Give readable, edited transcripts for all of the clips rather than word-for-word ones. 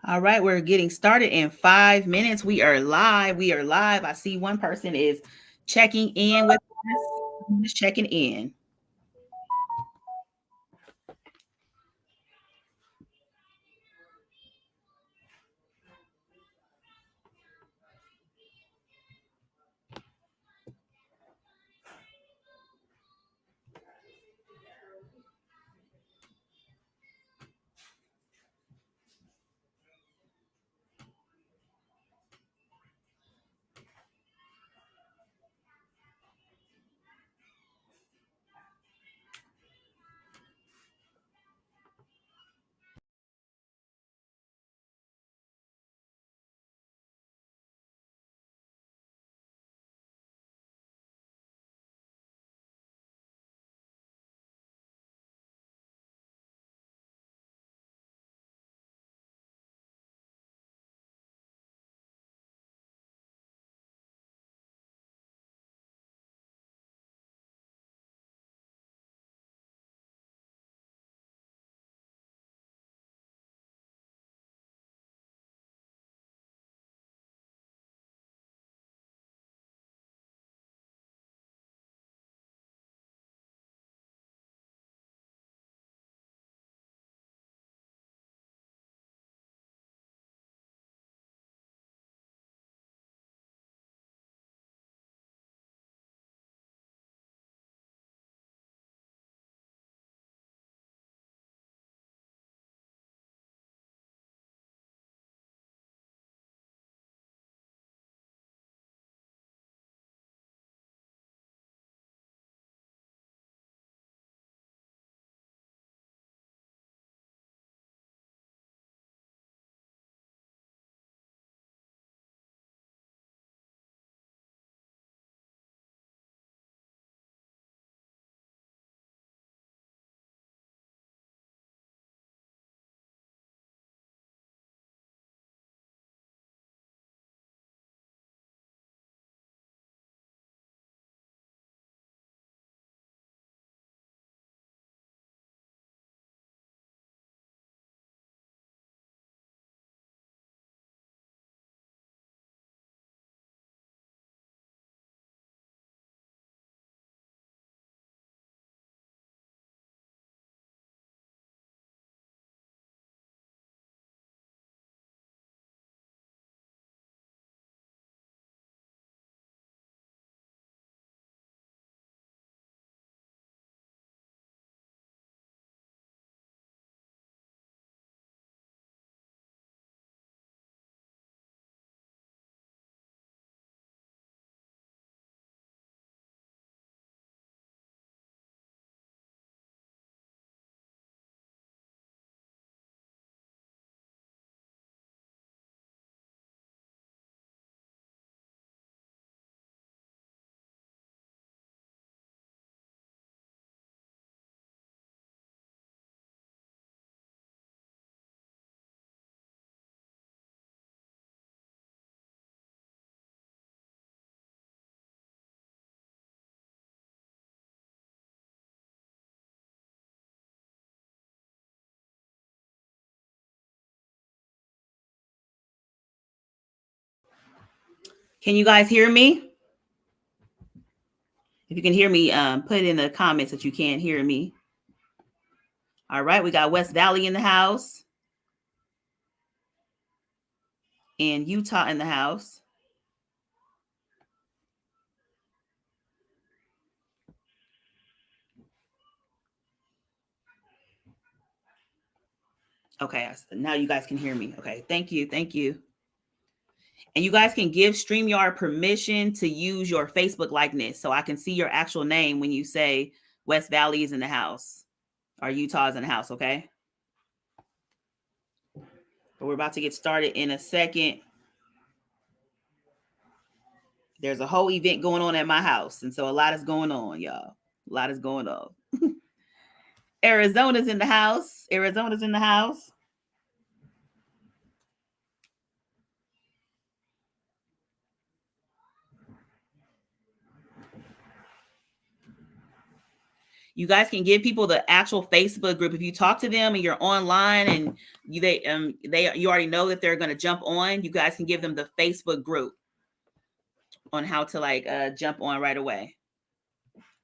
All right, we're getting started in 5 minutes. We are live. We are live. I see one person is checking in with us. Just checking in. Can you guys hear me? If you can hear me, put it in the comments that you can't hear me. All right, we got West Valley in the house and Utah in the house. Okay, now you guys can hear me. Okay, thank you. Thank you. And you guys can give StreamYard permission to use your Facebook likeness so I can see your actual name when you say West Valley is in the house or Utah is in the house, okay? But we're about to get started in a second. There's a whole event going on at my house, and so a lot is going on, y'all. A lot is going on. Arizona's in the house. Arizona's in the house. You guys can give people the actual Facebook group. If you talk to them and you're online and you already know that they're going to jump on, you guys can give them the Facebook group on how to jump on right away.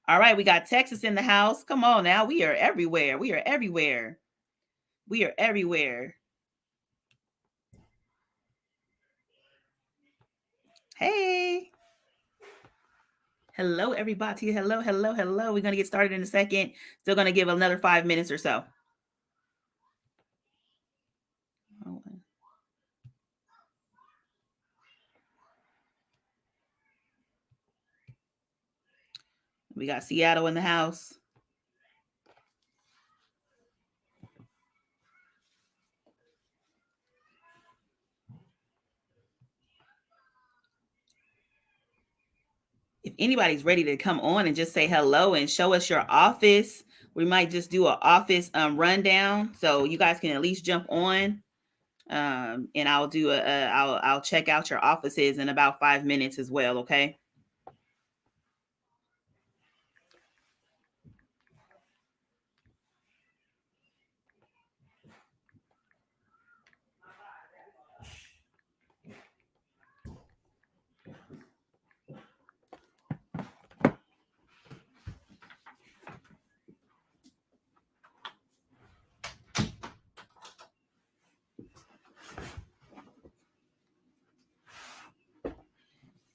All right, we got Texas in the house. Come on now, we are everywhere. We are everywhere. We are everywhere. Hey. Hello, everybody. Hello, hello, hello. We're going to get started in a second. Still going to give another 5 minutes or so. We got Seattle in the house. If anybody's ready to come on and just say hello and show us your office, we might just do an office rundown, so you guys can at least jump on. And I'll do I'll check out your offices in about 5 minutes as well. Okay.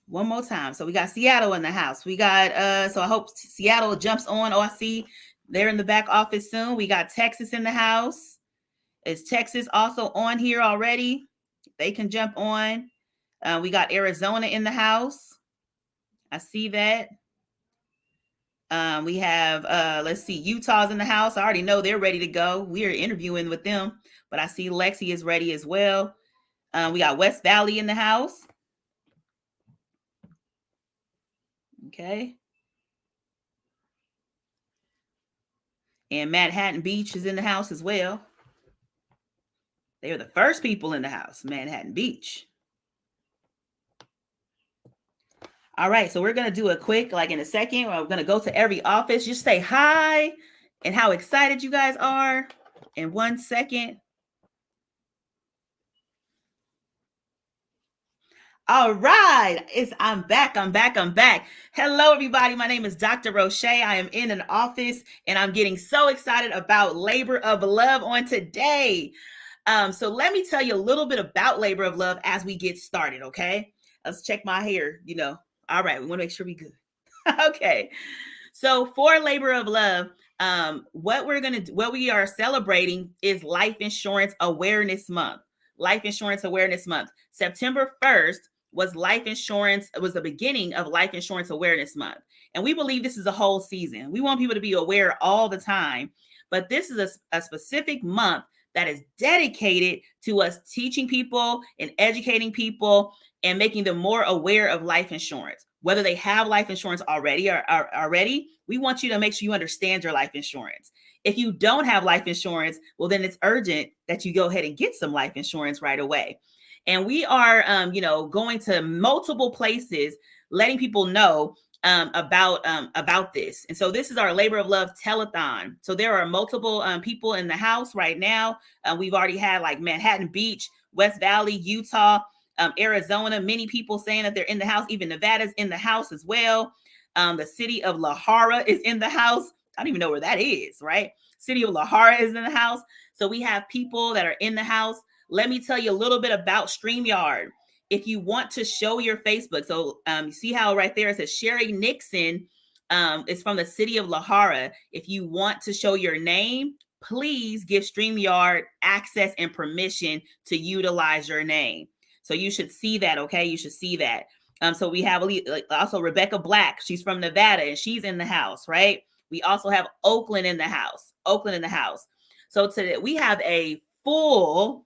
One more time. So we got Seattle in the house. We got so I hope Seattle jumps on. Oh, I see they're in the back office soon. We got Texas in the house. Is Texas also on here already? They can jump on. We got Arizona in the house. I see that. We have let's see, Utah's in the house. I already know they're ready to go. We are interviewing with them, but I see Lexi is ready as well. We got West Valley in the house. Okay. And Manhattan Beach is in the house as well. They are the first people in the house, Manhattan Beach. All right, so we're going to do a quick, in a second, we're going to go to every office. Just say hi and how excited you guys are in 1 second. All right, I'm back. Hello, everybody. My name is Dr. Roche. I am in an office, and I'm getting so excited about Labor of Love on today. So let me tell you a little bit about Labor of Love as we get started, okay? Let's check my hair, All right, we want to make sure we're good. Okay. So for Labor of Love, what we are celebrating is Life Insurance Awareness Month. Life Insurance Awareness Month. September 1st was the beginning of Life Insurance Awareness Month. And we believe this is a whole season. We want people to be aware all the time, but this is a specific month that is dedicated to us teaching people and educating people and making them more aware of life insurance. Whether they have life insurance already or already, we want you to make sure you understand your life insurance. If you don't have life insurance, well, then it's urgent that you go ahead and get some life insurance right away. And we are, going to multiple places, letting people know about this. And so this is our Labor of Love telethon. So there are multiple people in the house right now. We've already had Manhattan Beach, West Valley, Utah, Arizona, many people saying that they're in the house. Even Nevada's in the house as well. The city of La Jara is in the house. I don't even know where that is, right? City of La Jara is in the house. So we have people that are in the house. Let me tell you a little bit about StreamYard. If you want to show your Facebook, so you see how right there it says Sherry Nixon is from the city of La Jara. If you want to show your name, please give StreamYard access and permission to utilize your name. So you should see that, okay? You should see that. So we have also Rebecca Black. She's from Nevada and she's in the house, right? We also have Oakland in the house. So today we have a full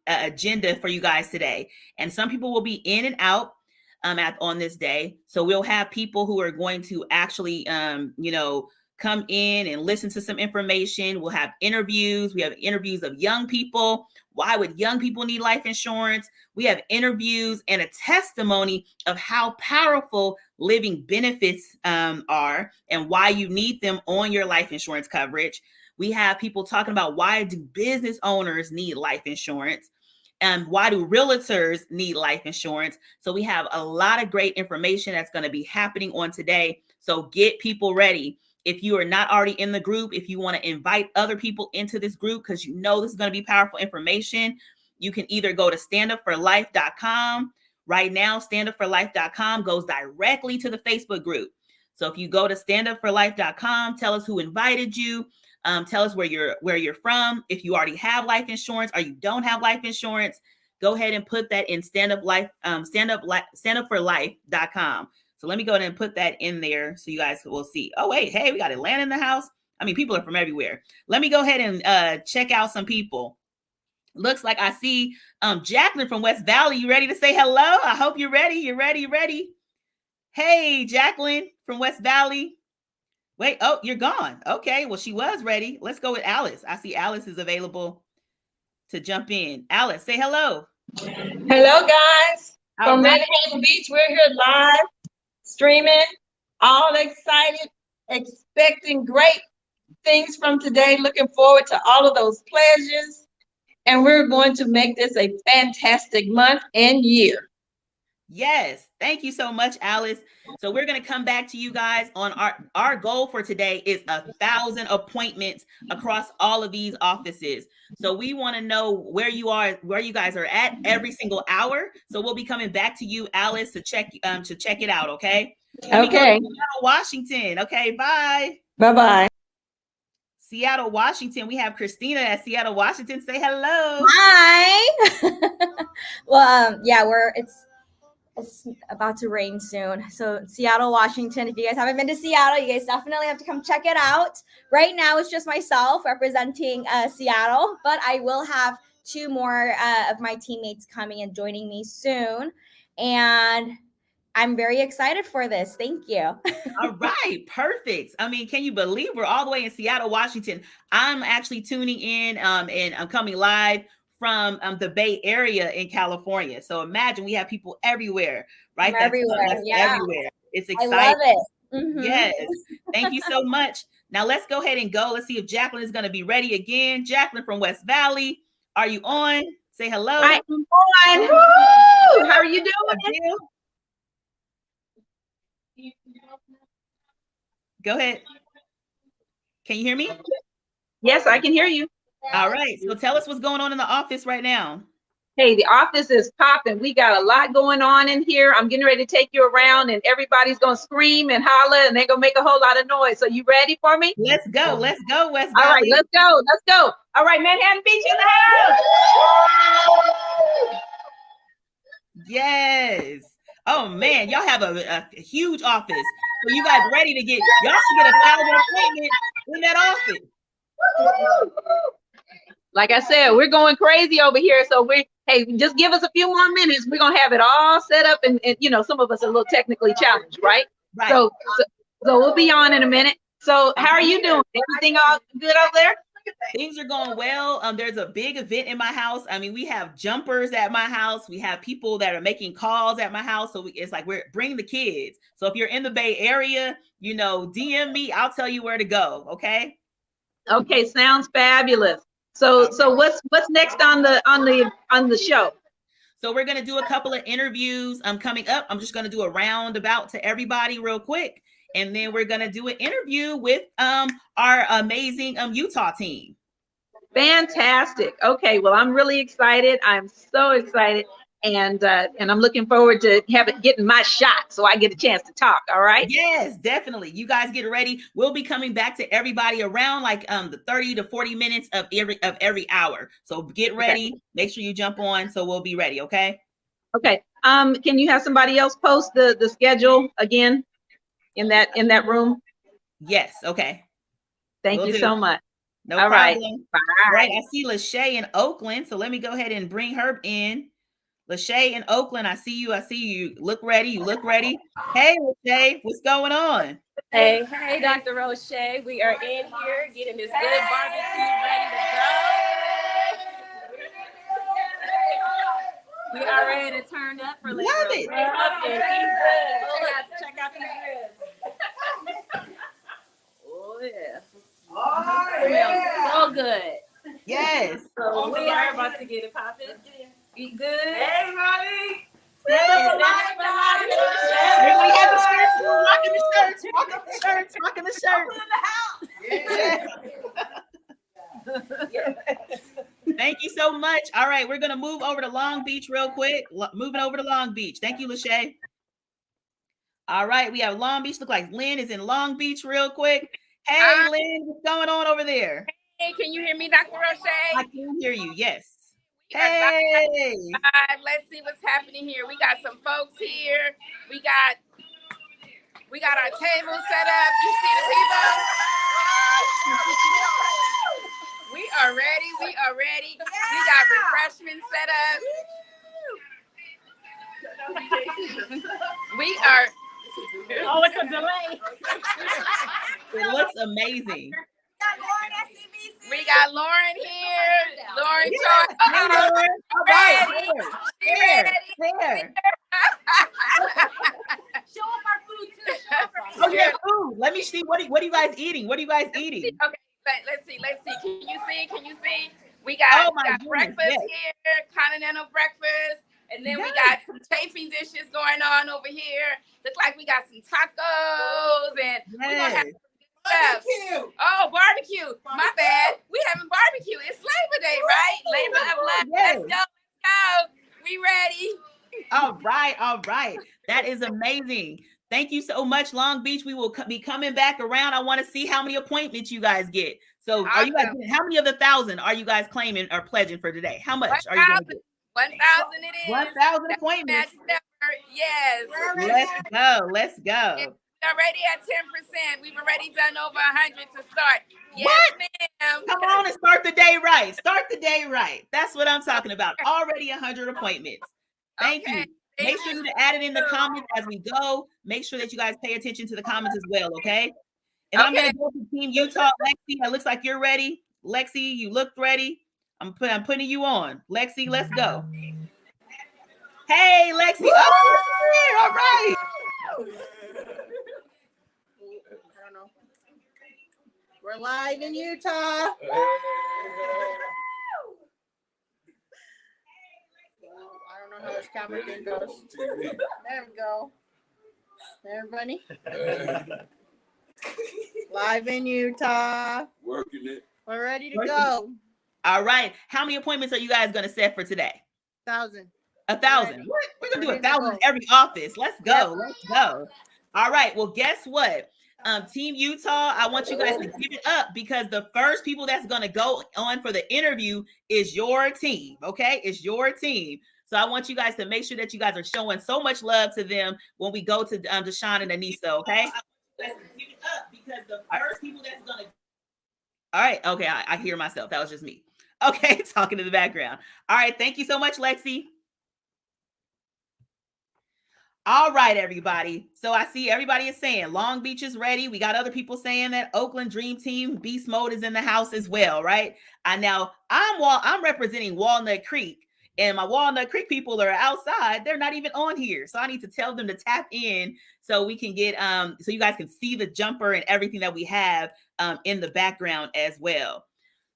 agenda for you guys today. And some people will be in and out on this day. So we'll have people who are going to actually, come in and listen to some information. We'll have interviews. We have interviews of young people. Why would young people need life insurance? We have interviews and a testimony of how powerful living benefits are and why you need them on your life insurance coverage. We have people talking about why do business owners need life insurance, and why do realtors need life insurance. So we have a lot of great information that's going to be happening on today. So get people ready. If you are not already in the group, if you want to invite other people into this group because you know this is going to be powerful information, you can either go to standupforlife.com. Right now, standupforlife.com goes directly to the Facebook group. So if you go to standupforlife.com, tell us who invited you. Tell us where you're from. If you already have life insurance or you don't have life insurance, go ahead and put that in standupforlife.com. So let me go ahead and put that in there so you guys will see. Oh, wait, hey, we got Atlanta in the house. I mean, people are from everywhere. Let me go ahead and check out some people. Looks like I see Jacqueline from West Valley. You ready to say hello? I hope you're ready. You're ready. Hey, Jacqueline from West Valley. Wait, oh, you're gone. Okay, well, she was ready. Let's go with Alice. I see Alice is available to jump in. Alice, say hello. Hello, guys. From Manhattan Beach, we're here live, streaming, all excited, expecting great things from today. Looking forward to all of those pleasures. And we're going to make this a fantastic month and year. Yes. Thank you so much, Alice. So we're going to come back to you guys on our goal for today is 1,000 appointments across all of these offices. So we want to know where you guys are at every single hour. So we'll be coming back to you, Alice, to check it out. Okay. Okay. Seattle, Washington. Okay. Bye. Bye-bye. Seattle, Washington. We have Christina at Seattle, Washington. Say hello. Hi. Well, yeah, it's about to rain soon. So Seattle, Washington. If you guys haven't been to Seattle, you guys definitely have to come check it out. Right now, it's just myself representing Seattle, but I will have 2 more of my teammates coming and joining me soon. And I'm very excited for this. Thank you. All right. Perfect. I mean, can you believe we're all the way in Seattle, Washington? I'm actually tuning in and I'm coming live from the Bay Area in California. So imagine we have people everywhere, right? That's everywhere. It's exciting. I love it. Mm-hmm. Yes. Thank you so much. Now let's go ahead and go. Let's see if Jacqueline is going to be ready again. Jacqueline from West Valley. Are you on? Say hello. I'm on. Woo! How are you doing? Go ahead. Can you hear me? Yes, I can hear you. All right. So tell us what's going on in the office right now. Hey, the office is popping. We got a lot going on in here. I'm getting ready to take you around and everybody's going to scream and holler and they're going to make a whole lot of noise. So you ready for me? Let's go. Let's go, West Valley. All right, let's go. Let's go. All right, Manhattan Beach in the house. Yes. Oh, man. Y'all have a huge office. So you guys ready to y'all should get 1,000 appointments in that office. Like I said, we're going crazy over here. So hey, just give us a few more minutes. We're going to have it all set up. And you know, some of us are a little technically challenged, right? Right. So we'll be on in a minute. So how are you doing? Everything all good out there? Things are going well. There's a big event in my house. I mean, we have jumpers at my house. We have people that are making calls at my house. So it's like we're bringing the kids. So if you're in the Bay Area, you know, DM me. I'll tell you where to go. Okay. Okay. Sounds fabulous. So what's next on the show? So we're going to do a couple of interviews coming up. I'm just going to do a roundabout to everybody real quick. And then we're going to do an interview with our amazing Utah team. Fantastic. Okay. Well, I'm really excited. I'm so excited. And I'm looking forward to getting my shot so I get a chance to talk. All right. Yes, definitely. You guys get ready. We'll be coming back to everybody around like the 30 to 40 minutes of every hour. So get ready. Okay. Make sure you jump on. So we'll be ready. Okay. Okay. Can you have somebody else post the schedule again in that room? Yes. Okay. Thank you so much. No problem. Right. Bye. All right. I see Lachey in Oakland. So let me go ahead and bring her in. Lachey in Oakland, I see you. Look ready. Hey, Lachey, what's going on? Hey, Dr. Roche. We are in here getting this good barbecue ready to go. We are ready to turn up for Love it. And eat good. Check out rocking the ribs. Oh yeah. Oh, Smells so good. Yes. So we are about to get it popping. Eat good. hey, Molly. Stand up for life. Everybody have the shirts. We're rocking the shirts. Rocking the shirts. Rocking the shirts. Yeah. Thank you so much. All right, we're gonna move over to Long Beach real quick. Moving over to Long Beach. Thank you, Lachey. All right, we have Long Beach. Look like Lynn is in Long Beach real quick. Hey, Lynn, what's going on over there? Hey, can you hear me, Dr. Roche? I can hear you. Yes. We are live. Hey. Let's see what's happening here. We got some folks here. We got our table set up. You see the people? We are ready. We are ready. We got refreshments set up. We are. Oh, it's a delay. It looks amazing. We got Lauren here. Lauren Yes. Joy. Hey, Lauren. All right. There. Show up our food too. Oh, yeah, food. Let me see. What are you guys eating? What are you guys eating? Okay, let's see. Can you see? We got breakfast here, continental breakfast, and then we got some chafing dishes going on over here. Look like we got some tacos, and we're gonna have barbecue. Oh, barbecue. My bad. We having barbecue. It's Labor Day, right? Labor of Love. Yes. Let's go. We ready. All right. That is amazing. Thank you so much, Long Beach. We will be coming back around. I want to see how many appointments you guys get. So are you guys, how many of the 1,000 are you guys claiming or pledging for today? How much are you going to get? 1,000 it is. 1,000 appointments. Yes. Let's go. We're already at 10%. We've already done over 100 to start. Yes, ma'am. Come on and start the day right. Start the day right. That's what I'm talking about. Already 100 appointments. Thank you. Make sure to add it in the comments as we go. Make sure that you guys pay attention to the comments as well, okay? And I'm going to go to Team Utah. Lexi, it looks like you're ready. Lexi, you look ready. I'm putting you on. Lexi, let's go. Hey, Lexi. Oh, all right. We're live in Utah. I don't know how this camera thing goes. There we go. Everybody. Live in Utah. Working it. We're ready to go. All right. How many appointments are you guys going to set for today? 1,000. 1,000. What? We're going to do 1,000 in every office. Let's go. Yep. Let's go. All right. Well, guess what? Team Utah, I want you guys to give it up because the first people that's going to go on for the interview is your team. Okay. It's your team. So I want you guys to make sure that you guys are showing so much love to them when we go to Deshaun and Anissa. Okay. Let's give it up because the first people that's going to. All right. Okay. I hear myself. That was just me. Okay. Talking to the background. All right. Thank you so much, Lexi. All right, everybody. So I see everybody is saying Long Beach is ready. We got other people saying that Oakland Dream Team Beast Mode is in the house as well, right? I'm representing Walnut Creek, and my Walnut Creek people are outside. They're not even on here, so I need to tell them to tap in so we can get so you guys can see the jumper and everything that we have in the background as well.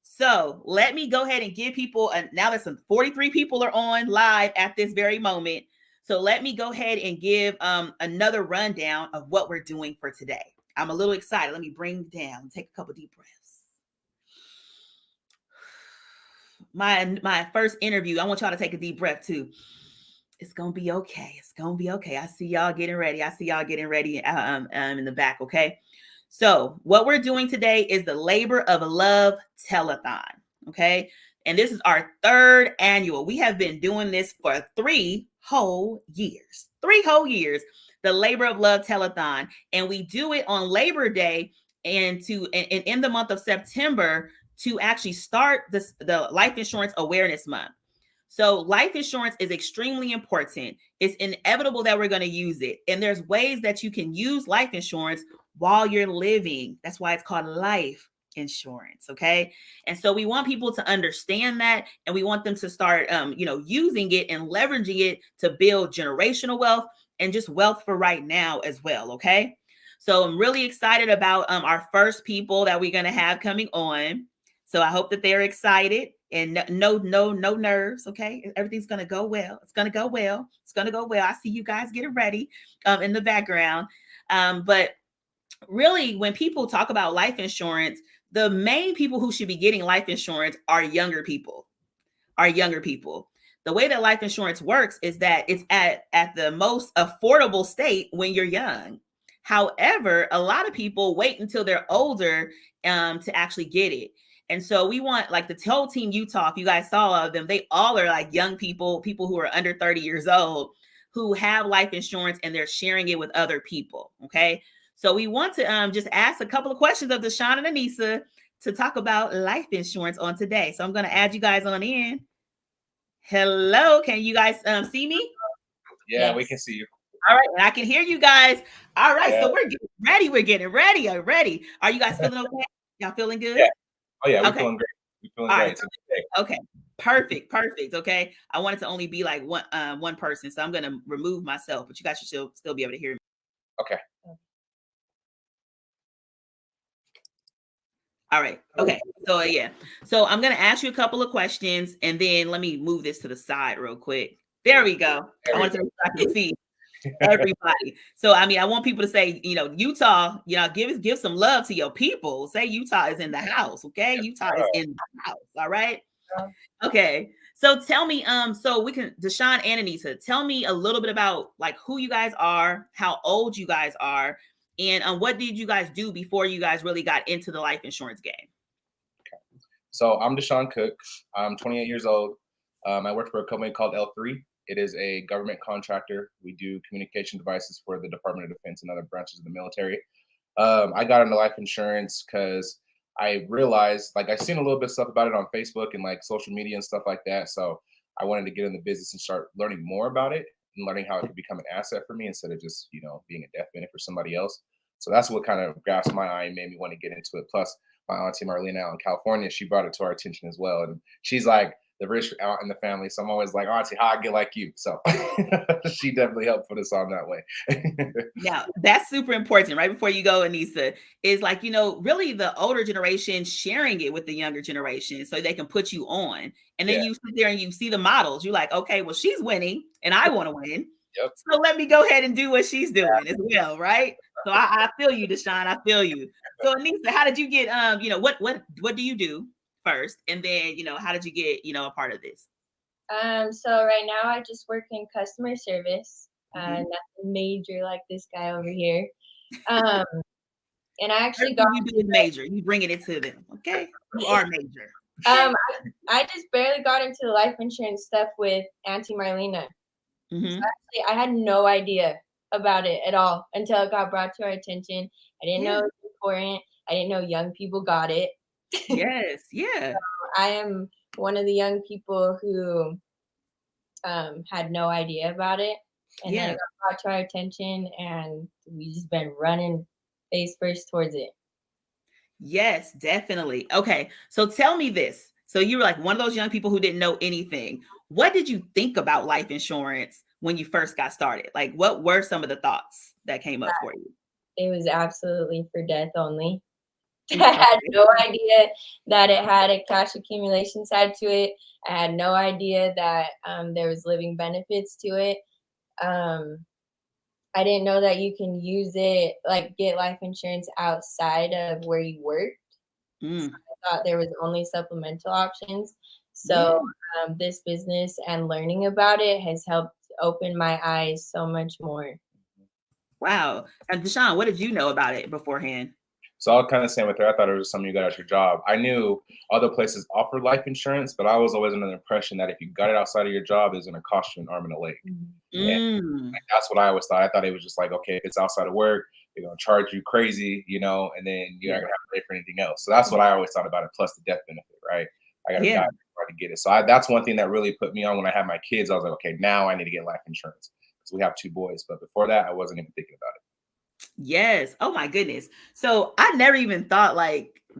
So let me go ahead and give people now that some 43 people are on live at this very moment. So let me go ahead and give another rundown of what we're doing for today. I'm a little excited. Let me bring down, take a couple deep breaths. My first interview, I want y'all to take a deep breath too. It's going to be okay. It's going to be okay. I see y'all getting ready. in the back, okay? So what we're doing today is the Labor of Love Telethon, okay? And this is our 3rd annual. We have been doing this for 3 whole years, the Labor of Love Telethon. And we do it on Labor Day and in the month of September to actually start the Life Insurance Awareness Month. So life insurance is extremely important. It's inevitable that we're going to use it. And there's ways that you can use life insurance while you're living. That's why it's called life insurance. Okay. And so we want people to understand that, and we want them to start, using it and leveraging it to build generational wealth and just wealth for right now as well. Okay. So I'm really excited about our first people that we're going to have coming on. So I hope that they're excited and no nerves. Okay. Everything's going to go well. It's going to go well. It's going to go well. I see you guys getting ready in the background. But really, when people talk about life insurance, the main people who should be getting life insurance are younger people. The way that life insurance works is that it's at the most affordable state when you're young. However, a lot of people wait until they're older to actually get it. And so we want, like, the whole team Utah, if you guys saw them, they all are like young people who are under 30 years old who have life insurance and they're sharing it with other people. Okay. So we want to just ask a couple of questions of Deshaun and Anissa to talk about life insurance on today. So I'm going to add you guys on in. Hello, can you guys see me? Yeah, yes. We can see you. All right, and I can hear you guys. All right, so we're getting ready. Are you guys feeling okay? Y'all feeling good? Yeah. Oh yeah, we're feeling great. We're feeling great. Okay, perfect. Okay, I want it to only be like one person, so I'm gonna remove myself, but you guys should still be able to hear me. Okay. All right. Okay. So So I'm going to ask you a couple of questions and then let me move this to the side real quick. There we go. I want to see everybody. So, I mean, I want people to say, Utah, give some love to your people. Say Utah is in the house. Okay. Utah is in the house. All right. Okay. So tell me, Deshaun and Anissa, tell me a little bit about like who you guys are, how old you guys are, and what did you guys do before you guys really got into the life insurance game? Okay. So I'm Deshaun Cook. I'm 28 years old. I work for a company called L3. It is a government contractor. We do communication devices for the Department of Defense and other branches of the military. I got into life insurance because I realized, like, I've seen a little bit of stuff about it on Facebook and like social media and stuff like that. So I wanted to get in the business and start learning more about it and learning how it could become an asset for me instead of just, being a death benefit for somebody else. So that's what kind of grasped my eye and made me want to get into it. Plus, my auntie Marlena out in California, she brought it to our attention as well. And she's like the rich out in the family. So I'm always like, auntie, how I get like you? So she definitely helped put us on that way. Now, that's super important. Right before you go, Anissa, is like, really the older generation sharing it with the younger generation so they can put you on. And then you sit there and you see the models. You're like, okay, well, she's winning and I want to win. Yep. So let me go ahead and do what she's doing as well, right? So I feel you, Deshaun. I feel you. So Anissa, how did you get what do you do first? And then, how did you get, a part of this? So right now I just work in customer service. Nothing major like this guy over here. And I actually you do is major. You bringing it to them, okay? You are major. I just barely got into the life insurance stuff with Auntie Marlena. So actually, I had no idea about it at all until it got brought to our attention. I didn't know it was important. I didn't know young people got it. Yes, yeah. So I am one of the young people who had no idea about it. And then it got brought to our attention and we just been running face first towards it. Yes, definitely. Okay, so tell me this. So you were like one of those young people who didn't know anything. What did you think about life insurance when you first got started? Like, what were some of the thoughts that came up for you? It was absolutely for death only. I had no idea that it had a cash accumulation side to it. I had no idea that there was living benefits to it. I didn't know that you can use it, like get life insurance outside of where you worked. So I thought there was only supplemental options. So this business and learning about it has helped open my eyes so much more. Wow. And Deshaun, what did you know about it beforehand? So I was kind of saying with her, I thought it was something you got at your job. I knew other places offered life insurance, but I was always under the impression that if you got it outside of your job, it's going to cost you an arm and a leg. And that's what I always thought. I thought it was just like, okay, if it's outside of work, they're going to charge you crazy, and then you're not going to have to pay for anything else. So that's what I always thought about it, plus the death benefit, right? I got to try to get it. So that's one thing that really put me on when I had my kids. I was like, okay, now I need to get life insurance because we have 2 boys. But before that, I wasn't even thinking about it. Yes. Oh my goodness. So I never even thought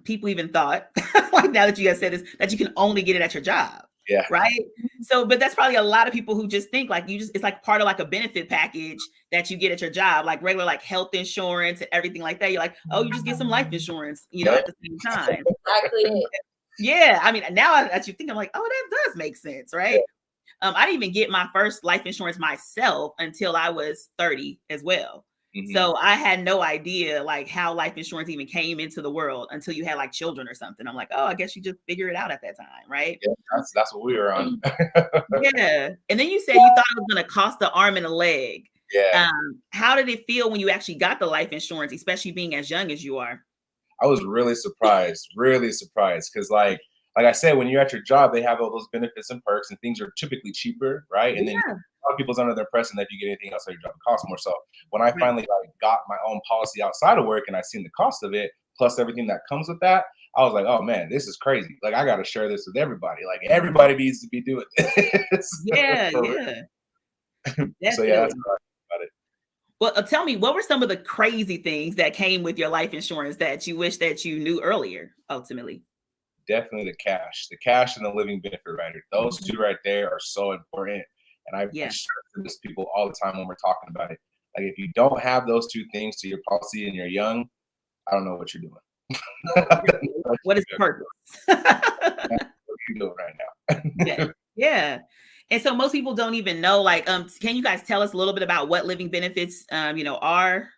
people even thought like now that you guys said this, that you can only get it at your job. Yeah. Right. So, but that's probably a lot of people who just think like it's like part of like a benefit package that you get at your job, like regular like health insurance and everything like that. You're like, oh, you just get some life insurance, you know, at the same time. Exactly. Yeah. I mean, now that you think, I'm like, oh, that does make sense, right? I didn't even get my first life insurance myself until I was 30 as well. So I had no idea like how life insurance even came into the world until you had like children or something. I'm like, oh, I guess you just figure it out at that time, right? Yeah, that's what we were on. Yeah. And then you said you thought it was going to cost an arm and a leg. Yeah. How did it feel when you actually got the life insurance, especially being as young as you are? I was really surprised, because like I said, when you're at your job, they have all those benefits and perks, and things are typically cheaper, right? And then a lot of people's under the impression that if you get anything else at your job, it costs more. So when I finally got my own policy outside of work and I seen the cost of it, plus everything that comes with that, I was like, oh man, this is crazy. Like I got to share this with everybody. Like everybody needs to be doing this. Yeah. So yeah, that's about it. Well, tell me, what were some of the crazy things that came with your life insurance that you wish that you knew earlier, ultimately? Definitely the cash and the living benefit rider. Those two right there are so important. And I share this to people all the time when we're talking about it. Like if you don't have those two things to your policy and you're young, I don't know what you're doing. What is the purpose? What are you doing right now? Yeah. And so most people don't even know, like, can you guys tell us a little bit about what living benefits, are?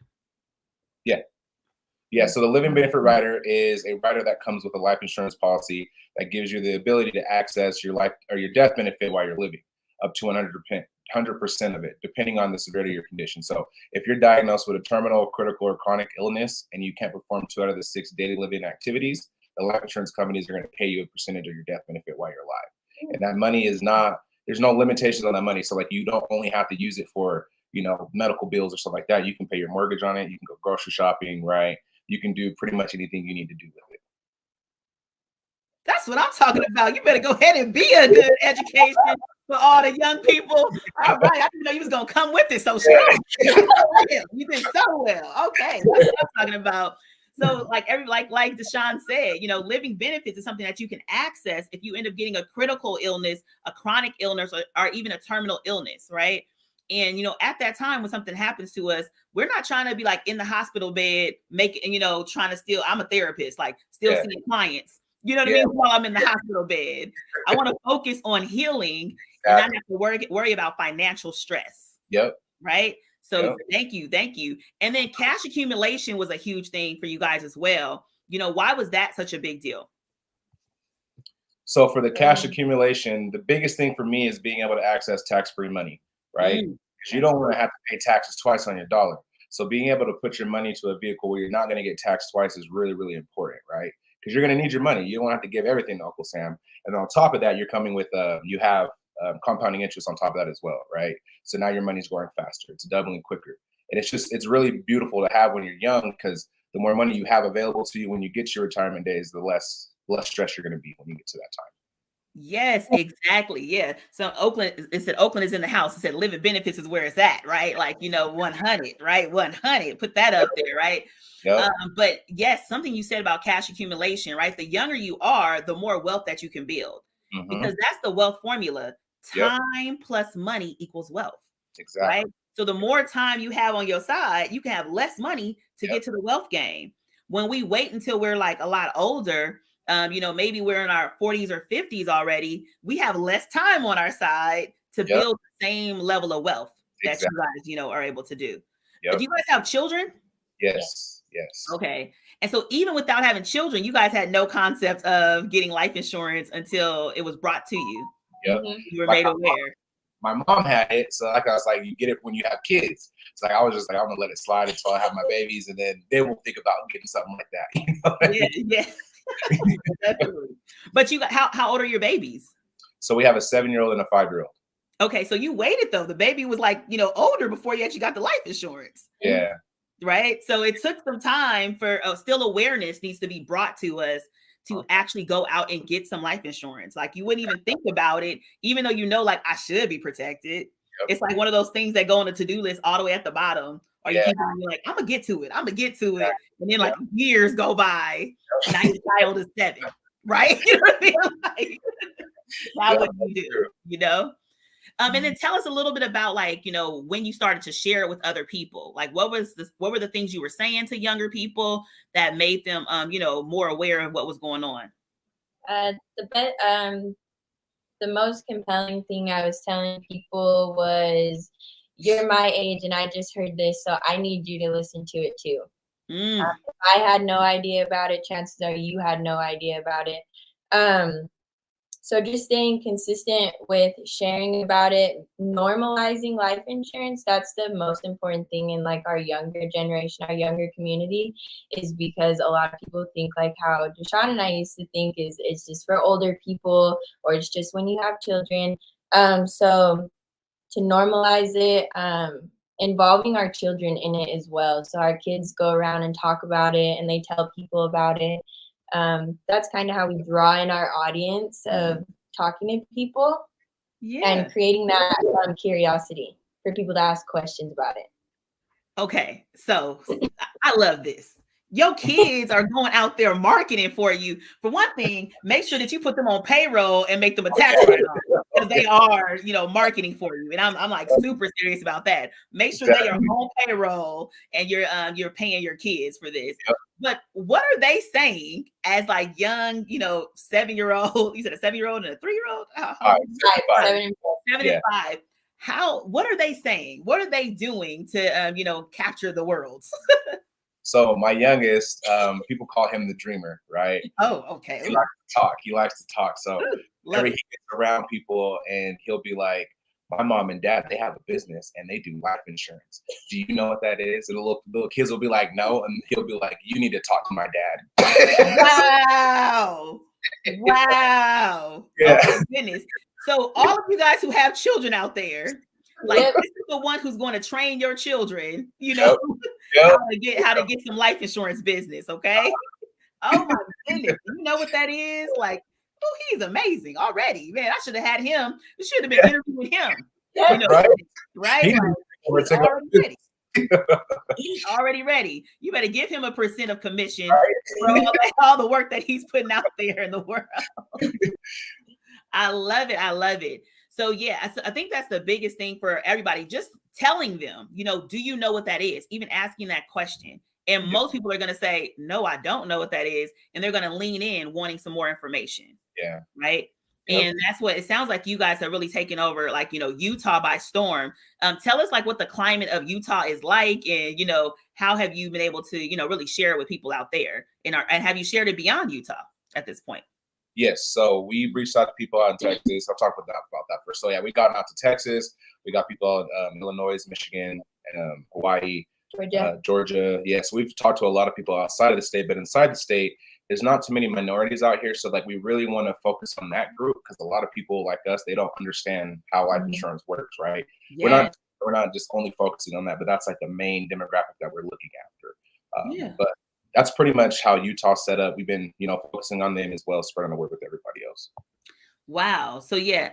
Yeah, so the living benefit rider is a rider that comes with a life insurance policy that gives you the ability to access your life or your death benefit while you're living, up to 100% of it, depending on the severity of your condition. So if you're diagnosed with a terminal, critical, or chronic illness and you can't perform 2 out of the 6 daily living activities, the life insurance companies are going to pay you a percentage of your death benefit while you're alive. And that money is not, there's no limitations on that money. So like you don't only have to use it for, medical bills or stuff like that. You can pay your mortgage on it. You can go grocery shopping, right? You can do pretty much anything you need to do with it. That's what I'm talking about. You better go ahead and be a good education for all the young people. All right. I didn't know you was going to come with it so strong. You did so well. Okay. That's what I'm talking about. So like Deshaun said, living benefits is something that you can access if you end up getting a critical illness, a chronic illness, or even a terminal illness, right? And, at that time when something happens to us, we're not trying to be like in the hospital bed, trying to still, I'm a therapist, like still seeing clients, you know what I mean? While I'm in the hospital bed, I want to focus on healing and not have to worry about financial stress. Yep. Right. So thank you. And then cash accumulation was a huge thing for you guys as well. Why was that such a big deal? So for the cash accumulation, the biggest thing for me is being able to access tax-free money, right? Because you don't want to have to pay taxes twice on your dollar. So being able to put your money to a vehicle where you're not going to get taxed twice is really, really important, right? Because you're going to need your money. You don't have to give everything to Uncle Sam. And on top of that, you're coming with, you have compounding interest on top of that as well, right? So now your money's growing faster. It's doubling quicker. And it's really beautiful to have when you're young, because the more money you have available to you when you get to your retirement days, the less stress you're going to be when you get to that time. Yes, exactly. Yeah. So it said Oakland is in the house. It said living benefits is where it's at, right? Like, 100, right? 100, put that up there, right? Yep. But yes, something you said about cash accumulation, right? The younger you are, the more wealth that you can build, because that's the wealth formula. Time plus money equals wealth. Exactly. Right? So the more time you have on your side, you can have less money to get to the wealth game. When we wait until we're like a lot older, maybe we're in our 40s or 50s already, we have less time on our side to build the same level of wealth that you guys, are able to do. Do you guys have children? Yes. Okay. And so even without having children, you guys had no concept of getting life insurance until it was brought to you. Yep. You were made aware. My mom had it, so I was like, you get it when you have kids. So I was just like, I'm gonna let it slide until I have my babies, and then we'll think about getting something like that. Yeah. Definitely. But how old are your babies? So we have a 7-year-old and a 5-year-old. Okay, so you waited though. The baby was like, older before you actually got the life insurance. Yeah. Right. So it took some time for still awareness needs to be brought to us to actually go out and get some life insurance. Like you wouldn't even think about it, even though like I should be protected. Yep. It's like one of those things that go on the to-do list all the way at the bottom. Or you keep on like, I'm gonna get to it. And then like years go by. Now your child is 7, right? You know what I mean? How would you do? You know? And then tell us a little bit about like, when you started to share it with other people. Like what were the things you were saying to younger people that made them more aware of what was going on? The most compelling thing I was telling people was, you're my age and I just heard this, so I need you to listen to it too. If I had no idea about it, chances are you had no idea about it. So just staying consistent with sharing about it, normalizing life insurance, that's the most important thing in like our younger generation, our younger community, is because a lot of people think like how Deshaun and I used to think is it's just for older people or it's just when you have children. So to normalize it, involving our children in it as well. So our kids go around and talk about it and they tell people about it. That's kind of how we draw in our audience of talking to people and creating that curiosity for people to ask questions about it. Okay, so I love this. Your kids are going out there marketing for you. For one thing, make sure that you put them on payroll and make them a tax write-off, because they are, marketing for you. And I'm like super serious about that. Make sure they are on payroll and you're paying your kids for this. But what are they saying as like young, 7-year-old? You said a 7-year-old and a 3-year-old? 7 and 5. What are they saying? What are they doing to, capture the world? So my youngest, people call him the dreamer, right? Oh, okay. He likes to talk. So whenever he gets around people and he'll be like, my mom and dad, they have a business and they do life insurance. Do you know what that is? And the little kids will be like, no. And he'll be like, you need to talk to my dad. Wow. Wow. Yeah. Oh, my goodness. So all of you guys who have children out there, like this is the one who's going to train your children, how to get some life insurance business. Okay. Oh my goodness. You know what that is? Like, oh, he's amazing already. Man, I should have had him. We should have been interviewing him. Right? Like, he's already ready. You better give him a % of commission for all the work that he's putting out there in the world. I love it. I love it. So yeah, I think that's the biggest thing for everybody. Just telling them, do you know what that is? Even asking that question. And most people are going to say, no, I don't know what that is. And they're going to lean in wanting some more information. Yeah. Right. Yep. And that's what it sounds like. You guys are really taking over, like, Utah by storm. Tell us like what the climate of Utah is like, and, how have you been able to, really share it with people out there and have you shared it beyond Utah at this point? Yes. So we reached out to people out in Texas. I'll talk about that first. So yeah, we got out to Texas. We got people in Illinois, Michigan, Hawaii, Georgia. Yes. We've talked to a lot of people outside of the state, but inside the state, there's not too many minorities out here. So like, we really want to focus on that group because a lot of people like us, they don't understand how life insurance works, right? Yeah. We're not just only focusing on that, but that's like the main demographic that we're looking after. But that's pretty much how Utah's set up. We've been, focusing on them as well, spreading the word with everybody else. Wow. So yeah,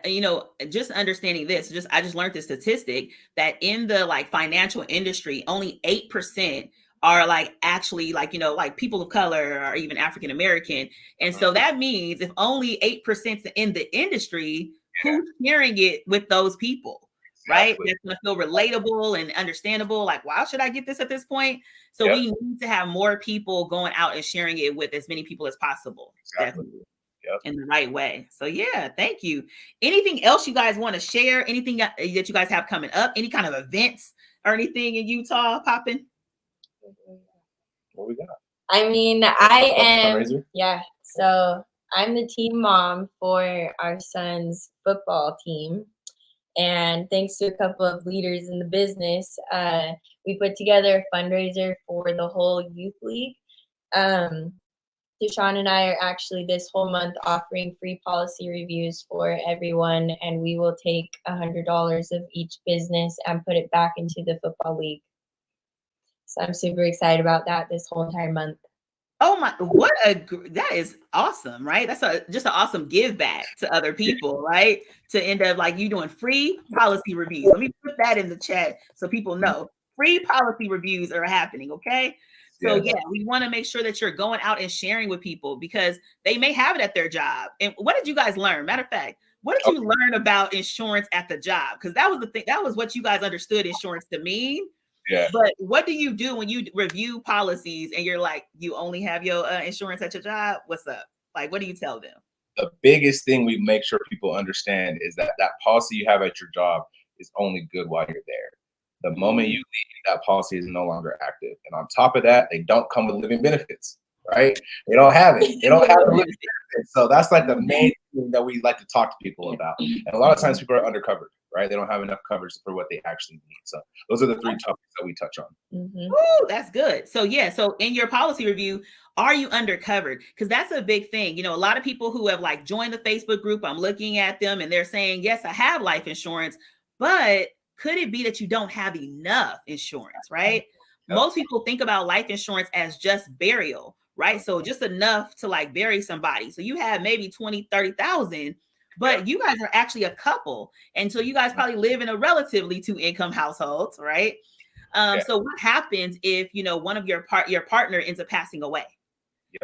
just understanding this, I just learned the statistic that in the like financial industry, only 8% are like actually like, like people of color or even African American. And so that means if only 8% in the industry, who's sharing it with those people? Right? That's going to feel relatable and understandable. Like, why should I get this at this point? So we need to have more people going out and sharing it with as many people as possible. Definitely. In the right way. So yeah, thank you. Anything else you guys want to share? Anything that you guys have coming up? Any kind of events or anything in Utah popping? What we got? I mean, I am. Yeah. So I'm the team mom for our son's football team. And thanks to a couple of leaders in the business, we put together a fundraiser for the whole youth league. Deshaun and I are actually this whole month offering free policy reviews for everyone, and we will take $100 of each business and put it back into the football league. So I'm super excited about that this whole entire month. Oh my, that is awesome, right? That's just an awesome give back to other people, right? To end up like you doing free policy reviews. Let me put that in the chat so people know free policy reviews are happening. Okay. So yeah, we want to make sure that you're going out and sharing with people because they may have it at their job. And what did you guys learn? Matter of fact, what did you learn about insurance at the job? Because that was the thing. That was what you guys understood insurance to mean. Yeah. But what do you do when you review policies and you're like, you only have your insurance at your job? What's up? Like, what do you tell them? The biggest thing we make sure people understand is that that policy you have at your job is only good while you're there. The moment you leave, that policy is no longer active. And on top of that, they don't come with living benefits, right? They don't have it. They don't have the living benefits. So that's like the main thing that we like to talk to people about. And a lot of times people are undercovered, right? They don't have enough coverage for what they actually need. So those are the 3 topics that we touch on. Ooh, that's good. So yeah, so in your policy review, are you undercovered? Because that's a big thing. You know, a lot of people who have like joined the Facebook group, I'm looking at them and they're saying, yes, I have life insurance, but could it be that you don't have enough insurance, right? Yep. Most people think about life insurance as just burial, right? So just enough to like bury somebody. So you have maybe 20, 30,000, but you guys are actually a couple. And so you guys probably live in a relatively 2-income households, right? So what happens if, you know, one of your partner ends up passing away?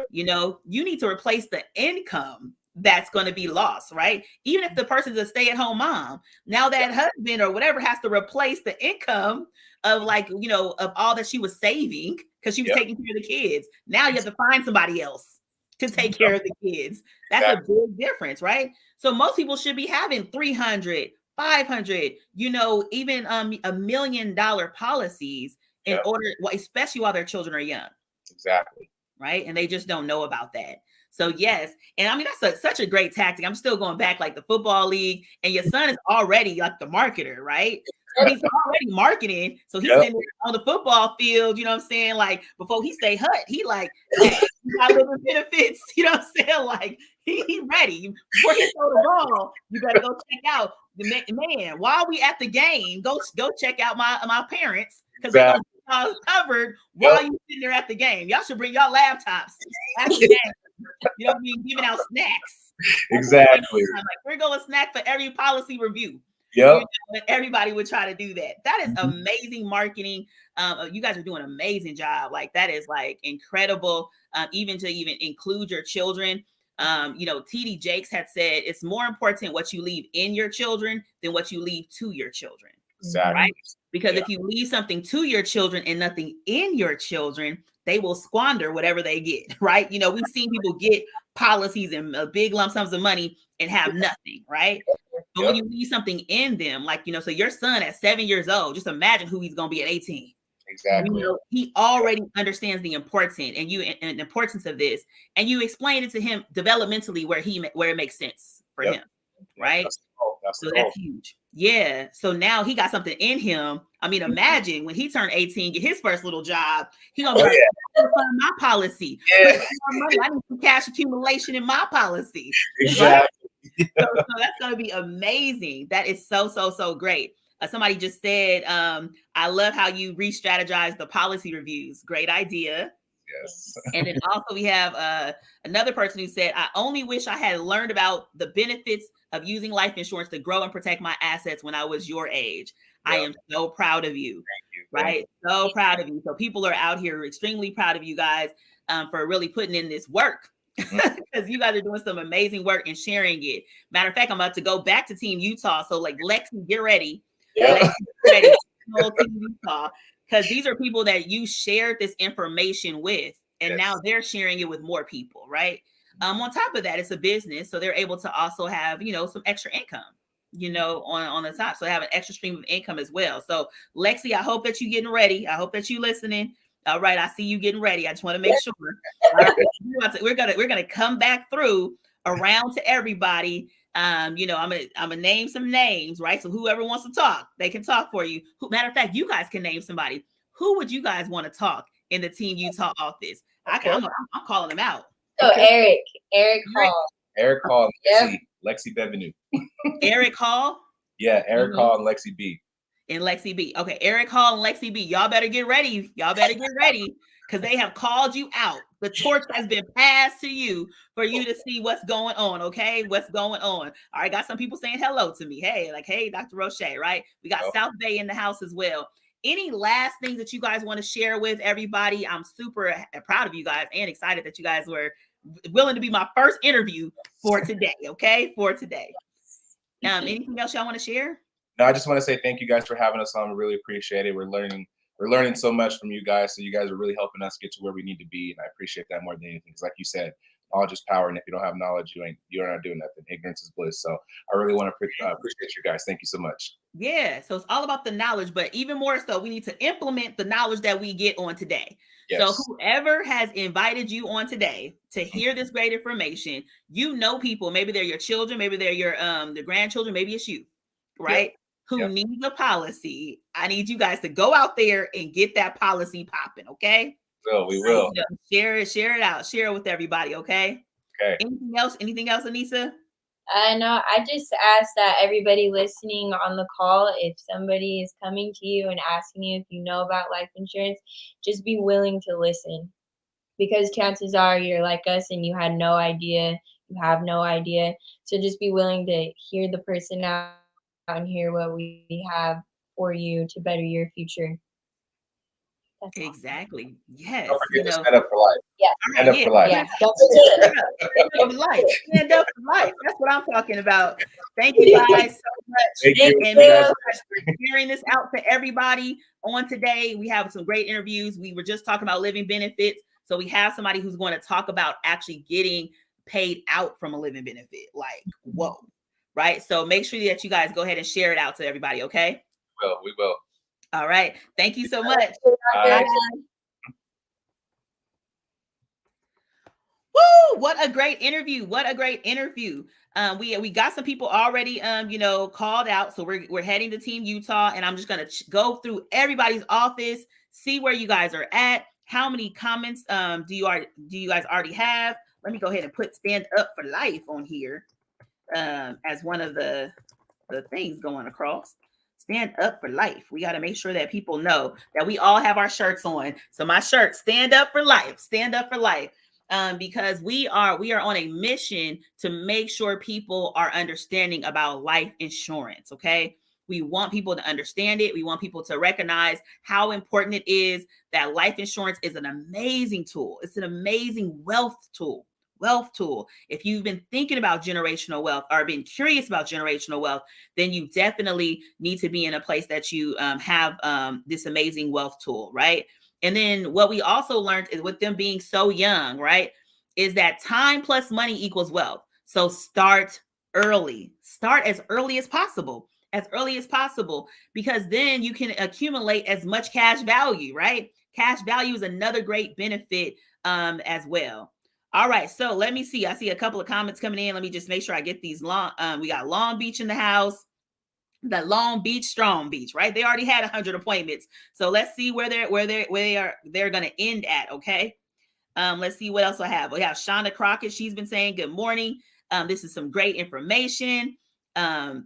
You know, you need to replace the income that's going to be lost, right? Even if the person's a stay-at-home mom, now that husband or whatever has to replace the income of like, you know, of all that she was saving because she was taking care of the kids. Now you have to find somebody else to take care of the kids. That's a big difference, right? So most people should be having 300, 500, you know, even $1 million policies in order, well, especially while their children are young. Exactly. Right. And they just don't know about that. So yes. And I mean, that's such a great tactic. I'm still going back like the football league, and your son is already like the marketer, right? So he's already marketing. So he's in on the football field, you know what I'm saying? Like before he say hut, he like, hey, you got living benefits, you know what I'm saying? Like he ready. Before he throw the ball, you better go check out the man. While we at the game, go check out my parents, because they're gonna covered while you sitting there at the game. Y'all should bring y'all laptops at the game. You know what I mean? Giving out snacks. Exactly. Like, we're going to snack for every policy review. Yep. You know, everybody would try to do that. That is amazing marketing. You guys are doing an amazing job. Like that is like incredible. Even to include your children. You know, TD Jakes had said it's more important what you leave in your children than what you leave to your children. Exactly. Right? Because if you leave something to your children and nothing in your children, they will squander whatever they get, right? You know, we've seen people get policies and big lump sums of money and have nothing, right? But when you leave something in them, like, you know, so your son at 7 years old, just imagine who he's going to be at 18. Exactly. You know, he already understands the importance and the importance of this, and you explain it to him developmentally where it makes sense for him, right? That's huge. Yeah. So now he got something in him. I mean, imagine when he turned 18, get his first little job, he gonna be like, my policy. I need some cash accumulation in my policy. Exactly. Right? So that's gonna be amazing. That is so great. Somebody just said, I love how you re-strategize the policy reviews. Great idea. Yes. And then also we have another person who said, I only wish I had learned about the benefits of using life insurance to grow and protect my assets when I was your age. Yep. I am so proud of you. Right? So proud of you. So people are out here extremely proud of you guys for really putting in this work, because you guys are doing some amazing work and sharing it. Matter of fact, I'm about to go back to Team Utah. So like Lexi, get ready. Yeah. Lexi, get ready. Team Utah. Because these are people that you shared this information with, and now they're sharing it with more people, right? On top of that, it's a business, so they're able to also have, you know, some extra income, you know, on the top. So they have an extra stream of income as well. So Lexi, I hope that you're getting ready. I hope that you're listening. All right, I see you getting ready. I just want to make sure. All right, we're gonna come back through around to everybody. You know, I'm gonna name some names, right? So whoever wants to talk, they can talk for you. Matter of fact, you guys can name somebody. Who would you guys want to talk in the Team Utah office? I'm calling them out. So Eric Hall, Lexi Bevenu. Eric Hall. Yeah, Eric Hall and Lexi B. And Lexi B. Okay, Eric Hall and Lexi B. Y'all better get ready. Because they have called you out. The torch has been passed to you for you to see what's going on, okay? What's going on. All right, got some people saying hello to me. Hey, Dr. Roche, right? We got South Bay in the house as well. Any last things that you guys want to share with everybody? I'm super proud of you guys and excited that you guys were willing to be my first interview for today, okay? For today. Anything else y'all want to share? No, I just want to say thank you guys for having us on. We really appreciate it. We're learning so much from you guys. So you guys are really helping us get to where we need to be, and I appreciate that more than anything. Because like you said, knowledge is power, and if you don't have knowledge, you're not doing nothing. Ignorance is bliss. So I really want to appreciate you guys. Thank you so much. Yeah, so it's all about the knowledge, but even more so, we need to implement the knowledge that we get on today. Yes. So whoever has invited you on today to hear this great information, you know people, maybe they're your children, maybe they're your the grandchildren, maybe it's you, right? Yep. Who needs a policy. I need you guys to go out there and get that policy popping, okay? We will. Share it out. Share it with everybody, okay? Okay. Anything else, Anissa? No, I just ask that everybody listening on the call, if somebody is coming to you and asking you if you know about life insurance, just be willing to listen. Because chances are you're like us and you had no idea, you have no idea. So just be willing to hear the person out and hear what we have for you to better your future. That's exactly. Awesome. Yes. Don't forget to stand up for life. Yeah. Stand up for life. Yeah. Stand up for life. Stand up for life. That's what I'm talking about. Thank you guys so much. Thank you. And make sure for sharing this out to everybody on today. We have some great interviews. We were just talking about living benefits. So we have somebody who's going to talk about actually getting paid out from a living benefit. Like, whoa. Right. So make sure that you guys go ahead and share it out to everybody. Okay. We will. All right. Thank you so much. Woo! What a great interview. What a great interview. We got some people already called out. So we're heading to Team Utah, and I'm just gonna go through everybody's office, see where you guys are at. How many comments do you guys already have? Let me go ahead and put Stand Up for Life on here as one of the things going across. Stand Up for Life. We got to make sure that people know that we all have our shirts on. So my shirt, Stand Up for Life, Stand Up for Life. Because we are on a mission to make sure people are understanding about life insurance. Okay. We want people to understand it. We want people to recognize how important it is that life insurance is an amazing tool. It's an amazing wealth tool. If you've been thinking about generational wealth or been curious about generational wealth, then you definitely need to be in a place that you have this amazing wealth tool, right? And then what we also learned is with them being so young, right, is that time plus money equals wealth. So start early. Start as early as possible, because then you can accumulate as much cash value, right? Cash value is another great benefit as well. All right, so let me see. I see a couple of comments coming in. Let me just make sure I get these long. We got Long Beach in the house. The Long Beach, Strong Beach, right? They already had 100 appointments. So let's see where they're going to end at. Okay. Let's see what else I have. We have Shonda Crockett. She's been saying good morning. This is some great information.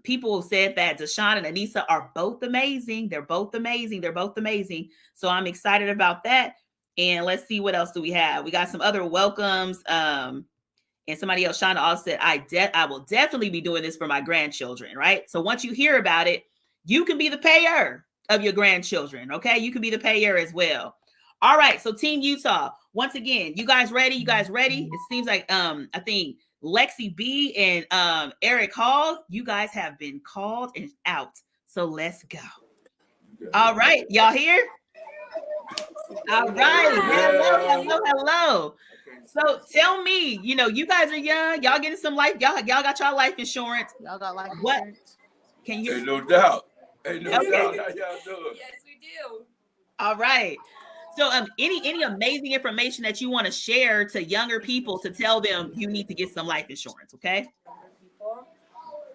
People said that Deshaun and Anissa are both amazing. They're both amazing. So I'm excited about that. And let's see what else do we have. We got some other welcomes. And somebody else, Shonda, also said, I will definitely be doing this for my grandchildren, right? So once you hear about it, you can be the payer of your grandchildren, okay? You can be the payer as well. All right, so Team Utah, once again, you guys ready? It seems like, I think Lexi B and Eric Hall, you guys have been called and out. So let's go. All right, y'all here? All right, hello. So tell me, you guys are young. Y'all getting some life. Y'all got y'all life insurance. Y'all got life what? Insurance? Can you? Ain't no doubt. How y'all doing? Yes, we do. All right. So any amazing information that you want to share to younger people to tell them you need to get some life insurance, okay?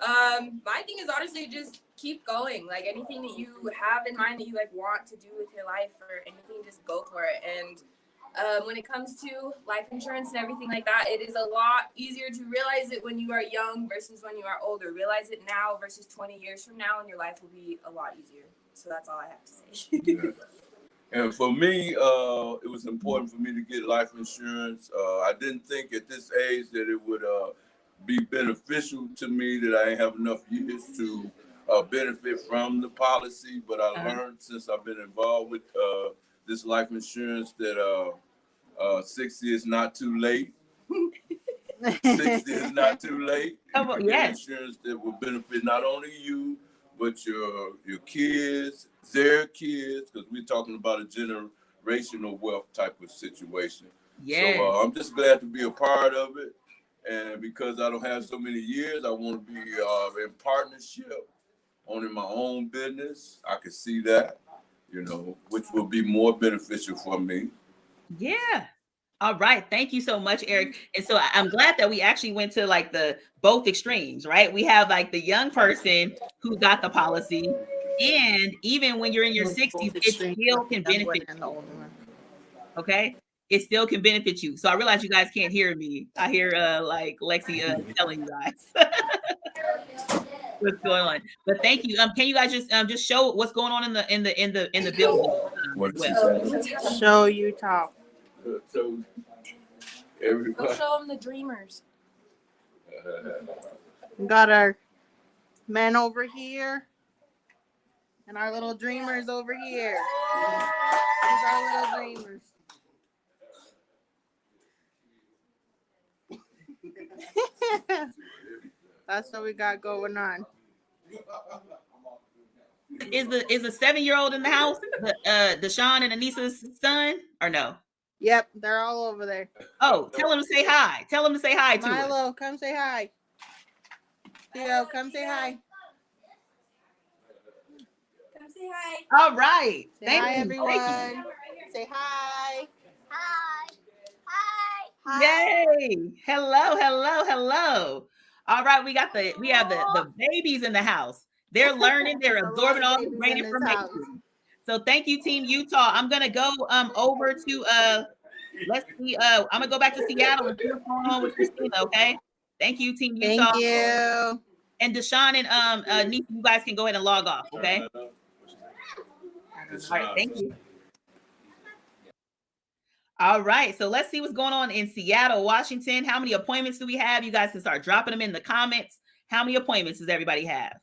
My thing is honestly just keep going. Like anything that you have in mind that you want to do with your life or anything, just go for it. And when it comes to life insurance and everything like that, it is a lot easier to realize it when you are young versus when you are older. Realize it now versus 20 years from now, and your life will be a lot easier. So that's all I have to say. Yeah. And for me, it was important for me to get life insurance. I didn't think at this age that it would be beneficial to me, that I have enough years to benefit from the policy. But I learned since I've been involved with this life insurance that 60 is not too late. 60 is not too late. Come on, You can get yes. insurance that will benefit not only you, but your kids, their kids, because we're talking about a generational wealth type of situation. Yes. So I'm just glad to be a part of it. And because I don't have so many years, I want to be in partnership, owning my own business. I can see that, you know, which will be more beneficial for me. Yeah. All right. Thank you so much, Eric. And so I'm glad that we actually went to like the both extremes, right? We have like the young person who got the policy. And even when you're in your 60s, it still can benefit you. Okay. It still can benefit you. So I realize you guys can't hear me. I hear like Lexi telling you guys what's going on. But thank you. Can you guys just show what's going on in the building as well? Show you top. So everybody. Go show them the dreamers. We got our men over here and our little dreamers over here. These are our little dreamers. That's what we got going on. Is the 7-year-old in the house? Deshaun and Anissa's son, or no? Yep, they're all over there. Oh, tell him to say hi. Tell him to say hi to us. Milo, come say hi. Theo, come say hi. Come say hi. All right. Say Thank hi, you. everyone. Thank you. Say hi. Hi. Yay. Hello. All right, we have the babies in the house. They're learning, they're absorbing all the great information. So thank you, Team Utah. I'm gonna go over to let's see, I'm gonna go back to Seattle and see what's going on with Christina, okay? Thank you, Team Utah. Thank you. And Deshaun and Nisa, you guys can go ahead and log off, okay? All right, thank you. All right, so let's see what's going on in Seattle, Washington. How many appointments do we have? You guys can start dropping them in the comments. How many appointments does everybody have?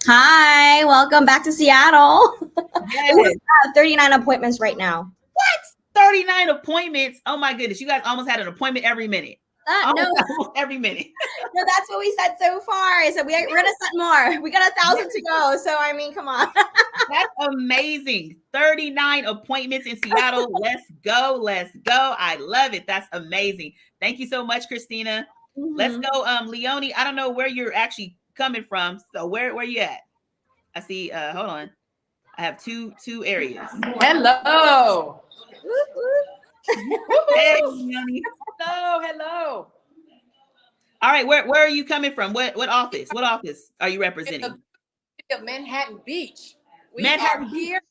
Hi, welcome back to Seattle. Yes. We have 39 appointments right now. What? 39 appointments? Oh my goodness, you guys almost had an appointment every minute. No, almost every minute. No, that's what we said so far. So we're gonna set more. We got 1,000 to go. So I mean, come on. That's amazing. 39 appointments in Seattle. Let's go. I love it. That's amazing. Thank you so much, Christina. Mm-hmm. Let's go, Leonie. I don't know where you're actually coming from. So where you at? I see. Hold on. I have two areas. Hello. Hey, Leonie. Hello. All right, where are you coming from? What office? What office are you representing? Manhattan Beach. We Manhattan are here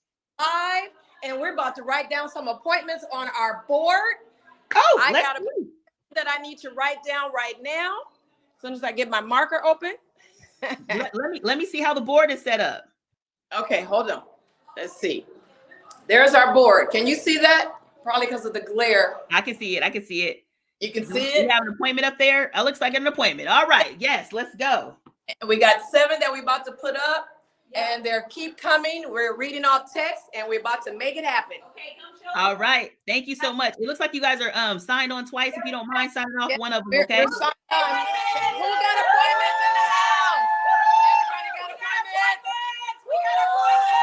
live, and we're about to write down some appointments on our board. Oh, I got a that I need to write down right now. As soon as I get my marker open. let me see how the board is set up. Okay, hold on. Let's see. There's our board. Can you see that? Probably because of the glare. I can see it. You can see it? You have an appointment up there? It looks like an appointment. All right. Yes, let's go. And we got 7 that we're about to put up, and they're keep coming. We're reading off text, and we're about to make it happen. Okay, all right. Thank you so much. It looks like you guys are signed on twice. If you don't mind signing off one of them, okay? We're signed on. Who got appointments in the house? Everybody got appointments? We got appointments.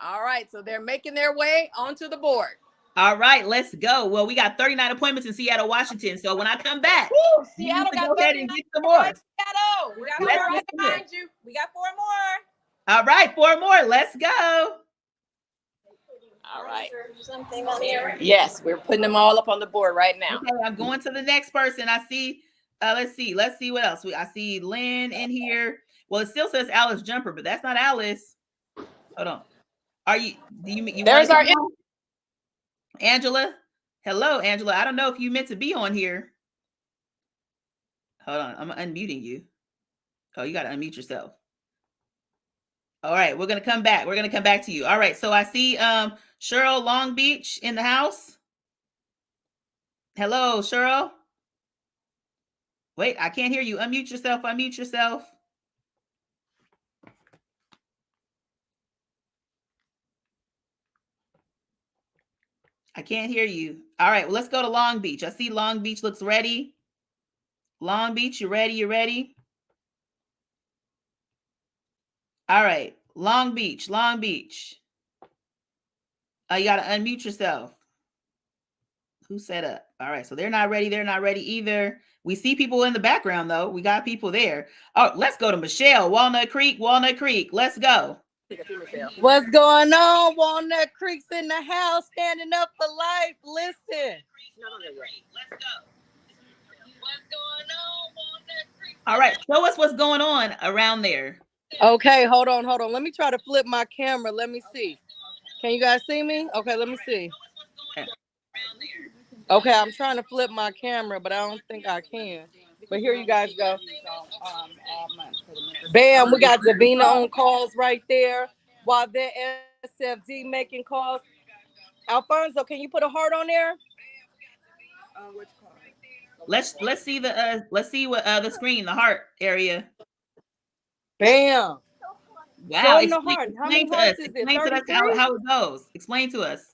All right. So they're making their way onto the board. All right, let's go. Well, we got 39 appointments in Seattle, Washington. So when I come back, Seattle got go ahead and get some more. Seattle, we got 4 right behind you. We got 4 more. All right, 4 more. Let's go. All right. Something on here. Yes, we're putting them all up on the board right now. Okay, I'm going to the next person. I see. Let's see what else. I see Lynn in here. Well, it still says Alice Jumper, but that's not Alice. Hold on. Are you? Do you? There's our. Angela. Hello, Angela. I don't know if you meant to be on here. Hold on. I'm unmuting you. Oh, you got to unmute yourself. All right. We're going to come back. We're going to come back to you. All right. So I see Cheryl Long Beach in the house. Hello, Cheryl. Wait, I can't hear you. Unmute yourself. Unmute yourself. I can't hear you. All right, well, let's go to Long Beach. I see Long Beach looks ready. Long Beach, you ready? You ready? All right, Long Beach, Long Beach. You got to unmute yourself. Who set up? All right, so they're not ready. They're not ready either. We see people in the background, though. We got people there. Oh, let's go to Michelle, Walnut Creek, Walnut Creek. Let's go. What's going on? Walnut Creek's in the house, standing up for life. Listen. Let's go. What's going on, Walnut Creek? All right, show us what's going on around there. Okay, hold on. Let me try to flip my camera. Let me see. Can you guys see me? Okay, let me see. Okay, I'm trying to flip my camera, but I don't think I can. But here you guys go. Bam, we got Davina on calls right there. While they're SFD making calls. Alfonso, can you put a heart on there? Let's see what the screen, the heart area. Bam. Wow. Show them the heart. How many hearts is it? Explain to us how it goes. Explain to us.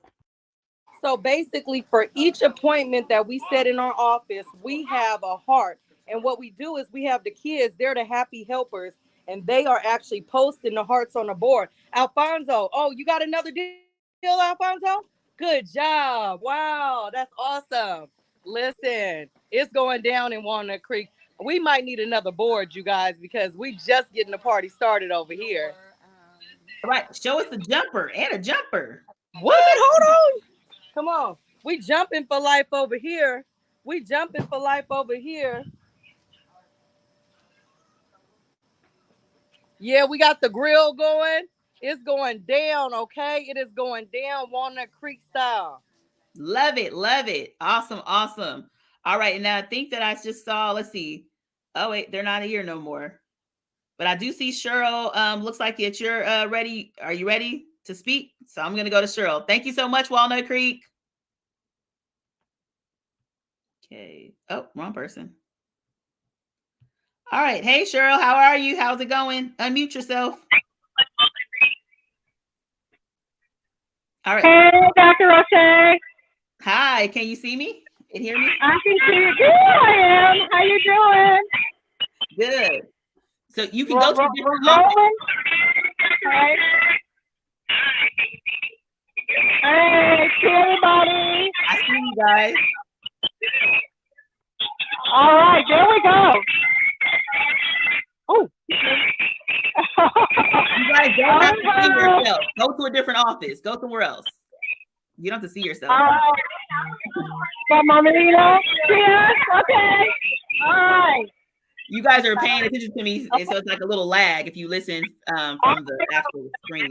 So basically, for each appointment that we set in our office, we have a heart. And what we do is we have the kids, they're the happy helpers, and they are actually posting the hearts on the board. Alfonso, oh, you got another deal, Alfonso? Good job. Wow, that's awesome. Listen, it's going down in Walnut Creek. We might need another board, you guys, because we just getting the party started over here. All right, show us the jumper and a jumper. What? Hold on. Come on. We jumping for life over here. Yeah, we got the grill going. It's going down, okay? It is going down Walnut Creek style. Love it. Love it. Awesome. Awesome. All right. And now I think that I just saw, let's see. Oh, wait, they're not here no more. But I do see Cheryl. Looks like you're ready. Are you ready to speak? So I'm going to go to Cheryl. Thank you so much, Walnut Creek. Okay. Oh, wrong person. All right. Hey, Cheryl, how are you? How's it going? Unmute yourself. All right. Hey, Dr. Roche. Hi. Can you see me and hear me? I can see you. Good, I am. How you doing? Good. So you can go to a different office. Right. Hey, see everybody. I see you guys. All right, there we go. Oh. You guys don't have to see yourself. Go to a different office. Go somewhere else. You don't have to see yourself. Mamarino? Yes, okay. All right. You guys are paying attention to me, and so it's like a little lag if you listen from the actual screen.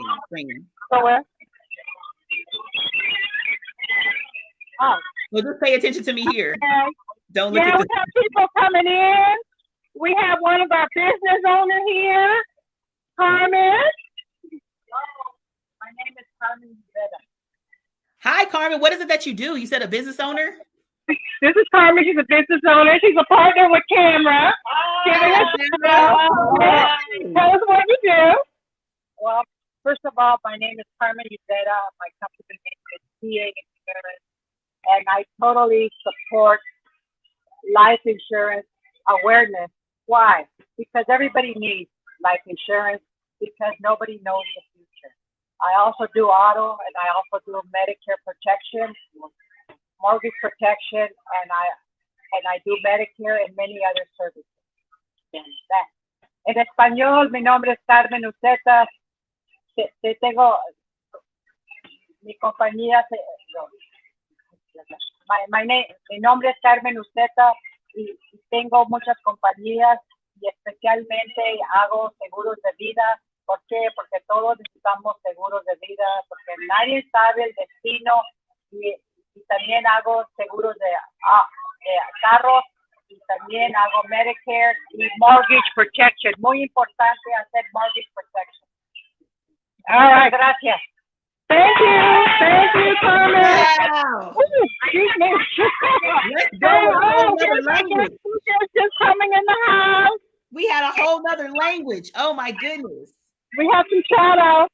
So where? Oh. So just pay attention to me here. Okay. Don't look yeah, at we have people coming in. We have one of our business owners here, Carmen. My name is Carmen Rivera. Hi, Carmen. What is it that you do? You said a business owner? This is Carmen. She's a business owner. She's a partner with Camera. Tell us what you do. Well, first of all, my name is Carmen Rivera. My company name is PA Insurance, and I totally support life insurance awareness. Why? Because everybody needs life insurance because nobody knows the future. I also do auto, and I also do Medicare protection, mortgage protection, and I do Medicare and many other services. En español, mi nombre es Carmen Uceta. Tengo mi compañía. Mi nombre es Carmen Uceta y tengo muchas compañías y especialmente hago seguros de vida. ¿Por qué? Porque todos necesitamos seguros de vida, porque nadie sabe el destino y también hago seguros de carros y también hago Medicare y mortgage protection. Muy importante hacer mortgage protection. All right. Gracias. Thank you, Carmen. Wow. Excuse me. Let's go with a whole nother language. Just coming in the house. We had a whole nother language. Oh my goodness. We have some shout outs.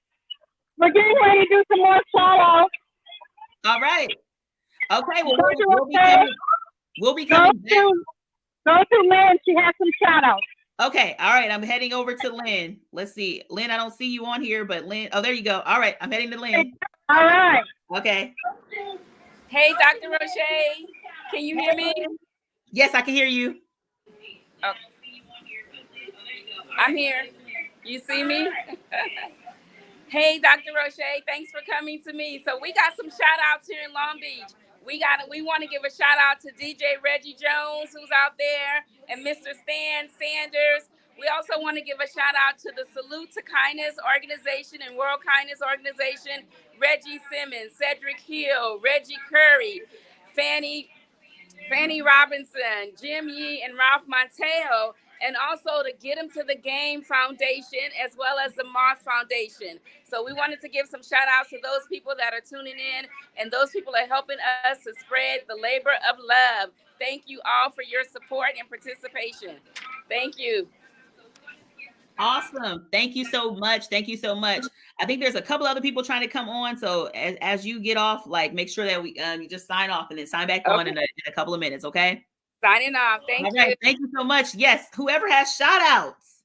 We're getting ready to do some more shout outs. All right. Okay, well, we'll be coming back. Go to Lynn. She has some shout outs. Okay, all right. I'm heading over to Lynn. Let's see. Lynn, I don't see you on here, but Lynn, oh, there you go. All right, I'm heading to Lynn. All right. Okay. Hey, Dr. Roche, can you hear me? Yes, I can hear you. Okay. I'm here. You see me? Hey, Dr. Roche, thanks for coming to me. So we got some shout outs here in Long Beach. We want to give a shout out to DJ Reggie Jones, who's out there, and Mr. Stan Sanders. We also want to give a shout out to the Salute to Kindness organization and World Kindness organization, Reggie Simmons, Cedric Hill, Reggie Curry, Fanny Robinson, Jim Yee, and Ralph Monteo, and also the Get 'em to the Game Foundation, as well as the Moss Foundation. So we wanted to give some shout outs to those people that are tuning in, and those people are helping us to spread the labor of love. Thank you all for your support and participation. Thank you. Awesome. Thank you so much. Thank you so much. I think there's a couple other people trying to come on. So as you get off, like, make sure that you just sign off and then sign back on in a couple of minutes. Okay. Signing off. Thank you. Thank you so much. Yes. Whoever has shout outs.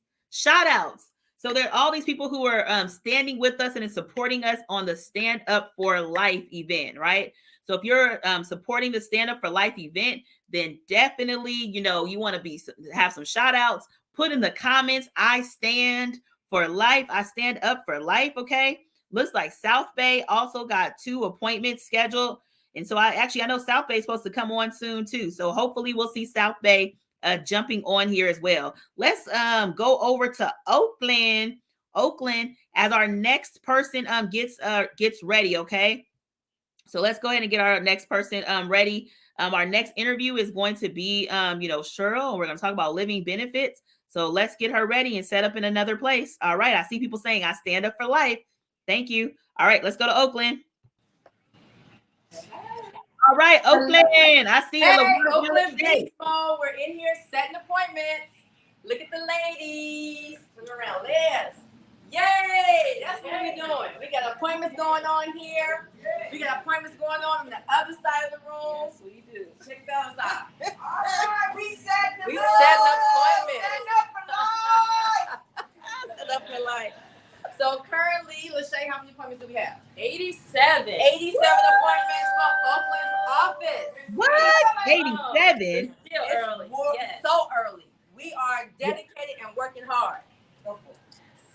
So there are all these people who are standing with us and supporting us on the Stand Up for Life event, right? So if you're supporting the Stand Up for Life event, then definitely, you want to have some shout outs. Put in the comments, I stand for life. I stand up for life. Okay. Looks like South Bay also got 2 appointments scheduled. And so I know South Bay is supposed to come on soon too. So hopefully we'll see South Bay jumping on here as well. Let's go over to Oakland as our next person gets ready. Okay. So let's go ahead and get our next person ready. Our next interview is going to be, Cheryl, and we're going to talk about living benefits. So let's get her ready and set up in another place. All right. I see people saying I stand up for life. Thank you. All right. Let's go to Oakland. All right. Oakland. I see you. Hey, Oakland Beach Mall. We're in here setting appointments. Look at the ladies. Turn around. Liz. Yay. That's what we're doing. We got appointments going on here. We got appointments going on the other side of the room. Yes, we do. Check those out. All right, we setting appointments. Setting up for life. Set up for life. So currently, let's show you how many appointments do we have? 87. 87 appointments for Oakland's office. What? 87? It's still early. Yes. So early. We are dedicated and working hard.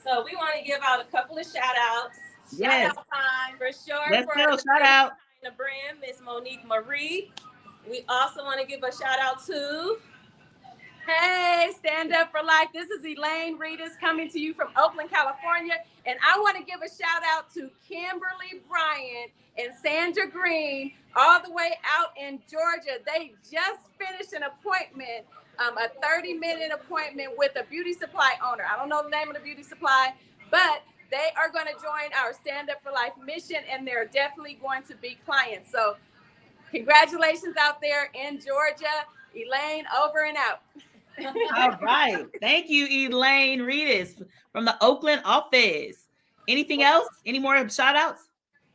So we want to give out a couple of shout outs. Yes. Shout out time. For sure. Let's go. Shout out. The brand, Miss Monique Marie. We also want to give a shout out to, hey, Stand Up for Life. This is Elaine Reedus coming to you from Oakland, California. And I want to give a shout out to Kimberly Bryant and Sandra Green all the way out in Georgia. They just finished an appointment, a 30-minute appointment with a beauty supply owner. I don't know the name of the beauty supply, but they are going to join our Stand Up for Life mission, and they're definitely going to be clients. So congratulations out there in Georgia. Elaine, over and out. All right. Thank you, Elaine Reedus from the Oakland office. Anything else? Any more shout outs?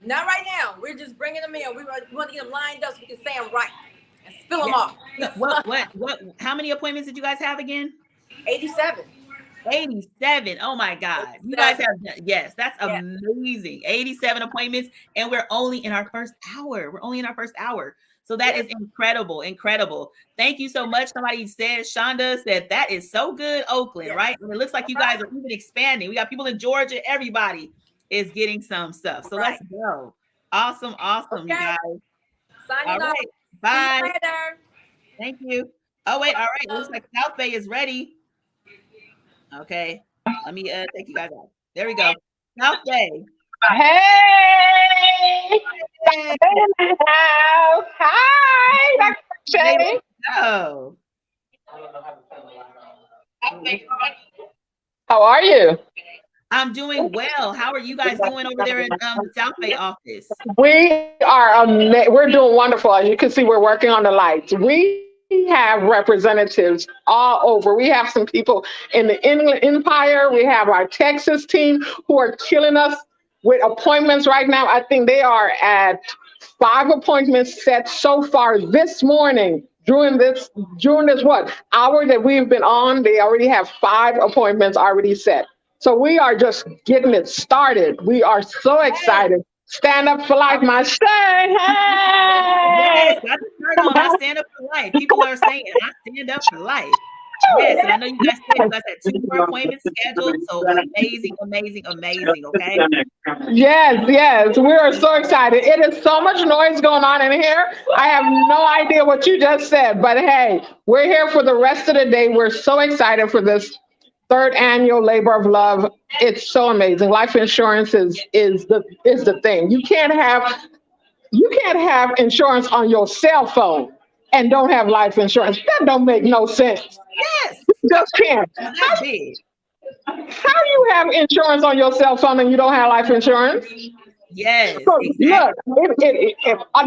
Not right now. We're just bringing them in. We want to get them lined up so we can say them right and spill them off. What? How many appointments did you guys have again? 87. 87. Oh my God. You guys have, yes, that's amazing. 87 appointments, and we're only in our first hour. So that is incredible. Thank you so much. Somebody said, Shonda said, that is so good, Oakland, right? And it looks like you guys are even expanding. We got people in Georgia. Everybody is getting some stuff. So let's go. Awesome, you guys. Signing off. Bye. See you later. Thank you. Oh, wait. All right. It looks like South Bay is ready. Okay. Let me take you guys out. There we go. South Bay. Hey! Hey. Hi, Dr. Shay. Oh. How are you? I'm doing well. How are you guys doing over there in the South Bay office? We are we're doing wonderful. As you can see, we're working on the lights. We have representatives all over. We have some people in the Inland Empire. We have our Texas team who are killing us with appointments right now. I think they are at 5 appointments set so far this morning. During this what hour that we've been on, they already have 5 appointments already set. So we are just getting it started. We are so excited. Stand up for life, my shirt. Yes, Hey! got the shirt on. I stand up for life. People are saying I stand up for life. Yes, and I know you guys said you guys had 2 more appointments scheduled. So amazing, amazing, amazing. Okay. Yes, yes, we are so excited. It is so much noise going on in here. I have no idea what you just said, but hey, we're here for the rest of the day. We're so excited for this 3rd annual Labor of Love. It's so amazing. Life insurance is the thing. You can't have insurance on your cell phone and don't have life insurance. That don't make no sense. Yes. You just can't. That's big. How do you have insurance on your cell phone and you don't have life insurance? Yes, So exactly. look,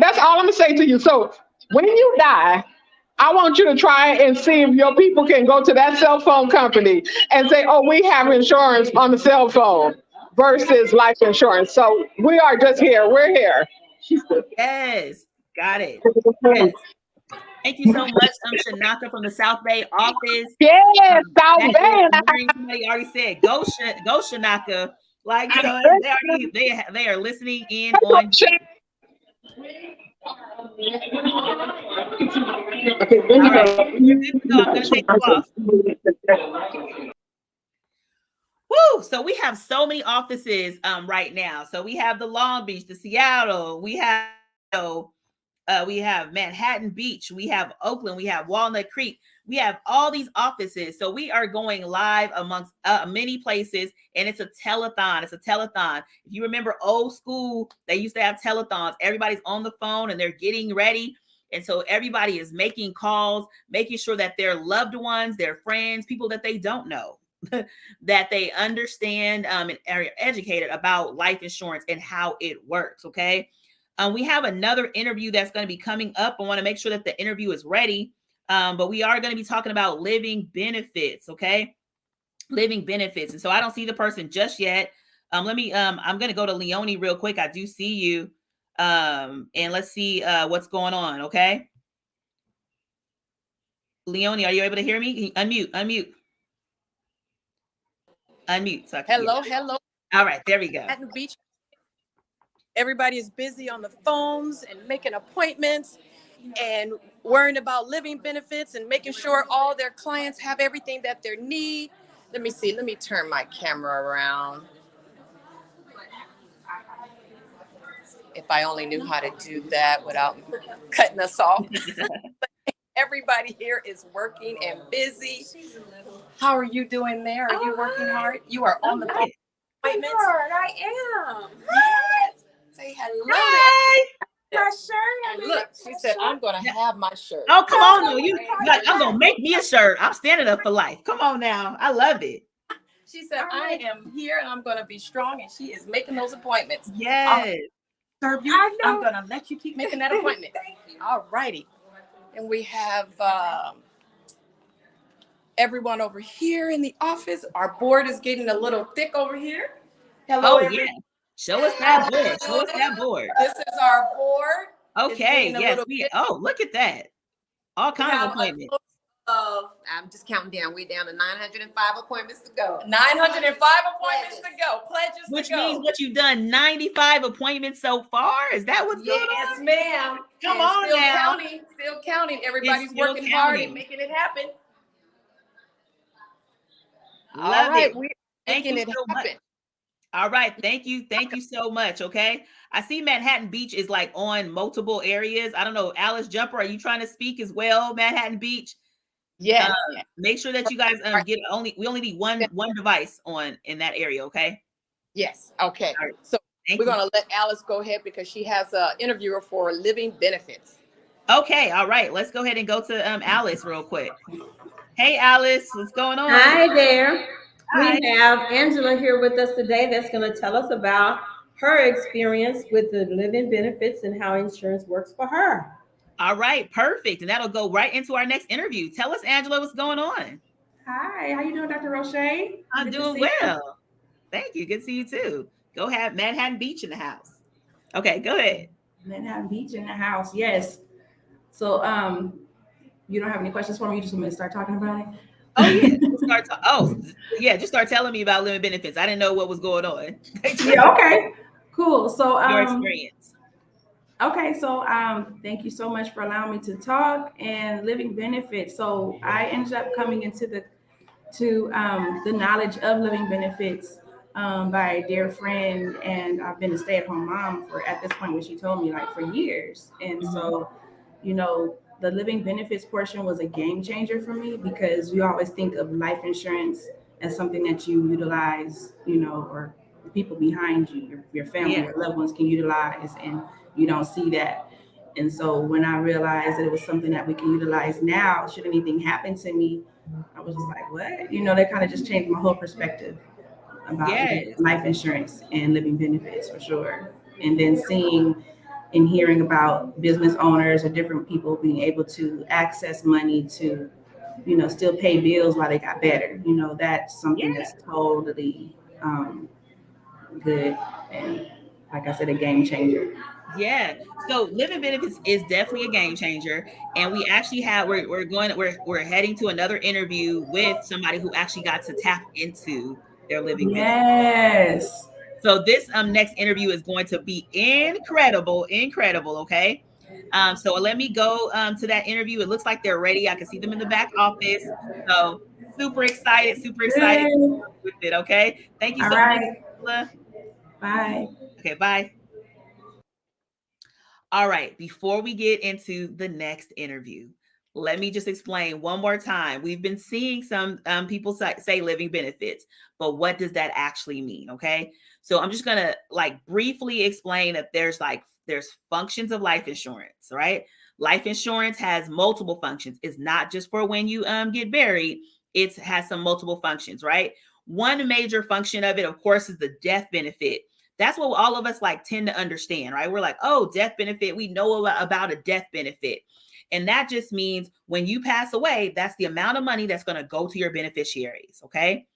that's all I'm gonna say to you. So when you die, I want you to try and see if your people can go to that cell phone company and say, "Oh, we have insurance on the cell phone versus life insurance." So we are just here. We're here. Yes, got it. Yes. Thank you so much, Shanaka from the South Bay office. Yes, South Bay. Somebody already said, "Go Shanaka." Like so, they are listening in on. All right, you're good to go. I'm gonna take you off. Woo! So we have so many offices right now. So we have the Long Beach, the Seattle, we have Manhattan Beach, we have Oakland, we have Walnut Creek, we have all these offices. So we are going live amongst many places, and it's a telethon. It's a telethon. If you remember old school, they used to have telethons. Everybody's on the phone and they're getting ready. And so everybody is making calls, making sure that their loved ones, their friends, people that they don't know, that they understand and are educated about life insurance and how it works. Okay. We have another interview that's going to be coming up. I want to make sure that the interview is ready. But we are going to be talking about living benefits. Okay. Living benefits. And so I don't see the person just yet. I'm going to go to Leonie real quick. I do see you. And let's see what's going on. Okay. Leonie, are you able to hear me? Unmute. So Hello. All right, there we go. At the beach, everybody is busy on the phones and making appointments and worrying about living benefits and making sure all their clients have everything that they need. Let me see. Let me turn my camera around. If I only knew how to do that without cutting us off. Everybody here is working and busy. How are you doing there? Are you working hard? You are on the phone. I am. Say hello. Hi. My shirt. And look, she said, "I'm going to have my shirt." Oh, come on, no, I'm going to make me a shirt. I'm standing up for life. Come on now. I love it. She said, "I am here and I'm going to be strong." And she is making those appointments. Yes. Serve you. I'm going to let you keep making that appointment. All righty. And we have everyone over here in the office. Our board is getting a little thick over here. Hello, everyone. Yeah. Show us that board. This is our board. Okay. Yes. Look at that. All kinds of appointments. I'm just counting down. We're down to 905 appointments to go. 905 appointments to go. Pledges Which to go. means what you've done 95 appointments so far. Is that what's going on? Yes, ma'am. Come on now. Still counting. Everybody's working hard and making it happen. Love it. We're making it happen. All right. Thank you. Thank you so much. Okay. I see Manhattan Beach is like on multiple areas. I don't know. Alice Jumper, are you trying to speak as well? Manhattan Beach? Yes. Make sure that you guys we only need one device on in that area. Okay. Yes. Okay. Right. So we're going to let Alice go ahead because she has an interviewer for living benefits. Okay. All right. Let's go ahead and go to Alice real quick. Hey, Alice, what's going on? Hi there. Hi. We have Angela here with us today that's going to tell us about her experience with the living benefits and how insurance works for her. All right, perfect. And that'll go right into our next interview. Tell us, Angela, what's going on? Hi, how you doing, Dr. Roche? I'm doing well. Thank you. Good to see you too. Go have Manhattan Beach in the house. Okay, go ahead. Manhattan Beach in the house. Yes. So you don't have any questions for me? You just want me to start talking about it? Oh yeah. Just start telling me about living benefits. I didn't know what was going on. Yeah, okay. Cool. So your experience. Okay, so thank you so much for allowing me to talk and living benefits. So I ended up coming into the knowledge of living benefits by a dear friend, and I've been a stay-at-home mom for at this point, what she told me, like for years. And so, you know, the living benefits portion was a game changer for me because we always think of life insurance as something that you utilize, you know, or the people behind you, your family, Yeah. your loved ones can utilize, and you don't see that. And so when I realized that it was something that we can utilize now, should anything happen to me, I was just like, what? You know, that kind of just changed my whole perspective about Yes. life insurance and living benefits for sure. And then seeing and hearing about business owners or different people being able to access money to, you know, still pay bills while they got better. You know, that's something that's totally good. And like I said, a game changer. Yeah. So living benefits is definitely a game changer. And we actually have we're heading to another interview with somebody who actually got to tap into their living benefits. Yes. So this next interview is going to be incredible. Okay. So let me go to that interview. It looks like they're ready. I can see them in the back office. So super excited Good. with it. Okay. Thank you All so much, right. Sheila. Bye. Okay, bye. All right, before we get into the next interview, let me just explain one more time. We've been seeing some people say living benefits, but what does that actually mean? Okay, so I'm just gonna like briefly explain that there's functions of life insurance, right? Life insurance has multiple functions. It's not just for when you get buried. It has some multiple functions, right? One major function of it, of course, is the death benefit. That's what all of us like tend to understand, right? We're like, oh, death benefit. We know about a death benefit. And that just means when you pass away, that's the amount of money that's going to go to your beneficiaries. Okay.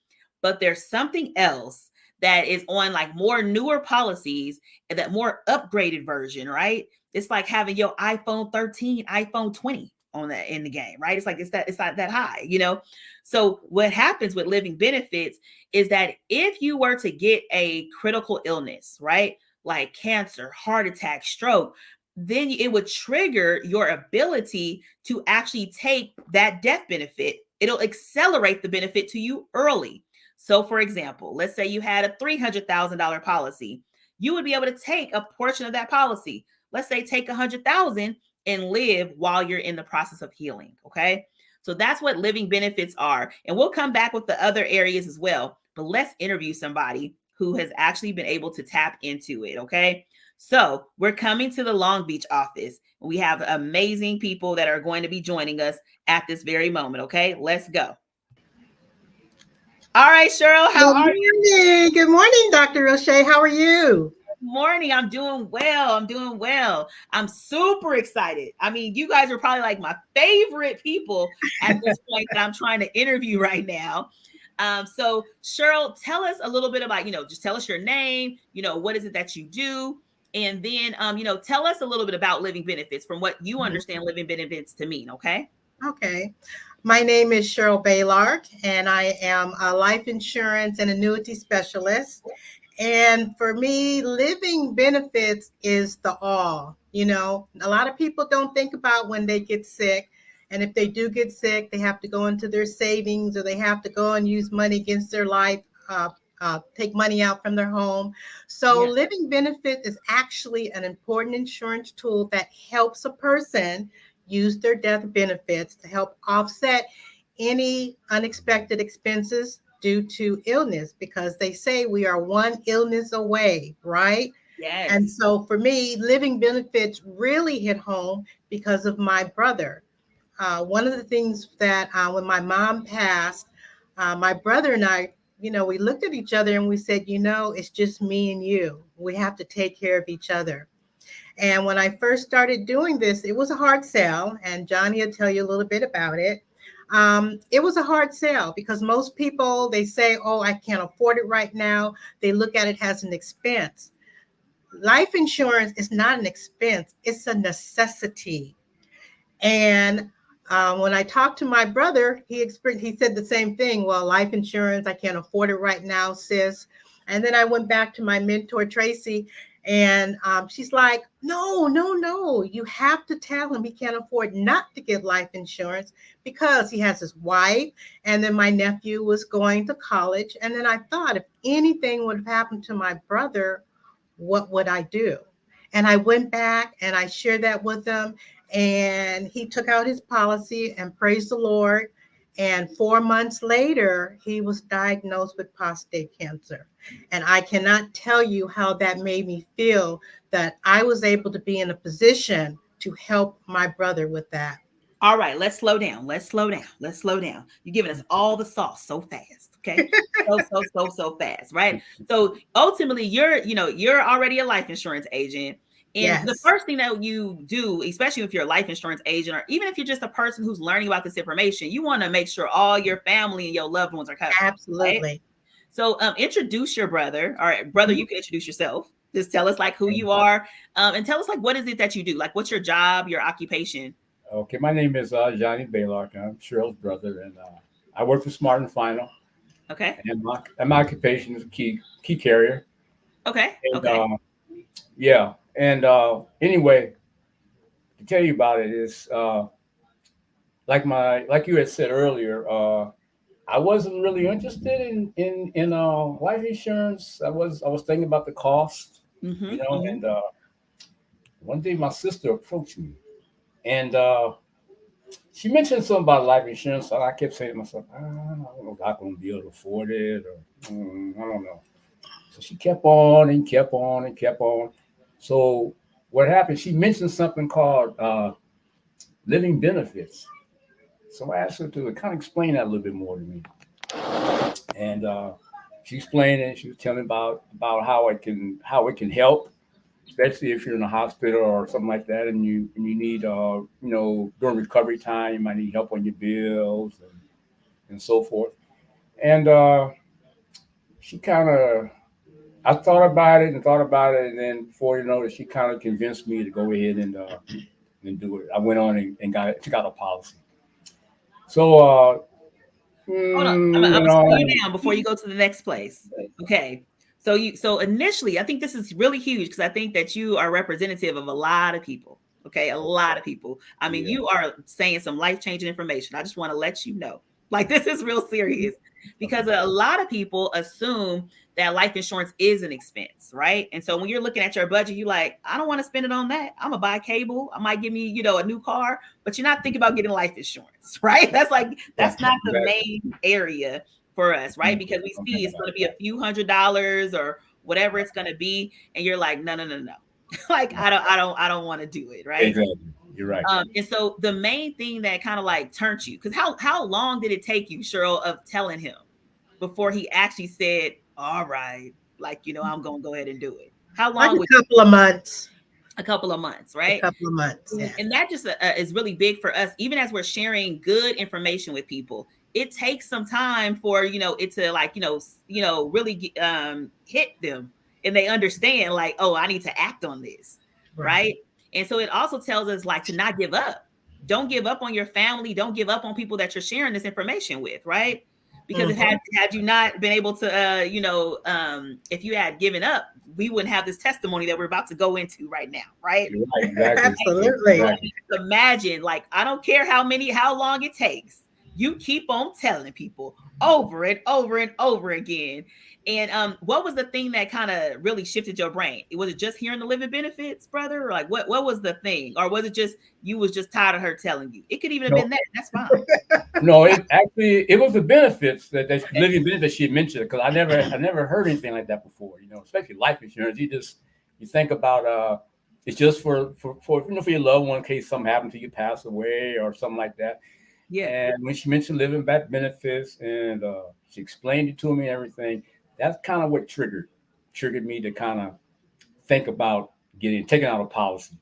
But there's something else that is on like more newer policies and that more upgraded version, right? It's like having your iPhone 13, iPhone 20 on that in the game, right? It's not that high, you know? So what happens with living benefits is that if you were to get a critical illness, right? Like cancer, heart attack, stroke, then it would trigger your ability to actually take that death benefit. It'll accelerate the benefit to you early. So for example, let's say you had a $300,000 policy. You would be able to take a portion of that policy. Let's say take $100,000 and live while you're in the process of healing. Okay. So that's what living benefits are. And we'll come back with the other areas as well. But let's interview somebody who has actually been able to tap into it. Okay. So we're coming to the Long Beach office. We have amazing people that are going to be joining us at this very moment. Okay. Let's go. All right, Cheryl, how are you? Good morning, Dr. Roche. How are you? Morning. I'm doing well. I'm super excited. I mean, you guys are probably like my favorite people at this point that I'm trying to interview right now. So Cheryl, tell us a little bit about, just tell us your name, what is it that you do? And then, tell us a little bit about living benefits from what you understand living benefits to mean. Okay. Okay. My name is Cheryl Baylard, and I am a life insurance and annuity specialist. And for me, living benefits is the all. A lot of people don't think about when they get sick. And if they do get sick, they have to go into their savings, or they have to go and use money against their life, take money out from their home. So living benefit is actually an important insurance tool that helps a person use their death benefits to help offset any unexpected expenses due to illness, because they say we are one illness away, right? Yes. And so for me, living benefits really hit home because of my brother. One of the things that when my mom passed, my brother and I, we looked at each other and we said, it's just me and you. We have to take care of each other. And when I first started doing this, it was a hard sell. And Johnny will tell you a little bit about it. It was a hard sell because most people, they say, oh, I can't afford it right now. They look at it as an expense. life insurance is not an expense, it's a necessity. And when I talked to my brother, he said the same thing. Well, life insurance, I can't afford it right now, sis. And then I went back to my mentor, Tracy, and she's like, no, no, no. You have to tell him he can't afford not to get life insurance because he has his wife. And then my nephew was going to college. And then I thought, if anything would have happened to my brother, what would I do? And I went back and I shared that with him. And he took out his policy and praised the Lord. And 4 months later, he was diagnosed with prostate cancer. And I cannot tell you how that made me feel that I was able to be in a position to help my brother with that. All right, let's slow down. Let's slow down. Let's slow down. You're giving us all the sauce so fast. Okay. So fast, right? So ultimately, you're already a life insurance agent. And the first thing that you do, especially if you're a life insurance agent, or even if you're just a person who's learning about this information, you want to make sure all your family and your loved ones are covered. Absolutely. Right? So introduce your brother. All right, brother, you can introduce yourself. Just tell us like who you are, and tell us like what is it that you do? Like what's your job, your occupation? Okay, my name is Johnny Baylark. I'm Cheryl's brother, and I work for Smart and Final. Okay. And my occupation is a key carrier. Okay. And, okay. Yeah. And anyway, to tell you about it is like you had said earlier. I wasn't really interested in life insurance. I was thinking about the cost, And one day my sister approached me, and she mentioned something about life insurance, and I kept saying to myself, I don't know if I'm going to be able to afford it, or I don't know. So she kept on and kept on and kept on. So what happened? She mentioned something called living benefits. So I asked her to kind of explain that a little bit more to me, and she explained it. She was telling about how it can help, especially if you're in a hospital or something like that, and you need during recovery time, you might need help on your bills and so forth. And she kind of, I thought about it, and then before you know it, she kind of convinced me to go ahead and do it. I went on and took out a policy. So hold on, I'm gonna slow you down before you go to the next place. Okay. So initially, I think this is really huge because I think that you are representative of a lot of people. Okay, a lot of people. I mean, you are saying some life-changing information. I just want to let you know, like this is real serious because a lot of people assume that life insurance is an expense, right? And so when you're looking at your budget, you're like, I don't want to spend it on that. I'm gonna buy cable. I might give me, a new car, but you're not thinking about getting life insurance, right? That's not the main area for us, right? Because we see it's going to be a few $100s or whatever it's going to be, and you're like, no. Like I don't want to do it, right? Exactly. You're right. And so the main thing that kind of like turned you, because how long did it take you, Cheryl, of telling him before he actually said, all right, like I'm gonna go ahead and do it? How long? Like a couple of months. A couple of months, right? A couple of months, yeah. And that just is really big for us, even as we're sharing good information with people. It takes some time for it to really hit them, and they understand like, oh, I need to act on this, right? And so it also tells us like to not give up. Don't give up on your family. Don't give up on people that you're sharing this information with, right? Because had you not been able to, if you had given up, we wouldn't have this testimony that we're about to go into right now, right? Exactly. Absolutely. Exactly. Imagine, like, I don't care how long it takes. You keep on telling people over and over and over again. And what was the thing that kind of really shifted your brain? Was it just hearing the living benefits, brother? Or like what was the thing? Or was it just you was just tired of her telling you? It could even have been that. That's fine. No, it was the benefits that living benefits she mentioned, because I never heard anything like that before. Especially life insurance. You think about it's just for your loved one in case something happened to you, pass away or something like that. Yeah. And when she mentioned living back benefits and she explained it to me and everything, that's kind of what triggered me to kind of think about taking out a policy.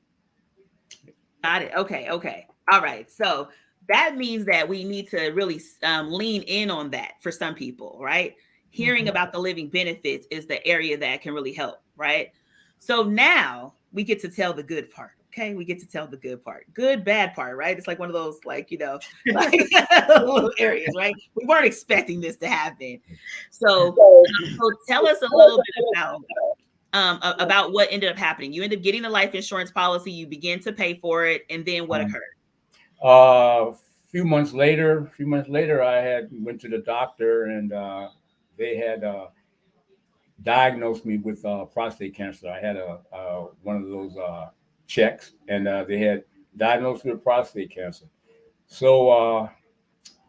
Got it. Okay. All right. So that means that we need to really lean in on that for some people, right? Hearing about the living benefits is the area that can really help, right? So now we get to tell the good part. Okay, we get to tell the good part, good, bad part, right? It's like one of those, like, like little areas, right? We weren't expecting this to happen. So tell us a little bit about what ended up happening. You ended up getting the life insurance policy, you began to pay for it, and then what occurred? A few months later, I went to the doctor, and they had diagnosed me with prostate cancer. I had one of those checks, and they had diagnosed me with prostate cancer. So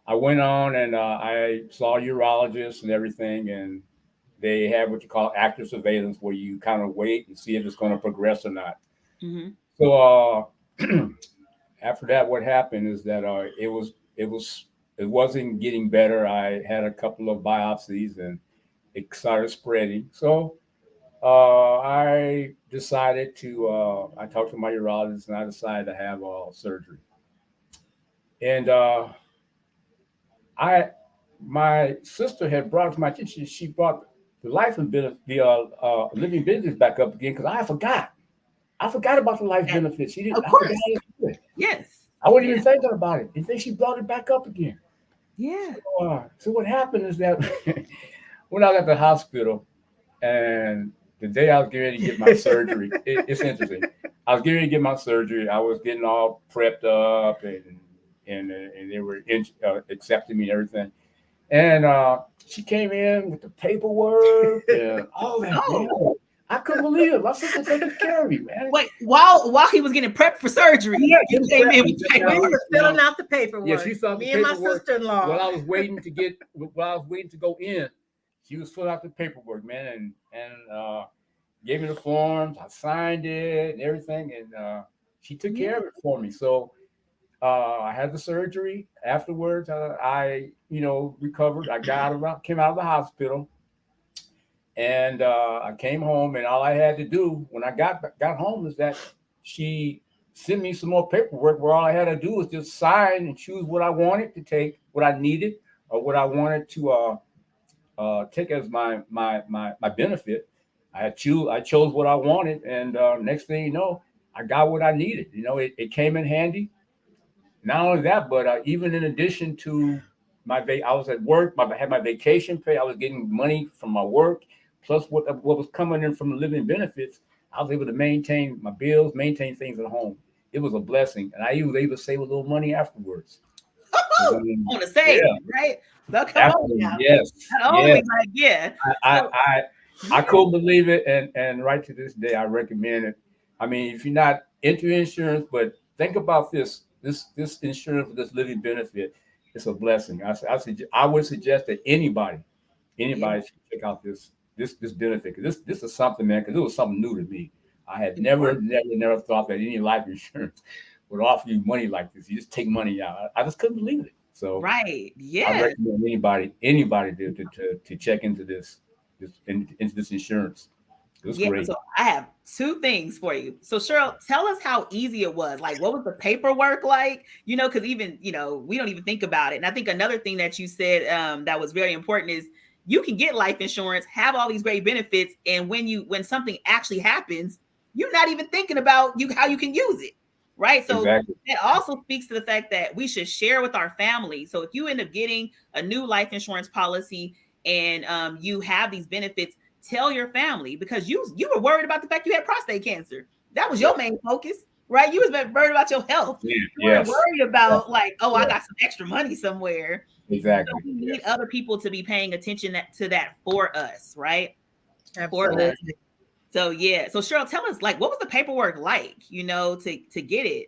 I went on and I saw a urologist and everything, and they have what you call active surveillance, where you kind of wait and see if it's going to progress or not. Mm-hmm. So after that, what happened is that it wasn't getting better. I had a couple of biopsies and it started spreading. So I decided to. I talked to my urologist and I decided to have surgery. And my sister had brought to my attention. She brought the life and benefit, the living benefits back up again, because I forgot. I forgot about the life benefits. She didn't. Of course. Yes. I wasn't even thinking about it. And then she brought it back up again. Yeah. So what happened is that when I was at the hospital, and the day I was getting ready to get my surgery, it's interesting. I was getting ready to get my surgery. I was getting all prepped up, and they were accepting me and everything. And she came in with the paperwork and all that. Man. I couldn't believe it. My sister taking care of me, man. Wait, while he was getting prepped for surgery, you came in with We were filling out the paperwork. Yeah, she saw me and my sister-in-law. While I was waiting to go in, she was filling out the paperwork, man, and gave me the forms. I signed it and everything, and she took care of it for me. So I had the surgery. Afterwards, I recovered. I came out of the hospital. And I came home, and all I had to do when I got home is that she sent me some more paperwork, where all I had to do was just sign and choose what I wanted to take, what I needed, or what I wanted to take as my benefit. I chose what I wanted, and next thing you know, I got what I needed. It came in handy. Not only that, but even in addition to I was at work. I had my vacation pay. I was getting money from my work, plus what was coming in from the living benefits. I was able to maintain my bills, maintain things at home. It was a blessing, and I was able to save a little money afterwards. On the savings, right? They'll come on now. Yes. Not only like, yeah. I couldn't believe it, and right to this day, I recommend it. I mean, if you're not into insurance, but think about this insurance for this living benefit, it's a blessing. I would suggest that anybody should check out this benefit, because this is something, man, because it was something new to me. I had never thought that any life insurance would offer you money like this. You just take money out. I just couldn't believe it. So right, yeah. I recommend anybody to check into this insurance. It was great. So I have two things for you. So Cheryl, tell us how easy it was. Like, what was the paperwork like? Because even, we don't even think about it. And I think another thing that you said that was very important is you can get life insurance, have all these great benefits, and when something actually happens, you're not even thinking about how you can use it. Right. So exactly. That also speaks to the fact that we should share with our family. So if you end up getting a new life insurance policy and you have these benefits, tell your family, because you were worried about the fact you had prostate cancer. That was your main focus, right? You was worried about your health. You weren't worried about I got some extra money somewhere. Exactly. So we need other people to be paying attention to that for us, right? Absolutely. For us. So yeah. So Cheryl, tell us, what was the paperwork like, to get it?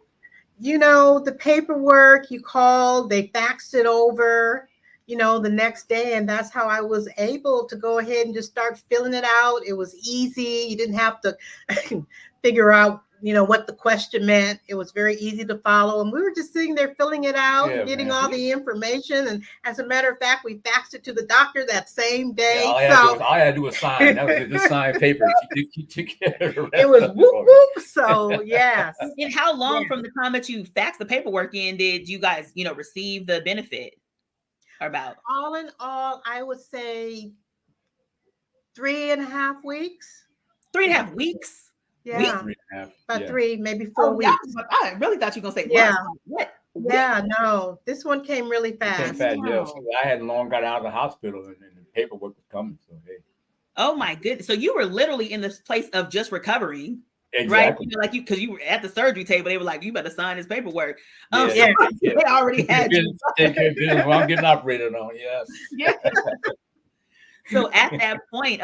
The paperwork, you called, they faxed it over, the next day. And that's how I was able to go ahead and just start filling it out. It was easy. You didn't have to figure out, what the question meant. It was very easy to follow. And we were just sitting there filling it out and getting all the information. And as a matter of fact, we faxed it to the doctor that same day. Yeah, all I had to do was sign. That was just sign paper. It was whoop whoop. So yes. And how long from the time that you faxed the paperwork in did you guys, receive the benefit? About all in all, I would say 3.5 weeks. 3.5 weeks? Yeah. 3.5. About 3, maybe 4 weeks. I really thought you were gonna say yeah. months. What? Yeah, no. This one came really fast. It came fast, yeah. So I hadn't long got out of the hospital and the paperwork was coming. So hey. Oh my goodness. So you were literally in this place of just recovering. Exactly. Right? Like because you were at the surgery table, they were like, you better sign this paperwork. Yeah. They already had you. Well, I'm getting operated on, yes. Yeah. So at that point,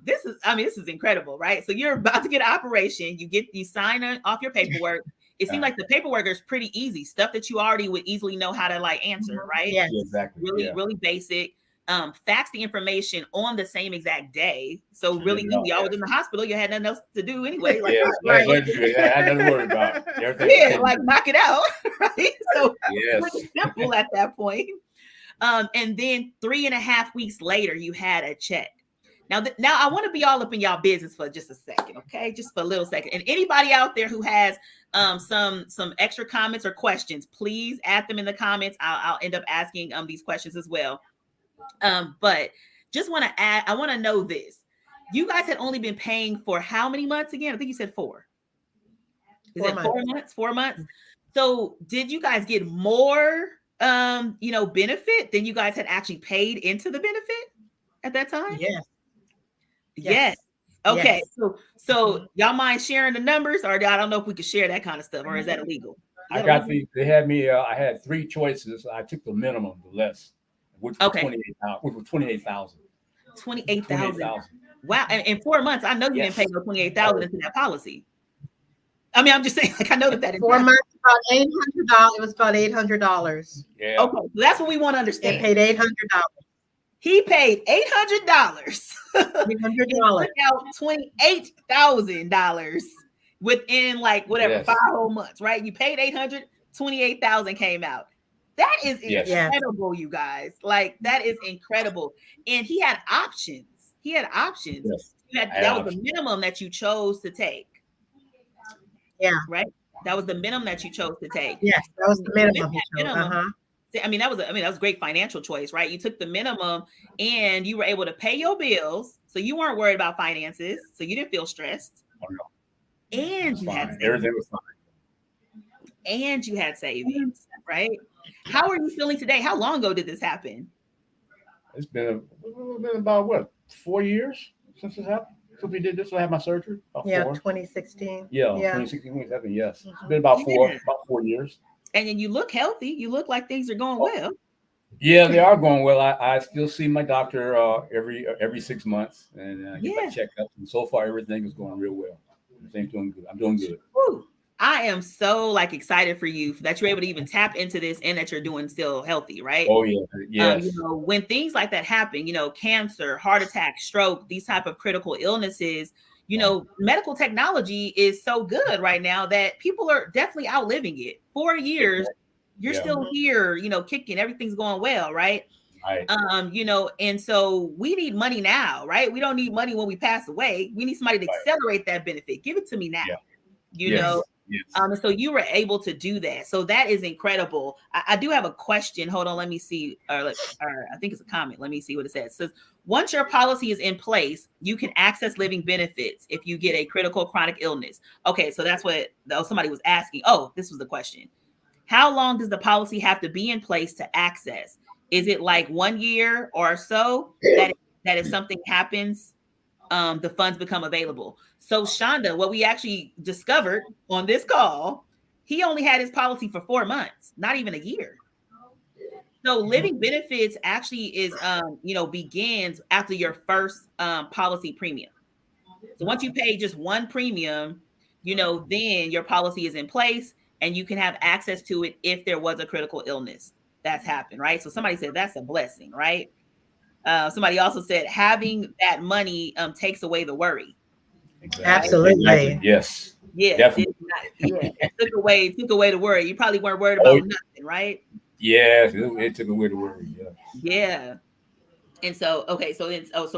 this is incredible, right? So you're about to get an operation, you sign off your paperwork. It seemed like the paperwork is pretty easy, stuff that you already would easily know how to like answer, right? Yes. Yeah, exactly. Really basic. Fax the information on the same exact day. So really, y'all was in the hospital. You had nothing else to do anyway. Like, I had nothing to worry about. Like knock it out, right? So pretty simple at that point. And then 3.5 weeks later, you had a check. Now I want to be all up in y'all business for just a second, okay? Just for a little second. And anybody out there who has some extra comments or questions, please add them in the comments. I'll end up asking these questions as well. But just want to add, I want to know this. You guys had only been paying for how many months again? I think you said 4. Is it 4 months? 4 months. So did you guys get more benefit than you guys had actually paid into the benefit at that time? Yes. Okay. Yes. So y'all mind sharing the numbers, or I don't know if we could share that kind of stuff, or is that illegal? They had me. I had 3 choices. I took the minimum, the less, which was 28,000. 28,000. Wow. And in 4 months, I know you didn't pay no 28,000 into that policy. I mean, I'm just saying, like, I know that 4 months, about $800. It was about $800. Yeah. Okay, so that's what we want to understand. They paid $800. He paid $800. $800. Out $28,000 within like whatever 5 whole months, right? You paid $800, $28,000 came out. That is incredible, you guys. Like that is incredible. And he had options. Yes. That was the minimum that you chose to take. Yeah. Right. That was the minimum that you chose to take. Yes, that was the minimum. I mean, that was a great financial choice, right? You took the minimum and you were able to pay your bills. So you weren't worried about finances. So you didn't feel stressed. Oh, no. And you had everything was fine. And you had savings, right? How are you feeling today? How long ago did this happen? It's been about 4 years since this happened. So we did this. I had my surgery. 2016. Yeah, 2016 when it happened. Yes, it's been about 4 years. And then you look healthy. You look like things are going well. Yeah, they are going well. I still see my doctor every 6 months, and I get my checkups. And so far, everything is going real well. Everything's doing good. I'm doing good. Woo. I am so excited for you that you're able to even tap into this and that you're doing still healthy, right? Oh yeah, yes. When things like that happen, cancer, heart attack, stroke, these type of critical illnesses, medical technology is so good right now that people are definitely outliving it. 4 years, you're still here, kicking, everything's going well, right? Right. And so we need money now, right? We don't need money when we pass away. We need somebody to accelerate that benefit. Give it to me now. Yes. So you were able to do that. So that is incredible. I do have a question. Hold on. Let me see. Or I think it's a comment. Let me see what it says. It says, once your policy is in place, you can access living benefits if you get a critical chronic illness. Okay. So that's what somebody was asking. Oh, this was the question. How long does the policy have to be in place to access? Is it like 1 year or so that if something happens, the funds become available? So Shonda, what we actually discovered on this call, he only had his policy for 4 months, not even a year. So living benefits actually is, begins after your first policy premium. So once you pay just one premium, then your policy is in place and you can have access to it if there was a critical illness that's happened, right? So somebody said that's a blessing, right? Somebody also said having that money takes away the worry. Exactly. Absolutely. Yes. Yeah. Definitely. It took away the worry. You probably weren't worried about nothing, right? Yes, it took away the worry. Yeah. Yeah. And so, okay, so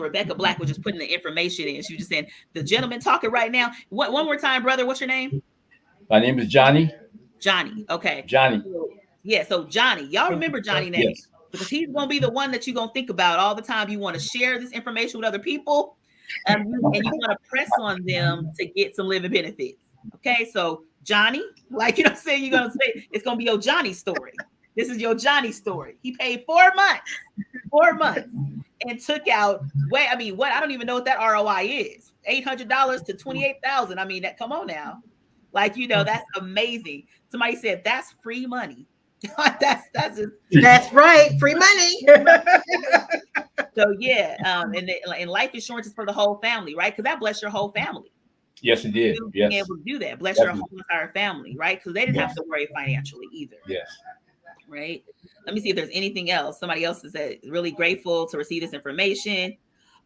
Rebecca Black was just putting the information in. She was just saying, the gentleman talking right now. One more time, brother. What's your name? My name is Johnny. Johnny. Okay. Johnny. Yeah. So Johnny, y'all remember Johnny name? Yes. Because he's going to be the one that you're going to think about all the time. You want to share this information with other people. and you want to press on them to get some living benefits. Okay, so Johnny, like, you know what I'm saying, you're gonna say it's gonna be your Johnny story. This is your Johnny story. He paid 4 months, and took out I don't even know what that ROI is. $800 to $28,000. I mean, that, come on now. Like, you know, that's amazing. Somebody said that's free money. That's right, free money. So yeah, and life insurance is for the whole family, right? Because that blessed your whole family. Yes, it did. Yes. Being able to do that, bless your whole entire family, right? Because they didn't have to worry financially either. Yes. Right. Let me see if there's anything else. Somebody else is really grateful to receive this information.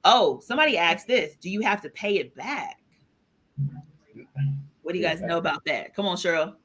Oh, somebody asked this: do you have to pay it back? What do you guys know about that? Come on, Cheryl.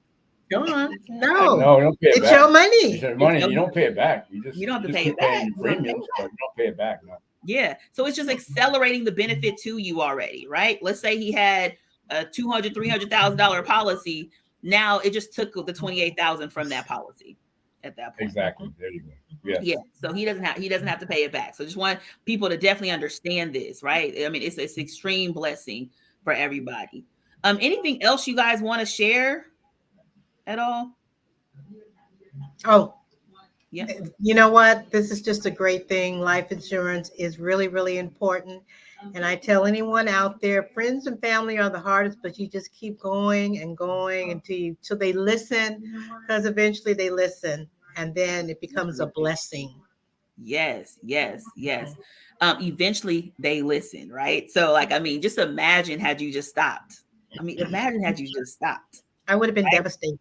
Go on. No, don't pay it back. It's your money. It's your money. You don't pay it back. You don't have to pay it back. Premiums, but you don't pay it back. No. Yeah. So it's just accelerating the benefit to you already, right? Let's say he had a $200,000, $300,000 policy. Now it just took the $28,000 from that policy at that point. Exactly. There you go. Yes. Yeah. So he doesn't have to pay it back. So just want people to definitely understand this, right? I mean, it's an extreme blessing for everybody. Anything else you guys want to share at all? Oh, yeah. You know what? This is just a great thing. Life insurance is really, really important. And I tell anyone out there, friends and family are the hardest, but you just keep going and going until they listen, because eventually they listen, and then it becomes a blessing. Yes. Eventually they listen, right? So, like, I mean, just imagine had you just stopped. I would have been devastated.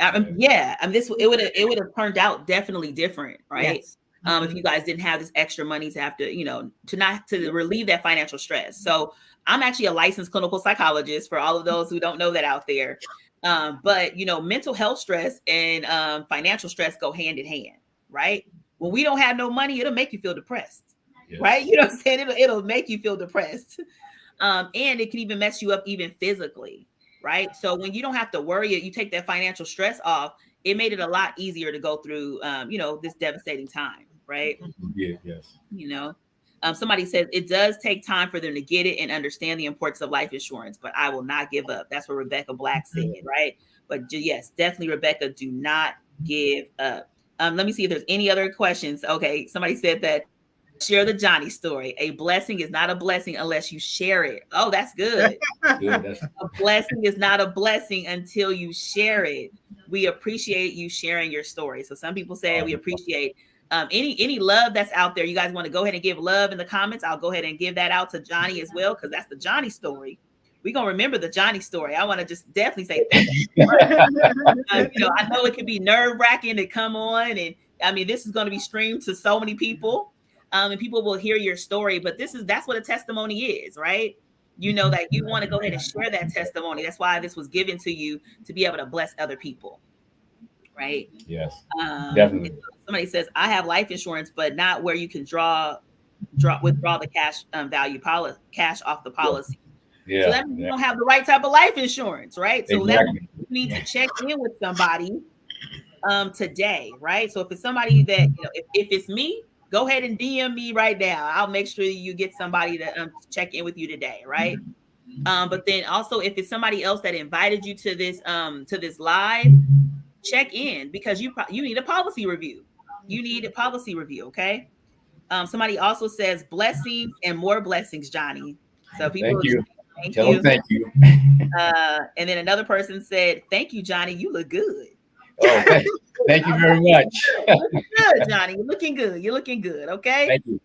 It would have turned out definitely different, right? Yes. If you guys didn't have this extra money to have to, to relieve that financial stress. So I'm actually a licensed clinical psychologist, for all of those who don't know that out there. But mental health stress and financial stress go hand in hand, right? When we don't have no money, it'll make you feel depressed, right? You know what I'm saying? It'll make you feel depressed. And it can even mess you up even physically, right? So when you don't have to worry, you take that financial stress off, it made it a lot easier to go through, this devastating time, right? Yeah, yes. Somebody says it does take time for them to get it and understand the importance of life insurance, but I will not give up. That's what Rebecca Black said, right? But yes, definitely, Rebecca, do not give up. Let me see if there's any other questions. Okay, somebody said that share the Johnny story. A blessing is not a blessing unless you share it. Oh, that's good. A blessing is not a blessing until you share it. We appreciate you sharing your story. So some people say we appreciate any love that's out there. You guys want to go ahead and give love in the comments? I'll go ahead and give that out to Johnny as well, because that's the Johnny story. We're going to remember the Johnny story. I want to just definitely say thank you. I know it can be nerve-wracking to come on, and I mean, this is going to be streamed to so many people, and people will hear your story, but that's what a testimony is, right? That you want to go ahead and share that testimony. That's why this was given to you, to be able to bless other people, right? Yes, definitely. Somebody says, I have life insurance, but not where you can withdraw the cash value cash off the policy. Yeah. So that means you don't have the right type of life insurance, right? So exactly. That means you need to check in with somebody today, right? So if it's somebody that, if it's me, go ahead and DM me right now. I'll make sure you get somebody to check in with you today, right? But then also, if it's somebody else that invited you to this live, check in, because you need a policy review. Okay? Somebody also says blessings and more blessings, Johnny. So people, thank you. Tell them thank you. And then another person said, thank you, Johnny. You look good. Oh, thank you very much. You're looking good, Johnny. You're looking good. Okay. Thank you.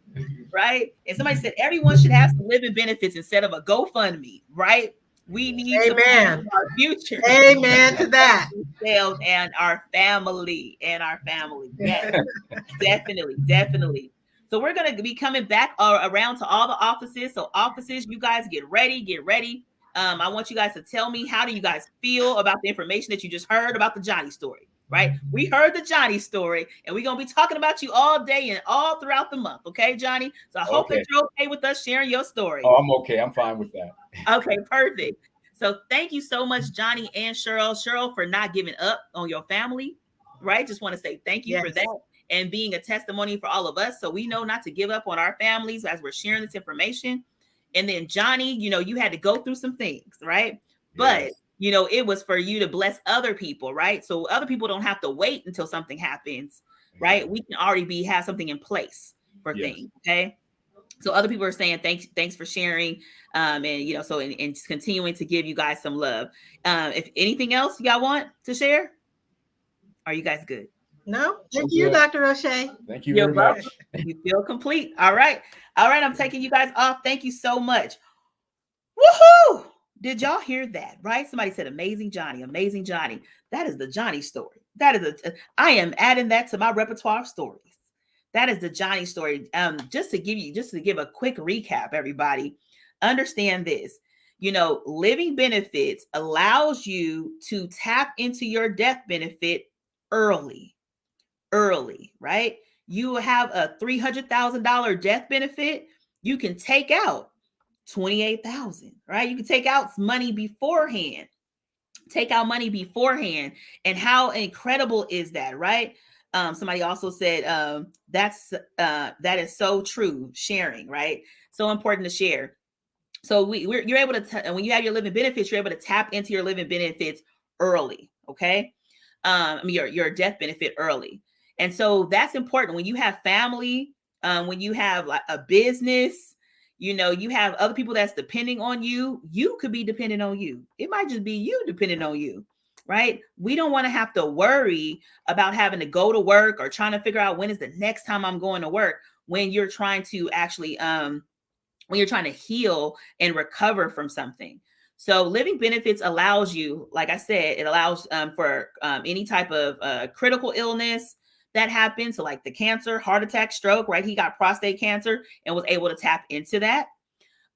Right. And somebody said everyone should have some living benefits instead of a GoFundMe. Right. We need Amen. our future. Amen to that. Ourselves and our family. Yes, definitely. So we're going to be coming back around to all the offices. So offices, you guys get ready. I want you guys to tell me, how do you guys feel about the information that you just heard about the Johnny story, right? We heard the Johnny story, and we're going to be talking about you all day and all throughout the month. Okay, Johnny? So I hope that you're okay with us sharing your story. Oh, I'm okay. I'm fine with that. Okay, perfect. So thank you so much, Johnny and Cheryl, for not giving up on your family, right? Just want to say thank you for that, and being a testimony for all of us. So we know not to give up on our families as we're sharing this information. And then Johnny, you had to go through some things, right? But it was for you to bless other people, right? So other people don't have to wait until something happens, right? We can already have something in place for things, okay? So other people are saying thanks for sharing, and and continuing to give you guys some love. If anything else y'all want to share, are you guys good? No, thank you, Dr. O'Shea. Thank you very much. You feel complete. All right. I'm taking you guys off. Thank you so much. Woohoo! Did y'all hear that? Right? Somebody said, "Amazing Johnny, amazing Johnny." That is the Johnny story. That is I am adding that to my repertoire of stories. That is the Johnny story. Just to give a quick recap, everybody, understand this. Living benefits allows you to tap into your death benefit early, right? You have a $300,000 death benefit. You can take out $28,000, right? You can take out money beforehand. And how incredible is that, right? Somebody also said that is so true. Sharing, right? So important to share. So you're able to when you have your living benefits, you're able to tap into your living benefits early. Okay, your death benefit early, and so that's important when you have family, when you have like a business. You have other people that's depending on you. You could be dependent on you. It might just be you dependent on you, right? We don't want to have to worry about having to go to work or trying to figure out when is the next time I'm going to work when you're trying to actually, when you're trying to heal and recover from something. So living benefits allows you, like I said, it allows for any type of critical illness that happened. So like the cancer, heart attack, stroke, right? He got prostate cancer and was able to tap into that.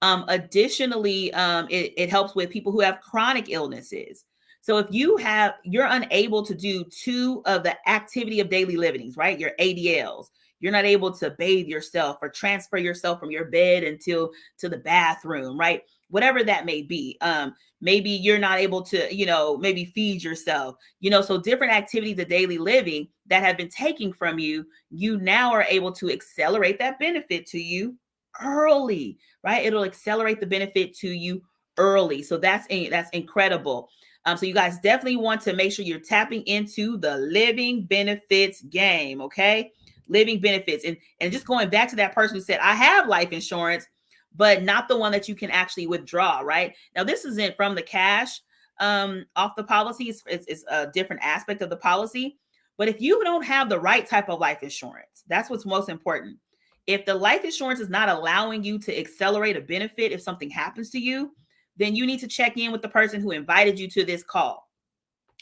Additionally, it helps with people who have chronic illnesses. So if you're unable to do two of the activity of daily livings, right? Your ADLs, you're not able to bathe yourself or transfer yourself from your bed to the bathroom, right? Whatever that may be. Maybe you're not able to, maybe feed yourself, so different activities of daily living that have been taken from you, you now are able to accelerate that benefit to you early, right? It'll accelerate the benefit to you early. So that's incredible. So you guys definitely want to make sure you're tapping into the living benefits game, okay? Living benefits. And just going back to that person who said, I have life insurance, but not the one that you can actually withdraw, right? Now, this isn't from the cash off the policy. It's a different aspect of the policy. But if you don't have the right type of life insurance, that's what's most important. If the life insurance is not allowing you to accelerate a benefit if something happens to you, then you need to check in with the person who invited you to this call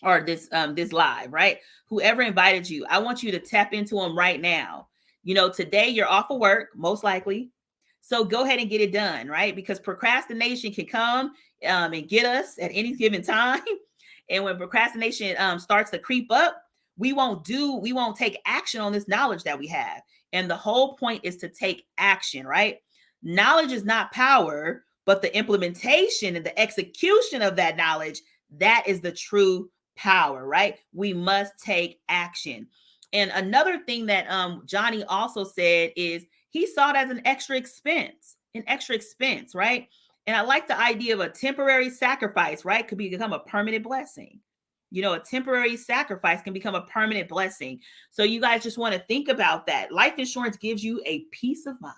or this live, right? Whoever invited you, I want you to tap into them right now. Today you're off of work, most likely. So go ahead and get it done, right? Because procrastination can come and get us at any given time. And when procrastination starts to creep up, we won't take action on this knowledge that we have. And the whole point is to take action, right? Knowledge is not power, but the implementation and the execution of that knowledge, that is the true power, right? We must take action. And another thing that Johnny also said is he saw it as an extra expense, right? And I like the idea of a temporary sacrifice, right? Could become a permanent blessing. A temporary sacrifice can become a permanent blessing. So you guys just want to think about that. Life insurance gives you a peace of mind.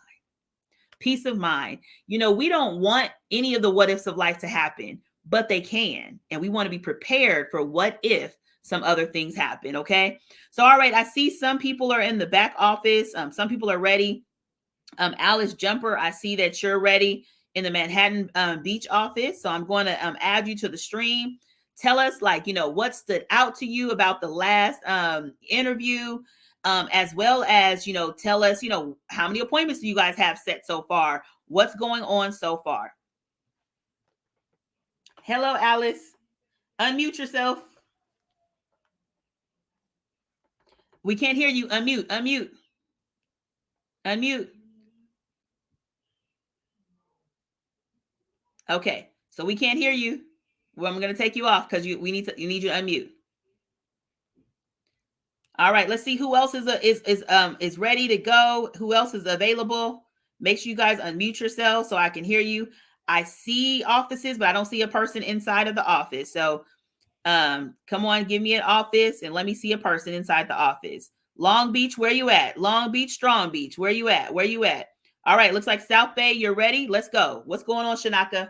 Peace of mind. We don't want any of the what ifs of life to happen, but they can. And we want to be prepared for what if some other things happen. Okay. So, all right. I see some people are in the back office. Some people are ready. Alice Jumper, I see that you're ready in the Manhattan Beach office. So I'm going to add you to the stream. Tell us what stood out to you about the last interview, as well as, tell us, how many appointments do you guys have set so far? What's going on so far? Hello, Alice. Unmute yourself. We can't hear you. Unmute. Okay, so we can't hear you. Well, I'm going to take you off because you need to unmute. All right, let's see who else is ready to go. Who else is available? Make sure you guys unmute yourself so I can hear you. I see offices, but I don't see a person inside of the office. So come on, give me an office and let me see a person inside the office. Long Beach, where you at? Long Beach, Strong Beach, where you at? Where you at? All right, looks like South Bay, you're ready. Let's go. What's going on, Shanaka?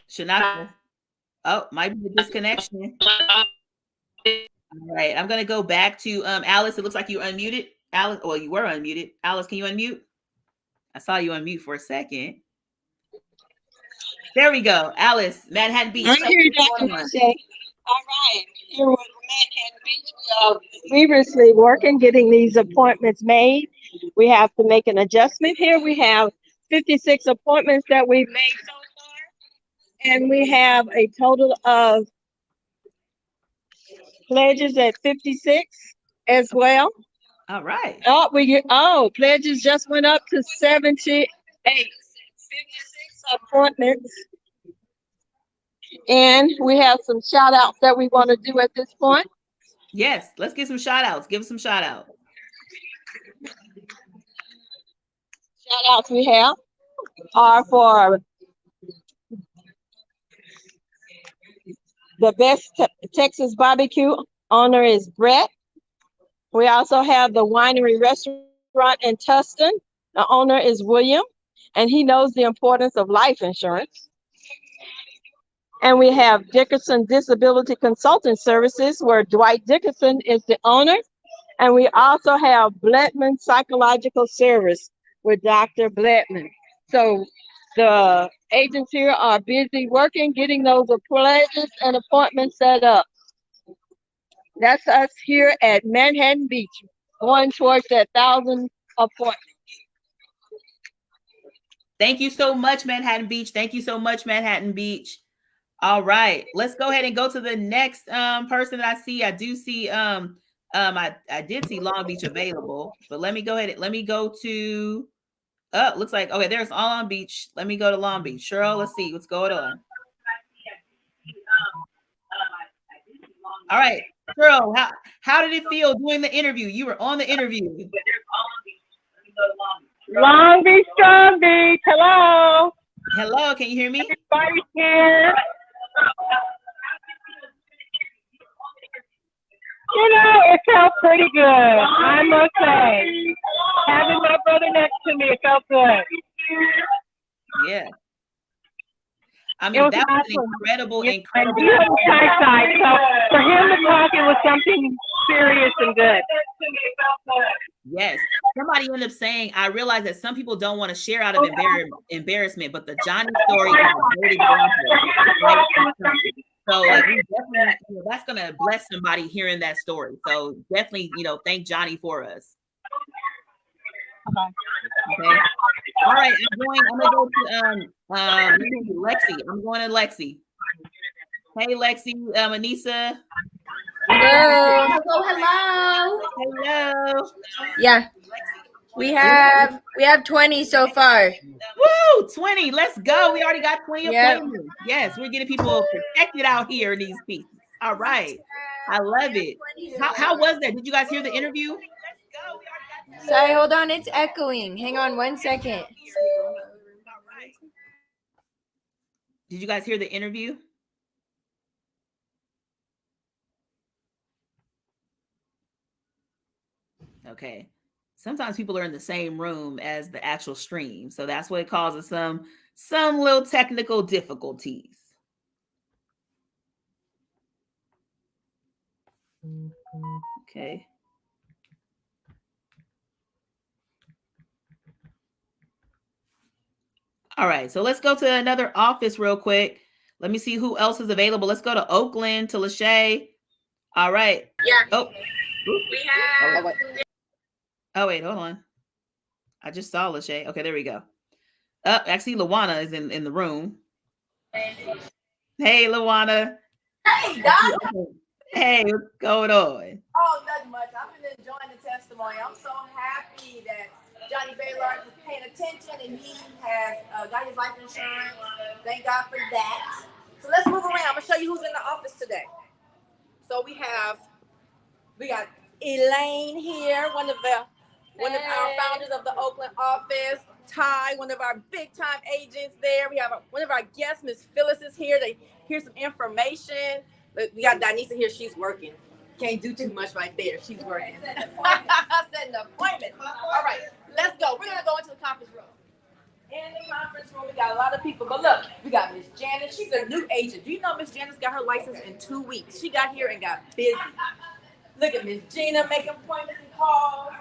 Shanaka. Oh, might be a disconnection. All right, I'm gonna go back to Alice. It looks like you unmuted. Alice, well, you were unmuted. Alice, can you unmute? I saw you unmute for a second. There we go. Alice, Manhattan Beach. I'm here, Dr. Shay. All right. Here with Manhattan Beach. We are feverishly working, getting these appointments made. We have to make an adjustment here. We have 56 appointments that we've made so far. And we have a total of pledges at 56 as well. All right. Pledges just went up to 78. 56 appointments. And we have some shout outs that we want to do at this point. Yes, let's get some shout outs. Give us some shout outs. Shout outs we have are for the best Texas barbecue. Owner is Brett. We also have the winery restaurant in Tustin. The owner is William, and he knows the importance of life insurance. And we have Dickerson Disability Consulting Services, where Dwight Dickerson is the owner. And we also have Bledman Psychological Service with Dr. Bledman. So the agents here are busy working, getting those pledges and appointments set up. That's us here at Manhattan Beach, going towards that 1,000 appointments. Thank you so much, Manhattan Beach. Thank you so much, Manhattan Beach. All right, let's go ahead and go to the next person that I see. I do see I did see Long Beach available, but let me go ahead. Let me go to looks like okay, there's all on Beach. Let me go to Long Beach. Cheryl, let's see what's going on. All right, Cheryl, how did it feel doing the interview? You were on the interview. Long Beach, Strong Beach. Hello. Hello, can you hear me? Everybody's here. You know, it felt pretty good, I must say. Having my brother next to me, it felt good. Yeah. I mean, that was an incredible. He was shy, so for him to talk, it was something serious and good. Yes. Somebody ended up saying, I realized that some people don't want to share out of embarrassment, but the Johnny story is a great example. Right? So like, we definitely, that's going to bless somebody hearing that story. So definitely, thank Johnny for us. Okay. All right. I'm going to go to Lexi. I'm going to Lexi. Hey, Lexi, Anissa. Hello. Hello. Yeah. We have 20 so far. Woo! 20. Let's go. We already got 20 appointments. Yes, we're getting people protected out here in these pieces. All right. I love it. How was that? Did you guys hear the interview? Sorry, hold on. It's echoing. Hang on 1 second. Did you guys hear the interview? Okay. Sometimes people are in the same room as the actual stream. So that's what causes some little technical difficulties. Okay. All right. So let's go to another office real quick. Let me see who else is available. Let's go to Oakland, to Lachey. All right. Yeah. Oh. We have. Oh, wait, hold on. I just saw Lachey. Okay, there we go. Actually, Lawana is in the room. Hey, Lawana. Hey, Doc. Hey, what's going on? Oh, nothing much. I've been enjoying the testimony. I'm so happy that Johnny Baylor is paying attention and he has got his life insurance. Thank God for that. So let's move around. I'm going to show you who's in the office today. So we got Elaine here, one of our founders of the Oakland office. Ty, one of our big time agents there. We have one of our guests, Miss Phyllis, is here to hear some information. We got Danisa here. She's working. Can't do too much right there. She's working. Setting an appointment. All right, let's go. We're gonna go into the conference room. In the conference room, we got a lot of people. But look, we got Miss Janice. She's a new agent. Do you know Miss Janice got her license in 2 weeks? She got here and got busy. Look at Miss Gina making appointments and calls.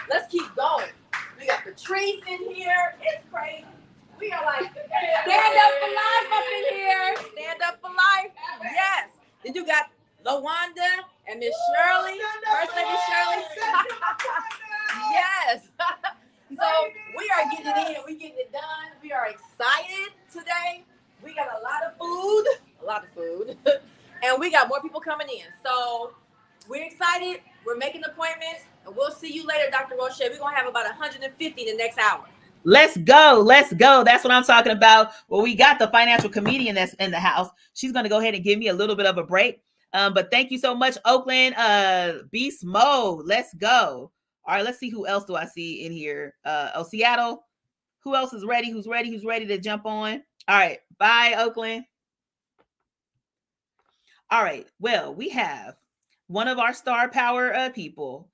Let's keep going. We got Patrice in here. It's crazy. We are like, stand up for life up in here. Stand up for life. Yes. Then you got LaWanda and Miss Shirley. First Lady Shirley. Yes. So we are getting in. We're getting it done. We are excited today. We got a lot of food. And we got more people coming in. So we're excited. We're making appointments. And we'll see you later, Dr. Roche. We're going to have about 150 the next hour. Let's go. Let's go. That's what I'm talking about. Well, we got the financial comedian that's in the house. She's going to go ahead and give me a little bit of a break. But thank you so much, Oakland. Beast Mode. Let's go. All right, let's see who else do I see in here. Seattle. Who else is ready? Who's ready to jump on? All right. Bye, Oakland. All right. Well, we have one of our star power people.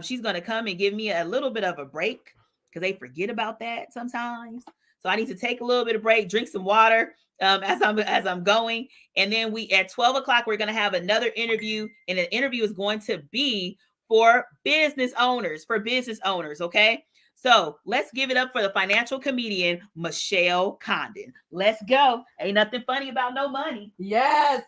She's going to come and give me a little bit of a break because they forget about that sometimes. So I need to take a little bit of break, drink some water as I'm going. And then at 12 o'clock, we're going to have another interview. And the interview is going to be for business owners, okay? So let's give it up for the financial comedian, Michelle Condon. Let's go. Ain't nothing funny about no money. Yes.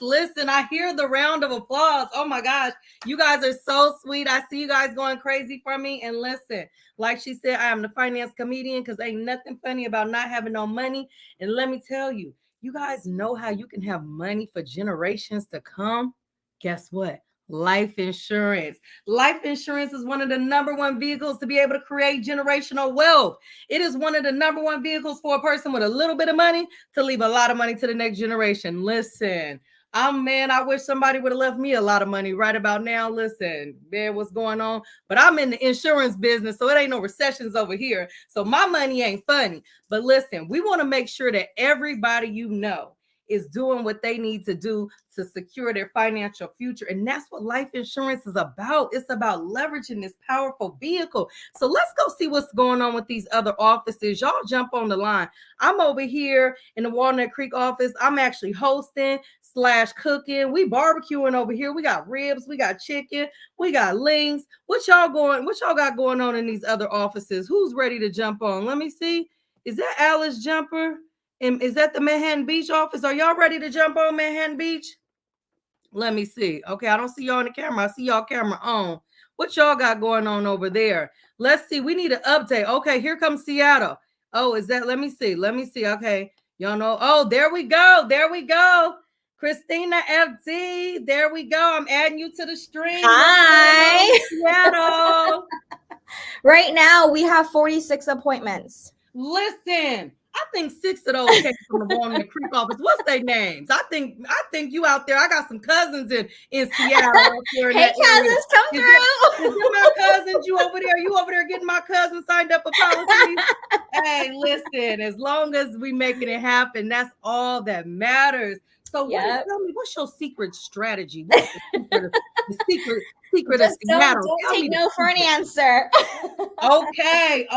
Listen, I hear the round of applause. Oh my gosh. You guys are so sweet. I see you guys going crazy for me. And listen, like she said, I am the finance comedian because ain't nothing funny about not having no money. And let me tell you, you guys know how you can have money for generations to come? Guess what? Life insurance. Life insurance is one of the number one vehicles to be able to create generational wealth. It is one of the number one vehicles for a person with a little bit of money to leave a lot of money to the next generation. Listen, I wish somebody would have left me a lot of money right about now. Listen, man, what's going on? But I'm in the insurance business, so it ain't no recessions over here. So my money ain't funny. But listen, we want to make sure that everybody you know is doing what they need to do to secure their financial future. And that's what life insurance is about. It's about leveraging this powerful vehicle. So let's go see what's going on with these other offices. Y'all jump on the line. I'm over here in the Walnut Creek office. I'm actually hosting / cooking. We barbecuing over here. We got ribs, we got chicken, we got links. What y'all got going on in these other offices? Who's ready to jump on? Let me see. Is that Alice Jumper? And is that the Manhattan Beach office? Are y'all ready to jump on Manhattan Beach? Let me see. Okay, I don't see y'all on the camera. I see y'all camera on. What y'all got going on over there? Let's see. We need an update. Okay, here comes Seattle. Oh, is that? Let me see. Okay, y'all know. Oh, there we go. Christina FD. There we go. I'm adding you to the stream. Hi. Seattle. Right now, we have 46 appointments. Listen, I think 6 of those came from the Walnut Creek office. What's their names? I think you out there. I got some cousins in Seattle. Hey, cousins, come through. Is my cousins? You over there getting my cousin signed up for policies? Hey, listen, as long as we making it happen, that's all that matters. So tell me, what's your secret strategy? What's the secret of Seattle? Don't take no for an answer. Okay.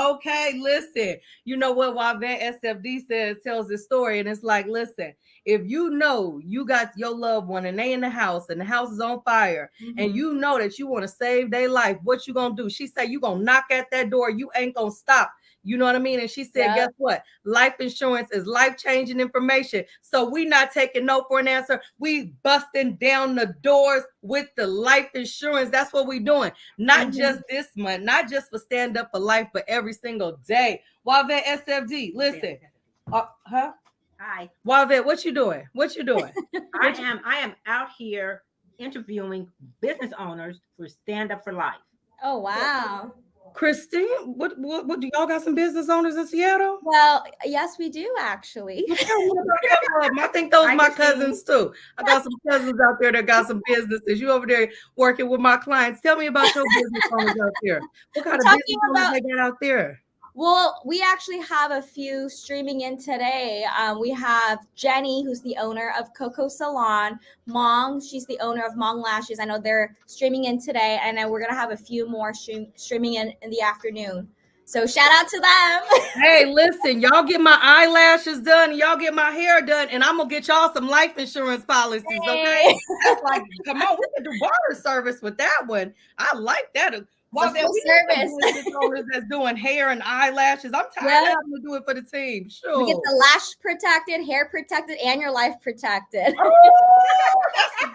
Listen, you know what? While Van SFD tells this story, and it's like, listen, if you know you got your loved one and they in the house and the house is on fire, and you know that you want to save their life, what you gonna do? She said you gonna knock at that door. You ain't gonna stop. You know what I mean? And she said, guess what? Life insurance is life-changing information. So we not taking no for an answer. We busting down the doors with the life insurance. That's what we doing. Not just this month, not just for Stand Up for Life, but every single day. Wavette SFD, listen. Hi. Wavette, what you doing? I am out here interviewing business owners for Stand Up for Life. Oh, wow. Christine, what do y'all got some business owners in Seattle? Well, yes, we do actually. I think those are my cousins too. I got some cousins out there that got some businesses. You over there working with my clients. Tell me about your business owners out there. What kind of business owners they got out there? Well, we actually have a few streaming in today. We have Jenny, who's the owner of Coco Salon. Mong, she's the owner of Mong Lashes. I know they're streaming in today, and then we're gonna have a few more streaming in the afternoon. So shout out to them. Hey, listen, y'all get my eyelashes done, y'all get my hair done, and I'm gonna get y'all some life insurance policies, okay? That's like, come on, we can do barter service with that one. I like that. Well, then we service business owners that's doing hair and eyelashes. I'm tired of having to do it for the team. Sure. We get the lash protected, hair protected, and your life protected.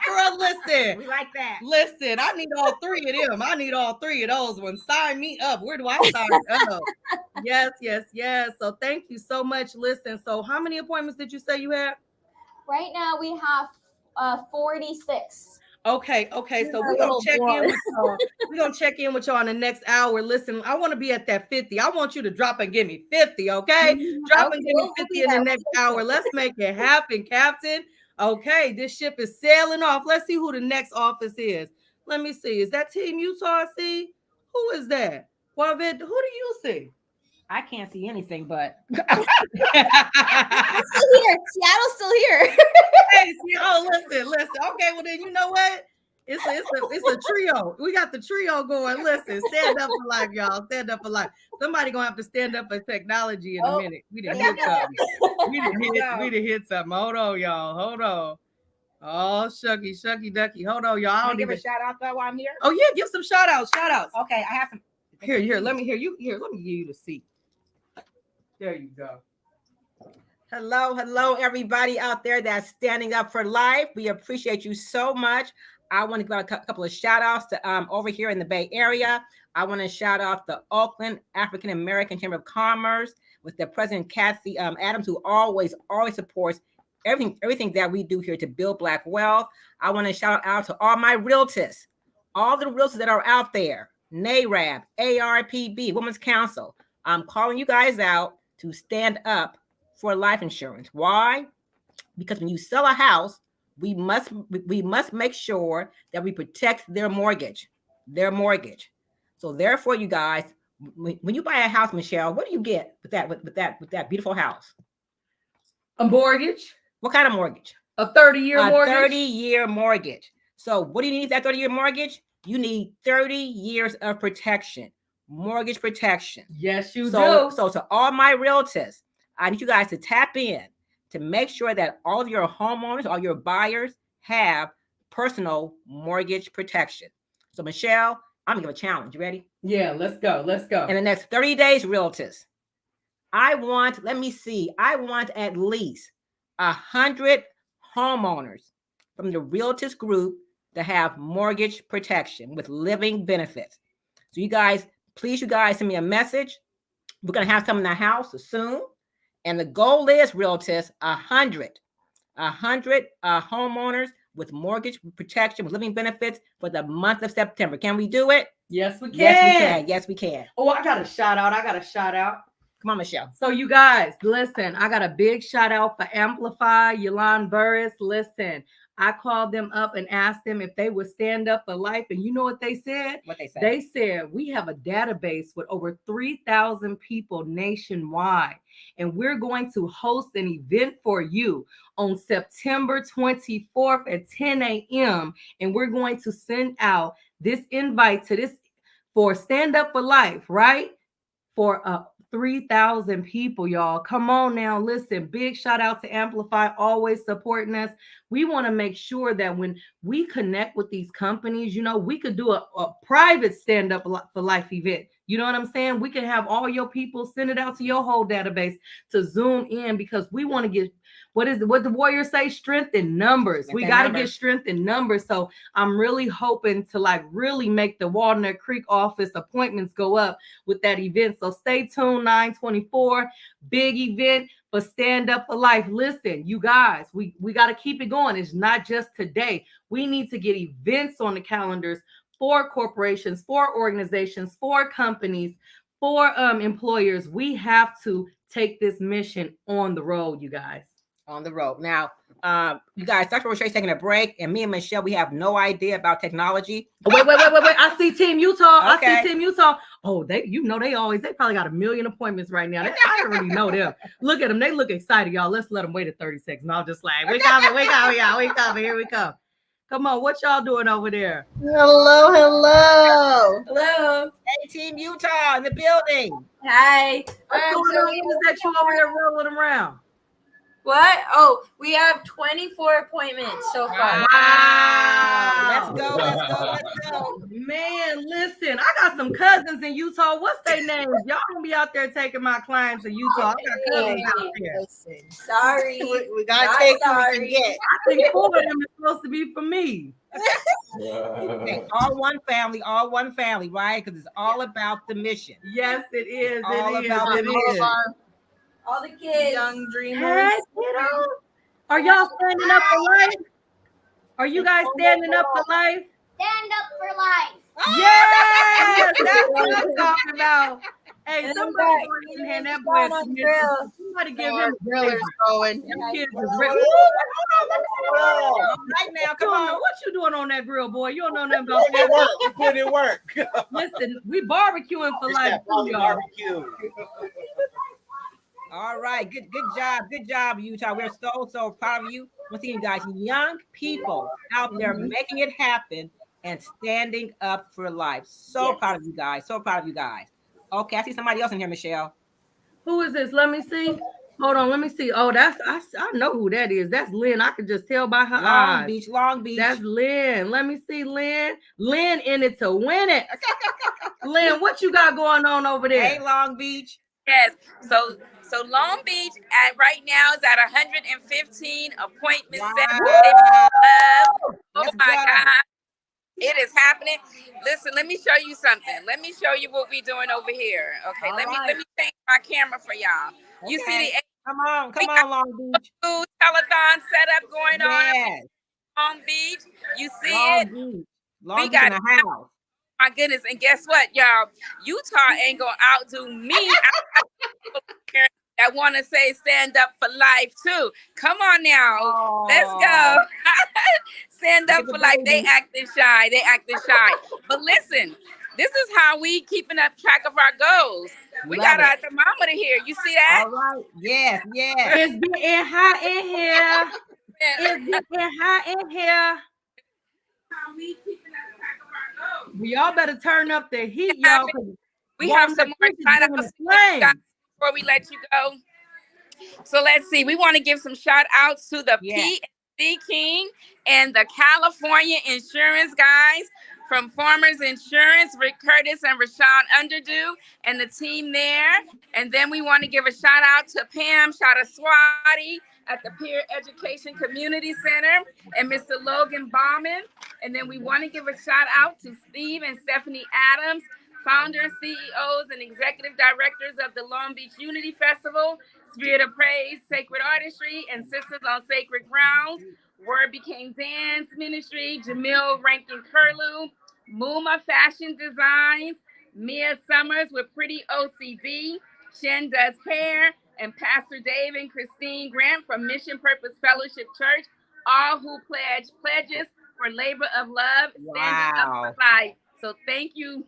Girl, listen. We like that. Listen, I need all three of them. I need all three of those ones. Sign me up. Where do I sign up? Yes. So thank you so much. Listen, so how many appointments did you say you had? Right now we have 46. Okay. So we're gonna check in with y'all. We're gonna check in with y'all in the next hour. Listen, I want to be at that 50. I want you to drop and give me 50, okay? Drop and give me 50 in the next hour. Let's make it happen, Captain. Okay, this ship is sailing off. Let's see who the next office is. Let me see. Is that Team Utah? See? Who is that? Waved, who do you see? I can't see anything, but I'm still here. Seattle's still here. Hey, listen. Okay, well then you know what? It's a trio. We got the trio going. Listen, stand up for life, y'all. Stand up for life. Somebody gonna have to stand up for technology in a minute. We done hit something. We done hit something. Hold on, y'all. Hold on. Oh, shucky ducky. Hold on, y'all. I'll give a shout out though while I'm here. Oh yeah, give some shout outs. Okay, I have some. Here. Let me hear you. Here, let me give you the seat. There you go. Hello, everybody out there that's standing up for life. We appreciate you so much. I want to give a couple of shout outs to over here in the Bay Area. I want to shout out the Oakland African American Chamber of Commerce with the President Kathy Adams, who always supports everything that we do here to build Black wealth. I want to shout out to all my realtors, all the realtors that are out there, NARAB, ARPB, Women's Council. I'm calling you guys out to stand up for life insurance. Why? Because when you sell a house, we must make sure that we protect their mortgage. So therefore, you guys, when you buy a house, Michelle, what do you get with that beautiful house? A mortgage. What kind of mortgage? A 30-year mortgage. 30-year mortgage. So what do you need that 30-year mortgage? You need 30 years of protection, mortgage protection. Yes, you do. So to all my realtors, I need you guys to tap in to make sure that all of your homeowners, all your buyers have personal mortgage protection. So Michelle, I'm gonna give a challenge. You ready? Yeah, let's go. In the next 30 days, realtors, I want at least 100 homeowners from the realtors group to have mortgage protection with living benefits. So you guys send me a message. We're gonna have some in the house soon. And the goal is, realtors, 100 homeowners with mortgage protection with living benefits for the month of September. Can we do it? Yes, we can. Yes, we can. Oh, I got a shout out. Come on, Michelle. So you guys, listen, I got a big shout out for Amplify, Yolande Burris. Listen, I called them up and asked them if they would stand up for life. And you know what they said? What they said? They said, we have a database with over 3,000 people nationwide. And we're going to host an event for you on September 24th at 10 a.m. And we're going to send out this invite to this for Stand Up for Life, right? For 3,000 people, y'all. Come on now. Listen, big shout out to Amplify, always supporting us. We want to make sure that when we connect with these companies, you know, we could do a private Stand Up for Life event. You know what I'm saying? We can have all your people send it out to your whole database to zoom in, because we want to get, what the Warriors say? Strength in numbers. We got to get strength in numbers. So I'm really hoping to really make the Walnut Creek office appointments go up with that event. So stay tuned, 9/24, big event for Stand Up for Life. Listen, you guys, we got to keep it going. It's not just today. We need to get events on the calendars for corporations, for organizations, for companies, for employers. We have to take this mission on the road, you guys. On the road. Now, you guys, Dr. Roche's taking a break, and me and Michelle, we have no idea about technology. Wait. I see Team Utah. Okay. I see Team Utah. Oh, they probably got 1 million appointments right now. I already know them. Look at them. They look excited, y'all. Let's let them wait 30 seconds. And I'll just like, we coming, y'all. We coming. Here we come. Come on, what y'all doing over there? Hello. Hello. Hey, Team Utah in the building. Hi. What's going on? Is that you over there rolling around? What? Oh, we have 24 appointments so far. Wow. Let's go. Man, listen, I got some cousins in Utah. What's their names? Y'all gonna be out there taking my clients in Utah. I got cousins out there. Listen, sorry. We gotta take what we can get. I think 4 of them is supposed to be for me. Hey, all one family, right? Because it's all about the mission. Yes, it is. All the kids. Young dreamers. Hey, kiddo. Are y'all standing up for life? Are you guys standing up for life? Stand up for life. Yes, that's what I'm talking about. Hey, somebody go ahead and hand that boy a submission. Somebody give him a grill is going. Them kids is ready. All right now, come on. What you doing on that grill, boy? You don't know nothing about that. You put in work. Listen, we barbecuing for life. Barbecue. All right, good job, Utah. We're so proud of you. Once again, you guys, young people out there making it happen and standing up for life. So proud of you guys. Okay, I see somebody else in here, Michelle. Who is this? Let me see. Hold on, let me see. Oh, I know who that is. That's Lynn. I could just tell by her eyes. Long Beach. That's Lynn. Let me see, Lynn. Lynn in it to win it. Lynn, what you got going on over there? Hey, Long Beach. Yes. So Long Beach right now is at 115 appointments. Wow. Oh my God. It is happening. Listen, let me show you something. Let me show you what we're doing over here. Okay, let me change my camera for y'all. You see the come on, Long Beach. Telethon setup going on in Long Beach. You see Long Beach in the house. My goodness, and guess what, y'all? Utah ain't gonna outdo me. That want to say stand up for life too. Come on now, let's go. Stand up for life. They acting shy. But listen, this is how we keeping up track of our goals. We got our thermometer here. You see that? All right. Yes. It's getting hot in here. It's getting hot in here. How we keeping up track of our goals. Y'all better turn up the heat, y'all. We have some more shout outs before we let you go. So let's see. We want to give some shout outs to the PNC King and the California Insurance guys from Farmers Insurance, Rick Curtis and Rashawn Underdew and the team there. And then we want to give a shout out to Pam Shadaswati at the Peer Education Community Center and Mr. Logan Bauman. And then we want to give a shout out to Steve and Stephanie Adams, founders, CEOs, and executive directors of the Long Beach Unity Festival, Spirit of Praise, Sacred Artistry, and Sisters on Sacred Grounds, Word Became Dance Ministry, Jamil Rankin Curlew, Muma Fashion Designs, Mia Summers with Pretty OCD, Shen Does Hair, and Pastor Dave and Christine Grant from Mission Purpose Fellowship Church, all who pledge pledges for labor of love, standing up for life. So thank you.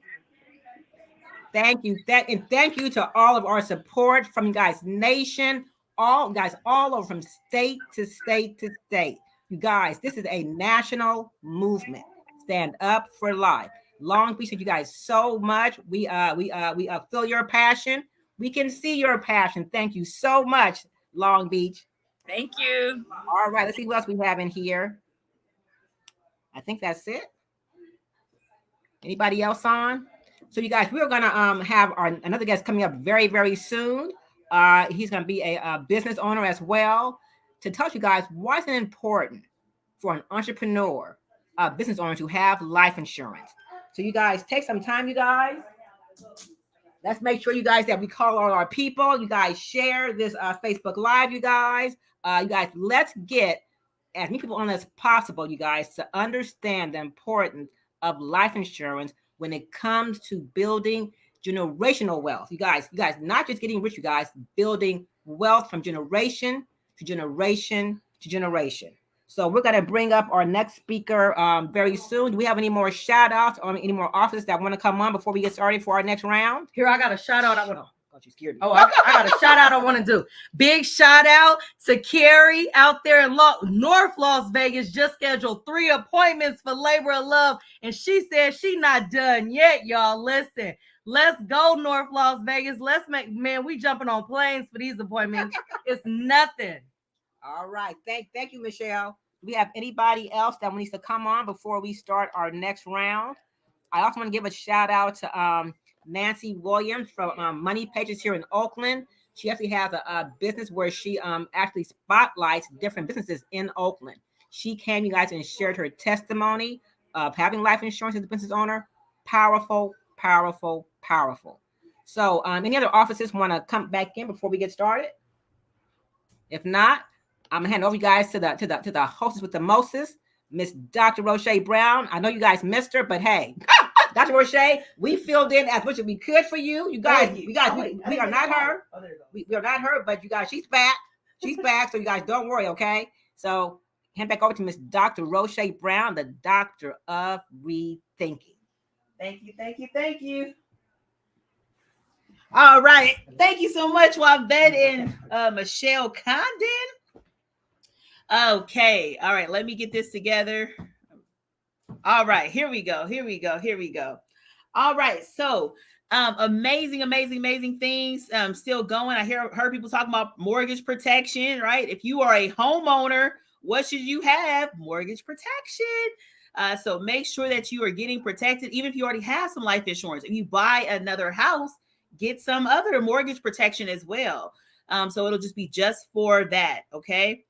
Thank you. And thank you to all of our support from you guys, nation, all over from state to state to state. You guys, this is a national movement. Stand up for life. Long Beach, thank you guys so much. We feel your passion. We can see your passion. Thank you so much, Long Beach. Thank you. All right, let's see what else we have in here. I think that's it. Anybody else on? So you guys, we're gonna have another guest coming up very, very soon. He's gonna be a business owner as well to tell you guys why is it important for an entrepreneur, a business owner to have life insurance. So you guys take some time, you guys. Let's make sure you guys that we call all our people. You guys share this Facebook Live, you guys. Let's get as many people on as possible, you guys, to understand the importance of life insurance when it comes to building generational wealth. You guys, not just getting rich, you guys, building wealth from generation to generation to generation. So we're going to bring up our next speaker very soon. Do we have any more shout outs or any more officers that want to come on before we get started for our next round? Here, I got a shout out. I want to. You scared me. Oh, I got a shout out I want to do. Big shout out to Carrie out there in North Las Vegas. Just scheduled 3 appointments for Labor of Love. And she said she not done yet, y'all. Listen, let's go North Las Vegas. Let's we jumping on planes for these appointments. It's nothing. All right. Thank you, Michelle. Do we have anybody else that needs to come on before we start our next round? I also want to give a shout out to Nancy Williams from Money Pages here in Oakland. She actually has a business where she actually spotlights different businesses in Oakland. She came, you guys, and shared her testimony of having life insurance as a business owner. Powerful, powerful, powerful. So any other officers want to come back in before we get started? If not, I'm gonna hand over you guys to the hostess with the mostest, Miss Dr. Roche Brown. I know you guys missed her, but hey, Dr. Roche, we filled in as much as we could for you. You guys, we are not her. We are not her, but you guys, she's back. She's back, so you guys don't worry, okay? So hand back over to Miss Dr. Roche Brown, the doctor of rethinking. Thank you. All right. Thank you so much, Wavette and Michelle Condon. Okay. All right. Let me get this together. All right. Here we go. All right. So amazing things still going. I heard people talking about mortgage protection, right? If you are a homeowner, what should you have? Mortgage protection. So make sure that you are getting protected, even if you already have some life insurance. If you buy another house, get some other mortgage protection as well. So it'll just be just for that. Okay.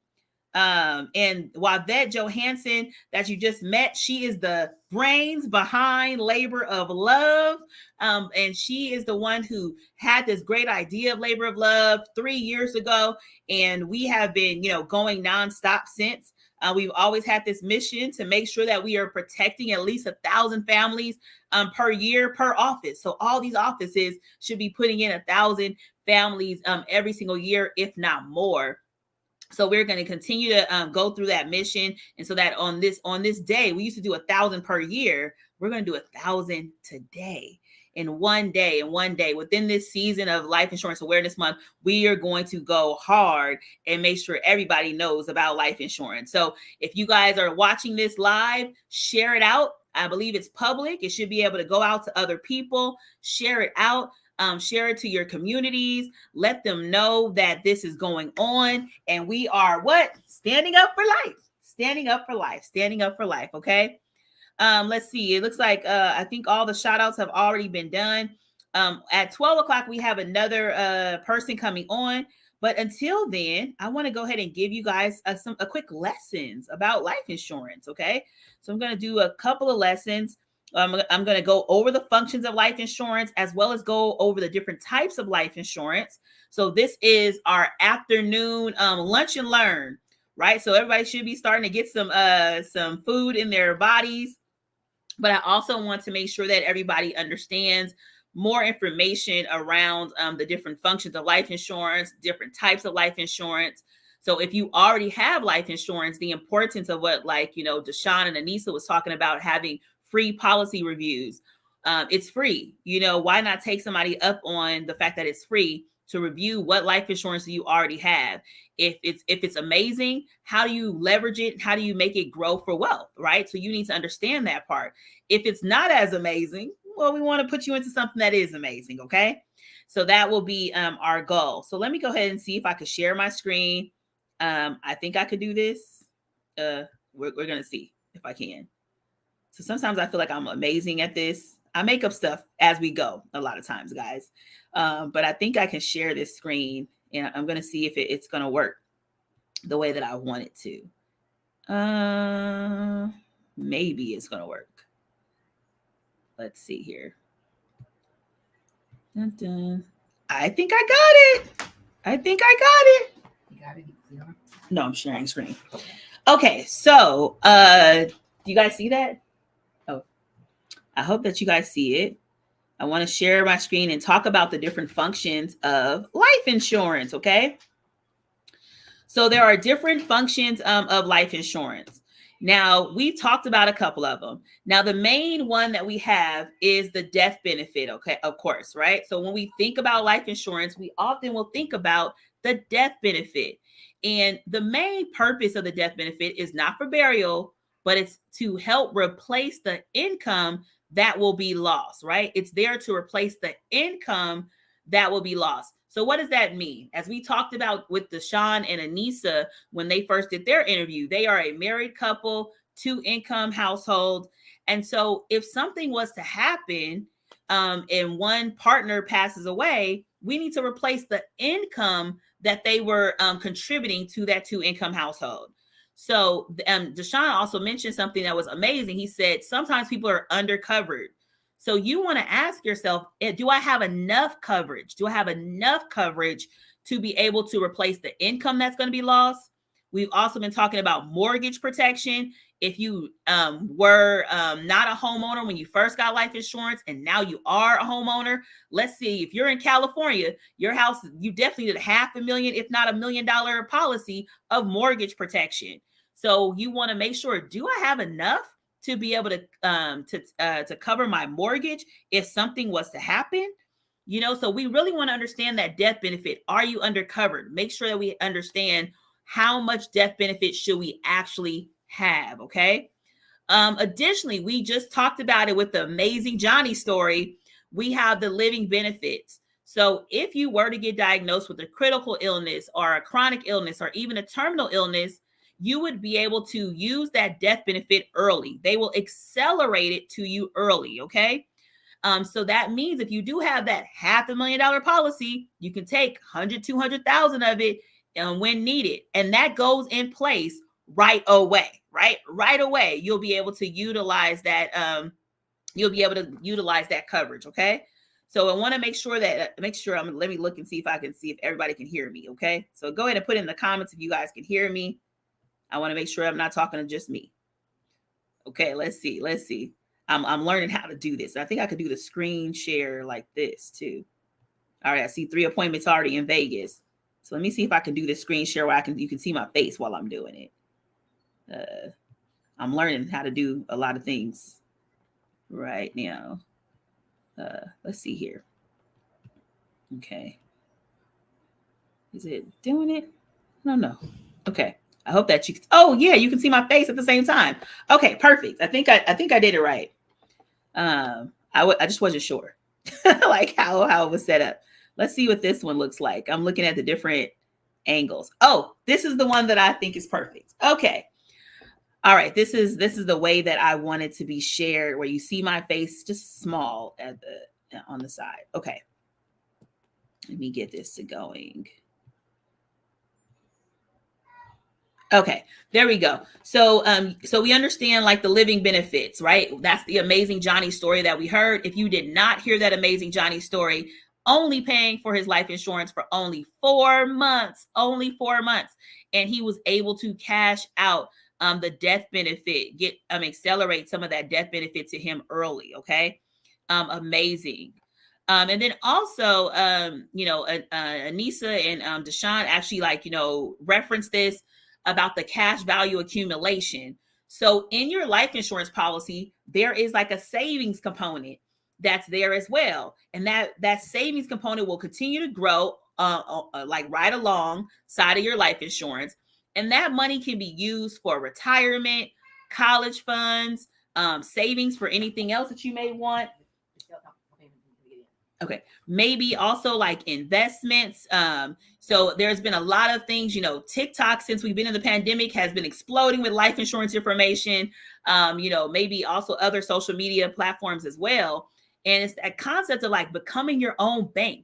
And Wavette Johansson that you just met, she is the brains behind Labor of Love. And she is the one who had this great idea of Labor of Love 3 years ago. And we have been, going nonstop since. We've always had this mission to make sure that we are protecting at least 1,000 families per year per office. So all these offices should be putting in 1,000 families every single year, if not more. So we're going to continue to go through that mission. And so that on this day, we used to do 1,000 per year. We're going to do 1,000 today. In one day, within this season of Life Insurance Awareness Month, we are going to go hard and make sure everybody knows about life insurance. So if you guys are watching this live, share it out. I believe it's public. It should be able to go out to other people. Share it out. Share it to your communities. Let them know that this is going on. And we are standing up for life. Okay. Let's see. It looks like I think all the shout outs have already been done. At 12 o'clock, we have another person coming on. But until then, I want to go ahead and give you guys a quick lessons about life insurance. Okay. So I'm going to do a couple of lessons. I'm going to go over the functions of life insurance as well as go over the different types of life insurance. So this is our afternoon lunch and learn, right? So everybody should be starting to get some food in their bodies. But I also want to make sure that everybody understands more information around the different functions of life insurance, different types of life insurance. So if you already have life insurance, the importance of what Deshaun and Anissa was talking about, having free policy reviews. It's free. Why not take somebody up on the fact that it's free to review what life insurance you already have? If it's amazing, how do you leverage it? How do you make it grow for wealth, right? So you need to understand that part. If it's not as amazing, well, we want to put you into something that is amazing, okay? So that will be our goal. So let me go ahead and see if I could share my screen. I think I could do this. We're going to see if I can. So sometimes I feel like I'm amazing at this. I make up stuff as we go a lot of times, guys. But I think I can share this screen and I'm going to see if it's going to work the way that I want it to. Maybe it's going to work. Let's see here. Dun, dun. I think I got it. You got it. No, I'm sharing screen. Okay. So, do you guys see that? Oh, I hope that you guys see it. I want to share my screen and talk about the different functions of life insurance, okay? So there are different functions of life insurance. Now, we've talked about a couple of them. Now, the main one that we have is the death benefit, okay, of course, right? So when we think about life insurance, we often will think about the death benefit. And the main purpose of the death benefit is not for burial, but it's to help replace the income that will be lost, right? It's there to replace the income that will be lost. So what does that mean? As we talked about with Deshaun and Anissa when they first did their interview, they are a married couple, 2-income household. And so if something was to happen and one partner passes away, we need to replace the income that they were contributing to that 2-income household. So Deshaun also mentioned something that was amazing. He said, sometimes people are undercovered. So you want to ask yourself, do I have enough coverage? Do I have enough coverage to be able to replace the income that's going to be lost? We've also been talking about mortgage protection. If you were not a homeowner when you first got life insurance and now you are a homeowner, let's see, if you're in California, your house, you definitely need $500,000, if not $1 million policy of mortgage protection. So you want to make sure, do I have enough to be able to cover my mortgage if something was to happen? You know, so we really want to understand that death benefit. Are you undercovered? Make sure that we understand how much death benefit should we actually have, okay? Additionally, we just talked about it with the amazing Johnny story. We have the living benefits. So if you were to get diagnosed with a critical illness or a chronic illness or even a terminal illness, you would be able to use that death benefit early. They will accelerate it to you early, okay? So that means if you do have that $500,000 policy, you can take 100, 200,000 of it when needed. And that goes in place right away, right? Right away, you'll be able to utilize that. You'll be able to utilize that coverage, okay? So I want to make sure that, let me look and see if everybody can hear me, okay? So go ahead and put in the comments if you guys can hear me. I want to make sure I'm not talking to just me. Okay, let's see. I'm learning how to do this. I think I could do the screen share like this too. All right, I see 3 appointments already in Vegas. So let me see if I can do this screen share where you can see my face while I'm doing it. I'm learning how to do a lot of things right now. Let's see here. Okay. Is it doing it? I don't know. Okay. I hope that you can. Oh yeah, you can see my face at the same time. Okay, perfect. I think I did it right. I just wasn't sure like how it was set up. Let's see what this one looks like. I'm looking at the different angles. Oh, this is the one that I think is perfect. Okay. All right. This is the way that I want it to be shared, where you see my face just small on the side. Okay. Let me get this to going. Okay, there we go. So we understand like the living benefits, right? That's the amazing Johnny story that we heard. If you did not hear that amazing Johnny story, only paying for his life insurance for only 4 months, and he was able to cash out the death benefit, accelerate some of that death benefit to him early. Okay, amazing. And then also, Anissa and Deshaun actually referenced this about the cash value accumulation. So in your life insurance policy, there is like a savings component that's there as well. And that savings component will continue to grow like right alongside of your life insurance. And that money can be used for retirement, college funds, savings for anything else that you may want. Okay, maybe also like investments. So there's been a lot of things, TikTok, since we've been in the pandemic, has been exploding with life insurance information, maybe also other social media platforms as well. And it's that concept of like becoming your own bank,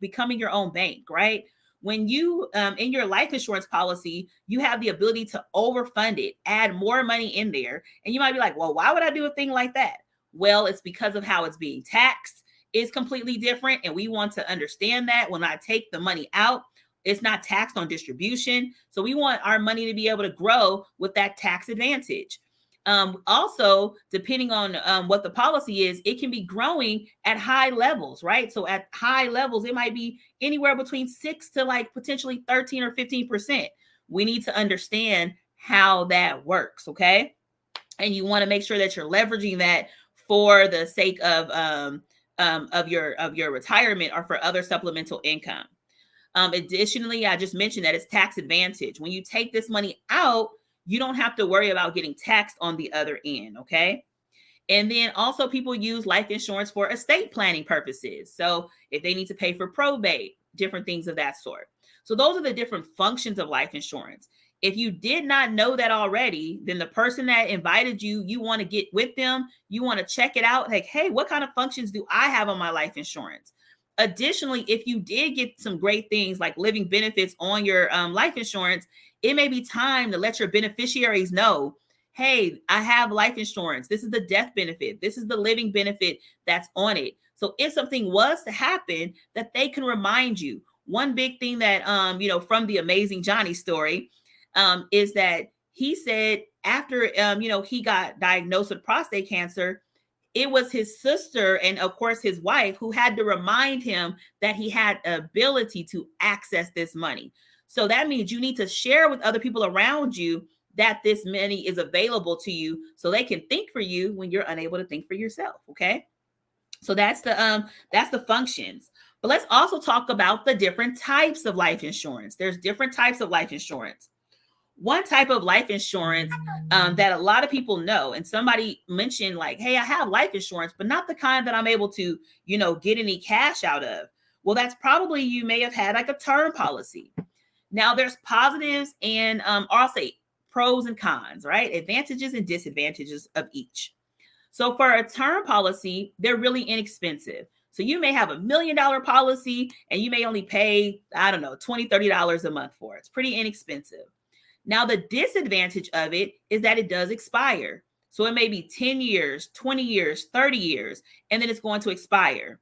right? When you, in your life insurance policy, you have the ability to overfund it, add more money in there. And you might be like, well, why would I do a thing like that? Well, it's because of how it's being taxed. Is completely different. And we want to understand that when I take the money out, it's not taxed on distribution. So we want our money to be able to grow with that tax advantage. Also, depending on what the policy is, it can be growing at high levels, right? So at high levels, it might be anywhere between 6 to like potentially 13 or 15%. We need to understand how that works, okay? And you want to make sure that you're leveraging that for the sake of your retirement or for other supplemental income. Additionally, I just mentioned that it's tax advantage. When you take this money out, you don't have to worry about getting taxed on the other end, okay? And then also people use life insurance for estate planning purposes. So if they need to pay for probate, different things of that sort. So those are the different functions of life insurance. If you did not know that already, then the person that invited you, you want to get with them, you want to check it out. Like, hey, what kind of functions do I have on my life insurance? Additionally, if you did get some great things like living benefits on your life insurance, it may be time to let your beneficiaries know, hey, I have life insurance. This is the death benefit. This is the living benefit that's on it. So if something was to happen, that they can remind you. One big thing that, from the Amazing Johnny story is that he said after, he got diagnosed with prostate cancer, it was his sister and of course his wife who had to remind him that he had ability to access this money. So that means you need to share with other people around you that this money is available to you so they can think for you when you're unable to think for yourself. Okay. So that's the functions. But let's also talk about the different types of life insurance. There's different types of life insurance. One type of life insurance that a lot of people know, and somebody mentioned like, hey, I have life insurance, but not the kind that I'm able to, get any cash out of. Well, that's probably, you may have had like a term policy. Now there's positives and I'll say pros and cons, right? Advantages and disadvantages of each. So for a term policy, they're really inexpensive. So you may have $1 million policy and you may only pay, I don't know, $20, $30 a month for it. It's pretty inexpensive. Now, the disadvantage of it is that it does expire. So it may be 10 years, 20 years, 30 years, and then it's going to expire.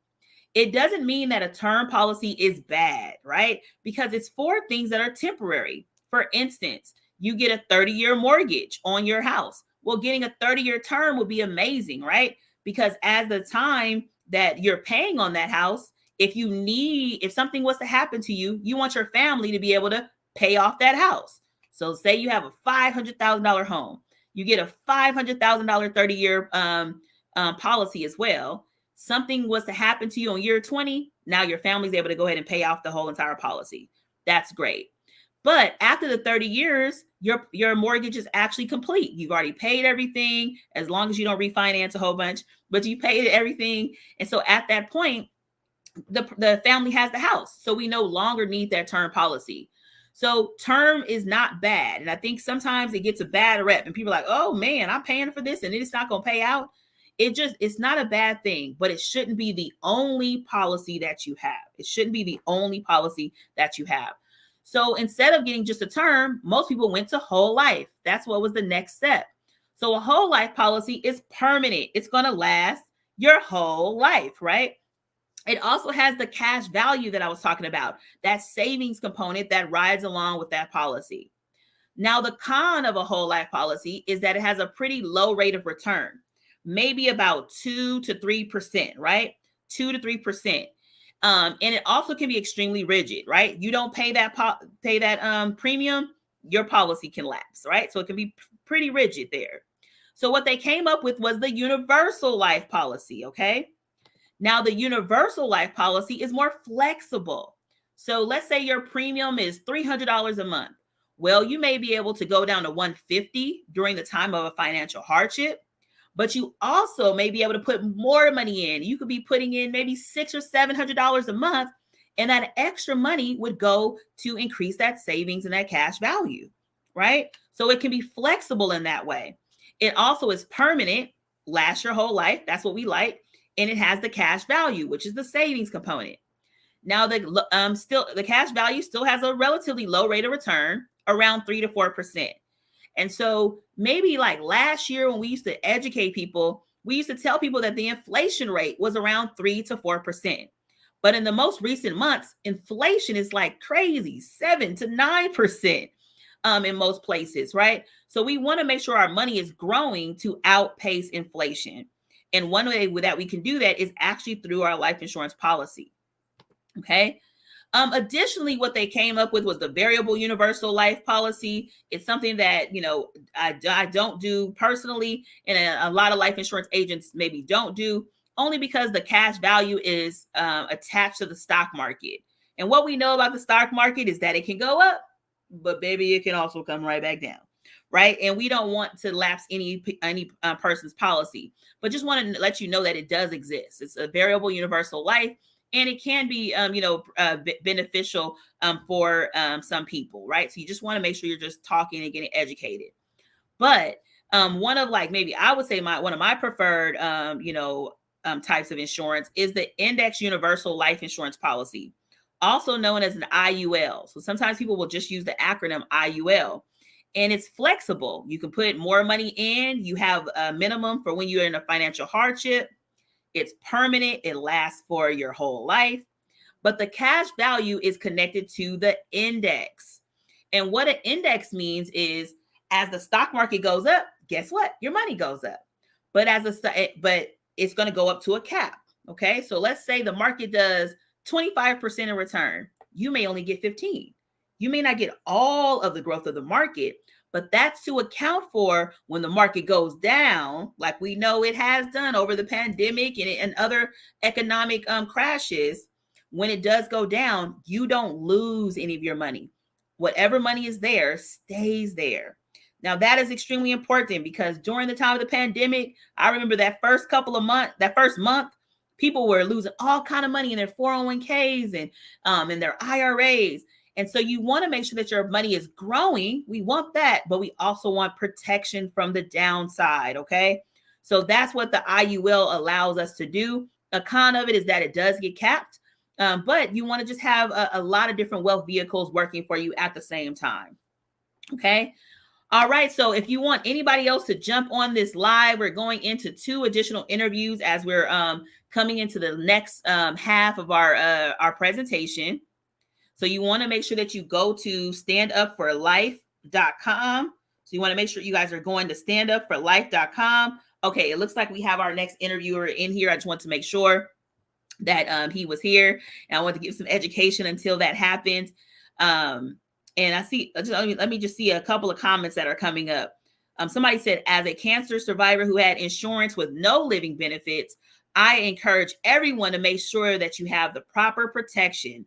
It doesn't mean that a term policy is bad, right? Because it's for things that are temporary. For instance, you get a 30-year mortgage on your house. Well, getting a 30-year term would be amazing, right? Because as the time that you're paying on that house, if something was to happen to you, you want your family to be able to pay off that house. So say you have a $500,000 home, you get a $500,000 30-year policy as well. Something was to happen to you on year 20, now your family's able to go ahead and pay off the whole entire policy. That's great. But after the 30 years, your mortgage is actually complete. You've already paid everything, as long as you don't refinance a whole bunch, but you paid everything. And so at that point, the family has the house. So we no longer need that term policy. So term is not bad. And I think sometimes it gets a bad rep and people are like, oh man, I'm paying for this and it's not going to pay out. It's not a bad thing, but it shouldn't be the only policy that you have. It shouldn't be the only policy that you have. So instead of getting just a term, most people went to whole life. That's what was the next step. So a whole life policy is permanent. It's going to last your whole life, right? It also has the cash value that I was talking about, that savings component that rides along with that policy. Now, the con of a whole life policy is that it has a pretty low rate of return, maybe about 2 to 3%, right? 2 to 3%. And it also can be extremely rigid, right? You don't pay that premium, your policy can lapse, right? So it can be pretty rigid there. So what they came up with was the universal life policy, okay? Now, the universal life policy is more flexible. So let's say your premium is $300 a month. Well, you may be able to go down to $150 during the time of a financial hardship, but you also may be able to put more money in. You could be putting in maybe $600 or $700 a month, and that extra money would go to increase that savings and that cash value, right? So it can be flexible in that way. It also is permanent, lasts your whole life. That's what we like. And it has the cash value, which is the savings component. Now, the cash value still has a relatively low rate of return, around 3 to 4%. And so maybe like last year when we used to educate people, we used to tell people that the inflation rate was around 3 to 4%. But in the most recent months, inflation is like crazy, 7 to 9%. in most places, right? So we want to make sure our money is growing to outpace inflation. And one way that we can do that is actually through our life insurance policy. Okay. Additionally, what they came up with was the variable universal life policy. It's something that, you know, I don't do personally, and a lot of life insurance agents maybe don't do, only because the cash value is attached to the stock market. And what we know about the stock market is that it can go up, but baby, it can also come right back down, right? And we don't want to lapse any person's policy, but just want to let you know that it does exist. It's a variable universal life, and it can be, beneficial for some people, right? So you just want to make sure you're just talking and getting educated. But one of, like, maybe I would say one of my preferred, types of insurance is the index universal life insurance policy, also known as an IUL. So sometimes people will just use the acronym IUL. And it's flexible. You can put more money in. You have a minimum for when you're in a financial hardship. It's permanent. It lasts for your whole life. But the cash value is connected to the index. And what an index means is, as the stock market goes up, guess what? Your money goes up. But it's going to go up to a cap. Okay. So let's say the market does 25% in return. You may only get 15. You may not get all of the growth of the market, but that's to account for when the market goes down, like we know it has done over the pandemic and other economic crashes. When it does go down, you don't lose any of your money. Whatever money is there stays there. Now, that is extremely important, because during the time of the pandemic, I remember that first month, people were losing all kind of money in their 401ks and in their IRAs. And so you want to make sure that your money is growing. We want that, but we also want protection from the downside. Okay. So that's what the IUL allows us to do. A con of it is that it does get capped, but you want to just have a lot of different wealth vehicles working for you at the same time. Okay. All right. So if you want anybody else to jump on this live, we're going into 2 additional interviews as we're coming into the next half of our presentation. So you want to make sure that you go to standupforlife.com. So you want to make sure you guys are going to standupforlife.com. Okay, it looks like we have our next interviewer in here. I just want to make sure that he was here, and I want to give some education until that happens. And I see, let me just see a couple of comments that are coming up. Somebody said, as a cancer survivor who had insurance with no living benefits, I encourage everyone to make sure that you have the proper protection.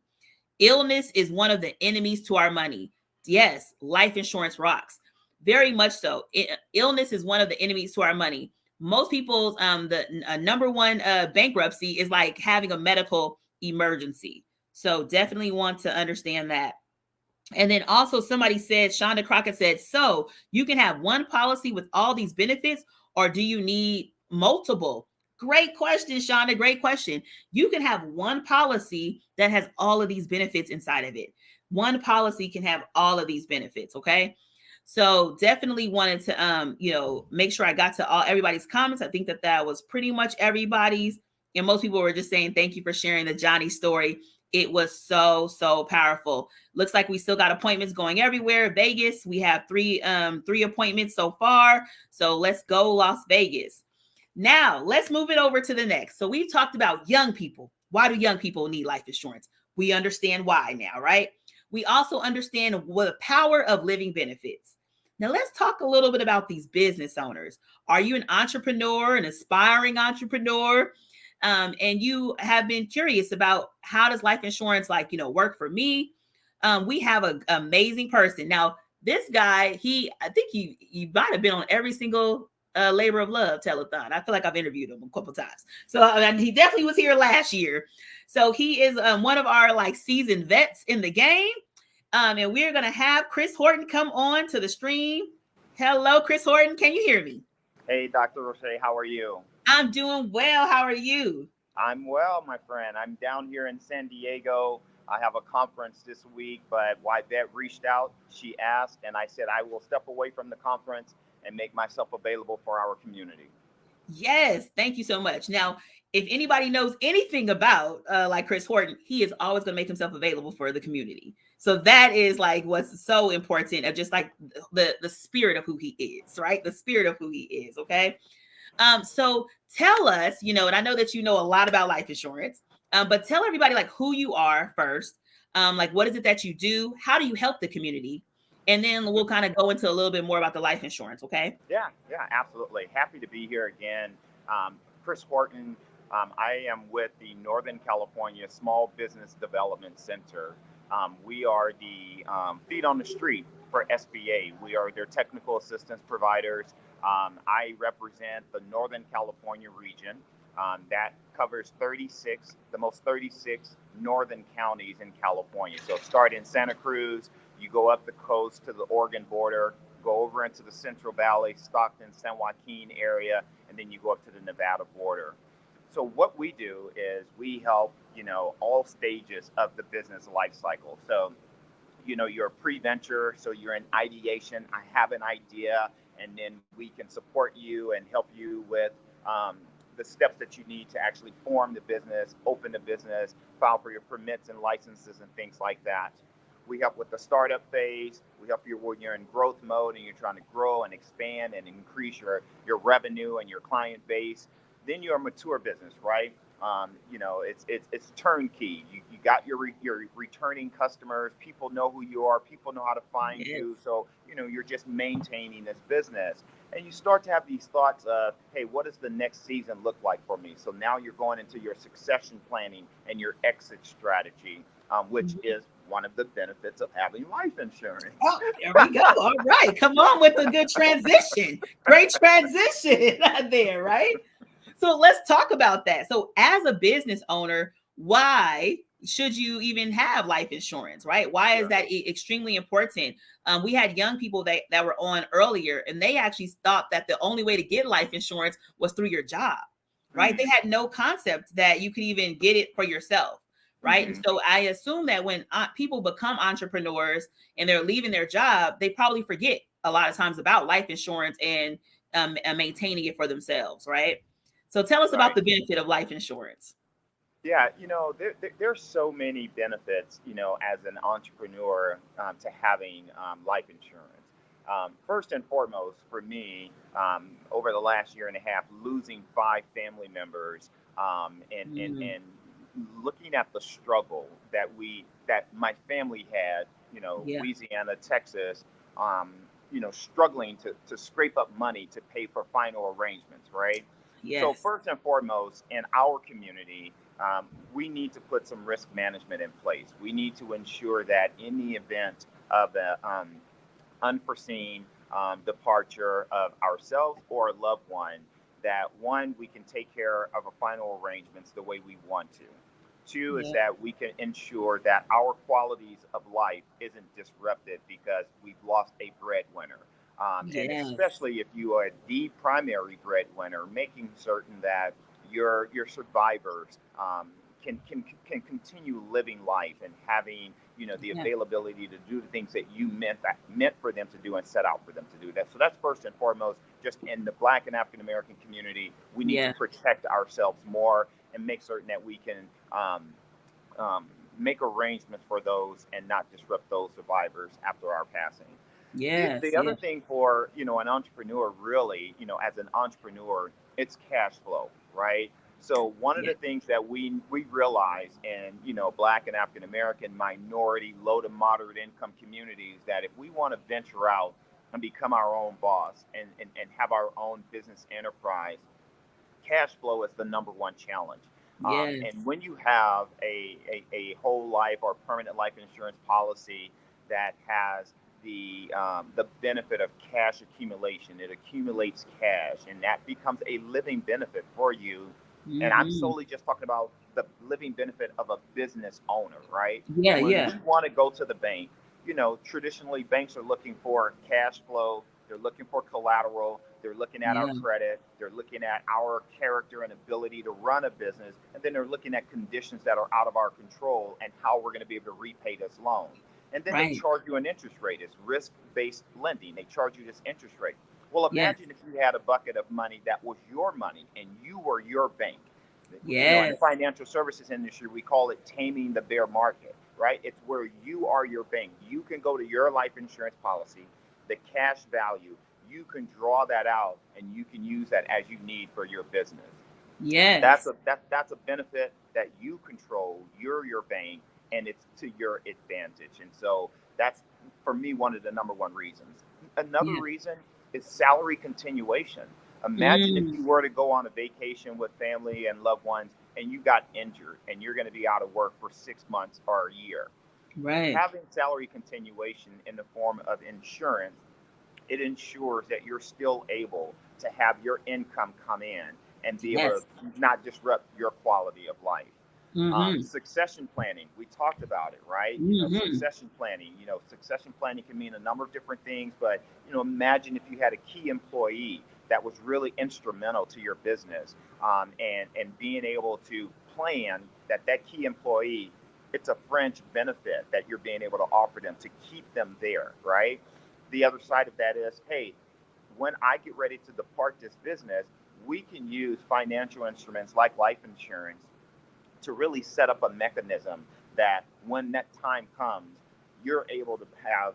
Illness is one of the enemies to our money. Yes, life insurance rocks. Very much so. Illness is one of the enemies to our money. Most people's number one bankruptcy is like having a medical emergency. So definitely want to understand that. And then also somebody said, Shonda Crockett said, so you can have one policy with all these benefits, or do you need multiple? Great question, Shonda. Great question. You can have one policy that has all of these benefits inside of it. One policy can have all of these benefits. Okay. So definitely wanted to, make sure I got to everybody's comments. I think that was pretty much everybody's. And most people were just saying, thank you for sharing the Johnny story. It was so, so powerful. Looks like we still got appointments going everywhere. Vegas, we have three appointments so far. So let's go Las Vegas. Now, let's move it over to the next. So we've talked about young people. Why do young people need life insurance? We understand why now, right? We also understand what the power of living benefits. Now, let's talk a little bit about these business owners. Are you an entrepreneur, an aspiring entrepreneur? And you have been curious about how does life insurance work for me? We have an amazing person. Now, this guy, I think he might have been on every single Labor of Love telethon. I feel like I've interviewed him a couple times. So he definitely was here last year. So he is one of our seasoned vets in the game. And we're going to have Chris Horton come on to the stream. Hello, Chris Horton. Can you hear me? Hey, Dr. Roche, how are you? I'm doing well. How are you? I'm well, my friend. I'm down here in San Diego. I have a conference this week, but Yvette reached out. She asked, and I said I will step away from the conference and make myself available for our community. Yes, thank you so much. Now, if anybody knows anything about like Chris Horton, he is always going to make himself available for the community. So that is like what's so important of just like the spirit of who he is, right? The spirit of who he is. Okay. So tell us, you know, and I know that you know a lot about life insurance, but tell everybody like who you are first. Like what is it that you do? How do you help the community? And then we'll kind of go into a little bit more about the life insurance. Okay. Yeah, yeah, absolutely. Happy to be here again. Chris Horton, I am with the Northern California Small Business Development Center. We are the feet on the street for SBA. We are their technical assistance providers. I represent the Northern California region. That covers the most 36 northern counties in California. So start in Santa Cruz, you go up the coast to the Oregon border, go over into the Central Valley, Stockton, San Joaquin area, and then you go up to the Nevada border. So what we do is we help, you know, all stages of the business life cycle. So, you know, you're a pre-venture, so you're in ideation. I have an idea, and then we can support you and help you with the steps that you need to actually form the business, open the business, file for your permits and licenses and things like that. We help with the startup phase. We help you when you're in growth mode and you're trying to grow and expand and increase your revenue and your client base. Then you're a mature business, right? You know, it's turnkey. You got your returning customers. People know who you are. People know how to find you. So, you know, you're just maintaining this business. And you start to have these thoughts of, hey, what does the next season look like for me? So now you're going into your succession planning and your exit strategy, which is one of the benefits of having life insurance. Oh, there we go. All right. Come on with a good transition. Great transition there, right? So let's talk about that. So as a business owner, why should you even have life insurance, right? Why is that extremely important? We had young people that were on earlier, and they actually thought that the only way to get life insurance was through your job, right? They had no concept that you could even get it for yourself, right? And so I assume that when people become entrepreneurs and they're leaving their job, they probably forget a lot of times about life insurance and maintaining it for themselves, right? So tell us about the benefit of life insurance. Yeah, you know, there's so many benefits, you know, as an entrepreneur to having life insurance. First and foremost, for me, over the last year and a half, losing 5 family members and looking at the struggle that my family had, you know, Louisiana, Texas, you know, struggling to scrape up money to pay for final arrangements, right? Yes. So first and foremost, in our community, we need to put some risk management in place. We need to ensure that in the event of an unforeseen departure of ourselves or a loved one, that one, we can take care of a final arrangements the way we want to. Two is that we can ensure that our qualities of life isn't disrupted because we've lost a breadwinner. And especially if you are the primary breadwinner, making certain that your survivors can continue living life and having, you know, the availability to do the things that you meant for them to do and set out for them to do that. So that's first and foremost. Just in the Black and African American community, we need to protect ourselves more and make certain that we can make arrangements for those and not disrupt those survivors after our passing. The other thing for, you know, an entrepreneur, really, you know, as an entrepreneur, it's cash flow, right? So one of the things that we realize in, you know, Black and African American minority, low to moderate income communities, that if we want to venture out and become our own boss and have our own business enterprise, cash flow is the number one challenge. And when you have a whole life or permanent life insurance policy that has the benefit of cash accumulation, it accumulates cash, and that becomes a living benefit for you. And I'm solely just talking about the living benefit of a business owner, right? When we want to go to the bank, you know, traditionally banks are looking for cash flow. They're looking for collateral. They're looking at our credit. They're looking at our character and ability to run a business. And then they're looking at conditions that are out of our control and how we're going to be able to repay this loan. And then they charge you an interest rate. It's risk-based lending. They charge you this interest rate. Well, Yes. imagine if you had a bucket of money that was your money and you were your bank. You know, in the Yes. financial services industry, we call it taming the bear market, right? It's where you are your bank. You can go to your life insurance policy, the cash value, you can draw that out and you can use that as you need for your business. That's Yes. that's a benefit that you control. You're your bank, and it's to your advantage. And so that's for me one of the number one reasons. Another Yeah. reason is salary continuation. Imagine if you were to go on a vacation with family and loved ones, and you got injured, and you're going to be out of work for 6 months or a year. Right. Having salary continuation in the form of insurance, it ensures that you're still able to have your income come in and be able Yes. to not disrupt your quality of life. Mm-hmm. Succession planning, we talked about it, right? You know, succession planning. You know, succession planning can mean a number of different things, but you know, imagine if you had a key employee that was really instrumental to your business, and being able to plan that key employee, it's a fringe benefit that you're being able to offer them to keep them there, right? The other side of that is, hey, when I get ready to depart this business, we can use financial instruments like life insurance to really set up a mechanism that when that time comes, you're able to have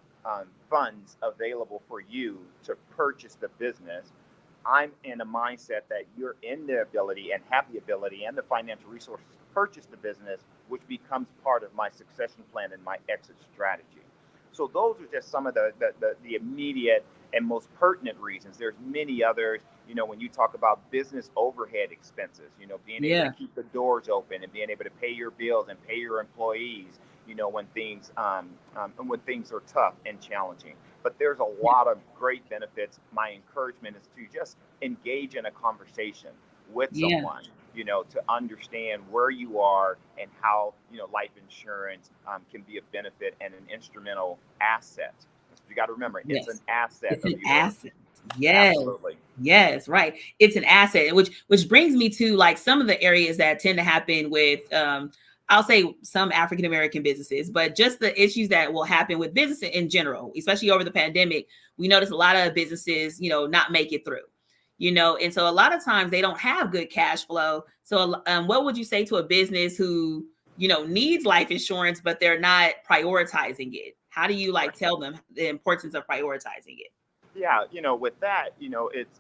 funds available for you to purchase the business. I'm in a mindset that you're in the ability and have the ability and the financial resources to purchase the business, which becomes part of my succession plan and my exit strategy. So those are just some of the immediate and most pertinent reasons. There's many others, you know, when you talk about business overhead expenses, you know, being able to Yeah. keep the doors open and being able to pay your bills and pay your employees, you know, and when things are tough and challenging. But there's a lot of great benefits. My encouragement is to just engage in a conversation with Yeah. someone, you know, to understand where you are and how, you know, life insurance can be a benefit and an instrumental asset. You got to remember, it's an Yes. asset It's of an yours. asset. Yes. Absolutely. Yes, right. It's an asset, which brings me to like some of the areas that tend to happen with I'll say some African American businesses, but just the issues that will happen with business in general, especially over the pandemic. We notice a lot of businesses, you know, not make it through, you know, and so a lot of times they don't have good cash flow. So what would you say to a business who, you know, needs life insurance, but they're not prioritizing it? How do you like tell them the importance of prioritizing it? Yeah, you know, with that, you know, it's,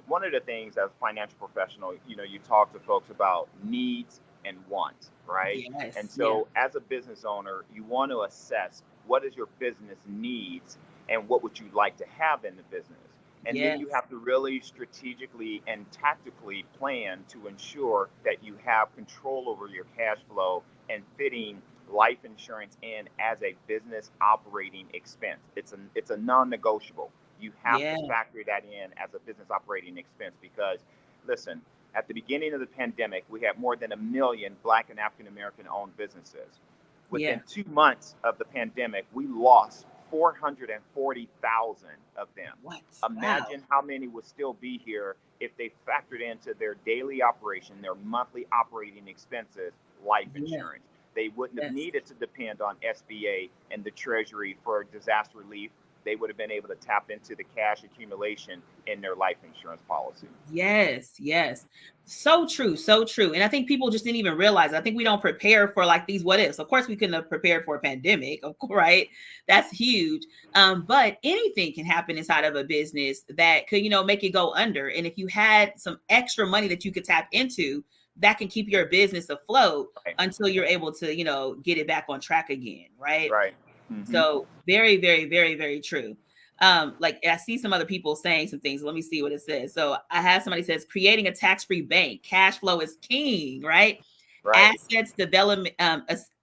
one of the things as a financial professional, you know, you talk to folks about needs and wants, right? And Yes. Yeah. so as a business owner, you want to assess what is your business needs and what would you like to have in the business. And then Yes. you have to really strategically and tactically plan to ensure that you have control over your cash flow and fitting life insurance in as a business operating expense. It's a non-negotiable. You have Yeah. to factor that in as a business operating expense because, listen, at the beginning of the pandemic, we had more than 1 million Black and African American owned businesses. Yeah. Within 2 months of the pandemic, we lost 440,000 of them. What? Wow. Imagine how many would still be here if they factored into their daily operation, their monthly operating expenses, life Yeah. insurance. They wouldn't have Yes. needed to depend on SBA and the Treasury for disaster relief. They would have been able to tap into the cash accumulation in their life insurance policy. Yes, yes. So true, so true. And I think people just didn't even realize. I think we don't prepare for like these what ifs. Of course, we couldn't have prepared for a pandemic, of course, right? That's huge. But anything can happen inside of a business that could, you know, make it go under. And if you had some extra money that you could tap into, that can keep your business afloat Right. until you're able to, you know, get it back on track again, right? Right. Mm-hmm. So very, very, very, very true. Like I see some other people saying some things. Let me see what it says. So I have somebody says creating a tax-free bank. Cash flow is king, right? Right.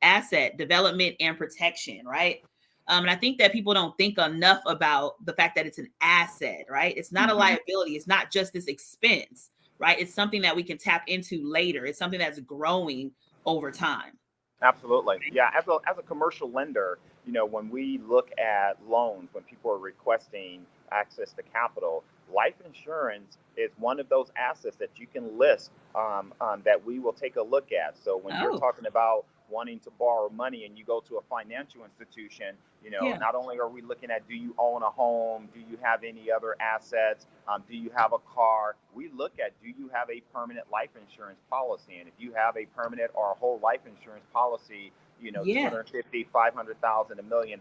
Asset development and protection, right? And I think that people don't think enough about the fact that it's an asset, right? It's not a liability. It's not just this expense, right? It's something that we can tap into later. It's something that's growing over time. Absolutely. Yeah. As a commercial lender, you know, when we look at loans, when people are requesting access to capital, life insurance is one of those assets that you can list that we will take a look at. So when you're Oh. talking about wanting to borrow money and you go to a financial institution, not only are we looking at, do you own a home? Do you have any other assets? Do you have a car? We look at, do you have a permanent life insurance policy? And if you have a permanent or a whole life insurance policy, 250, 500,000, $1 million,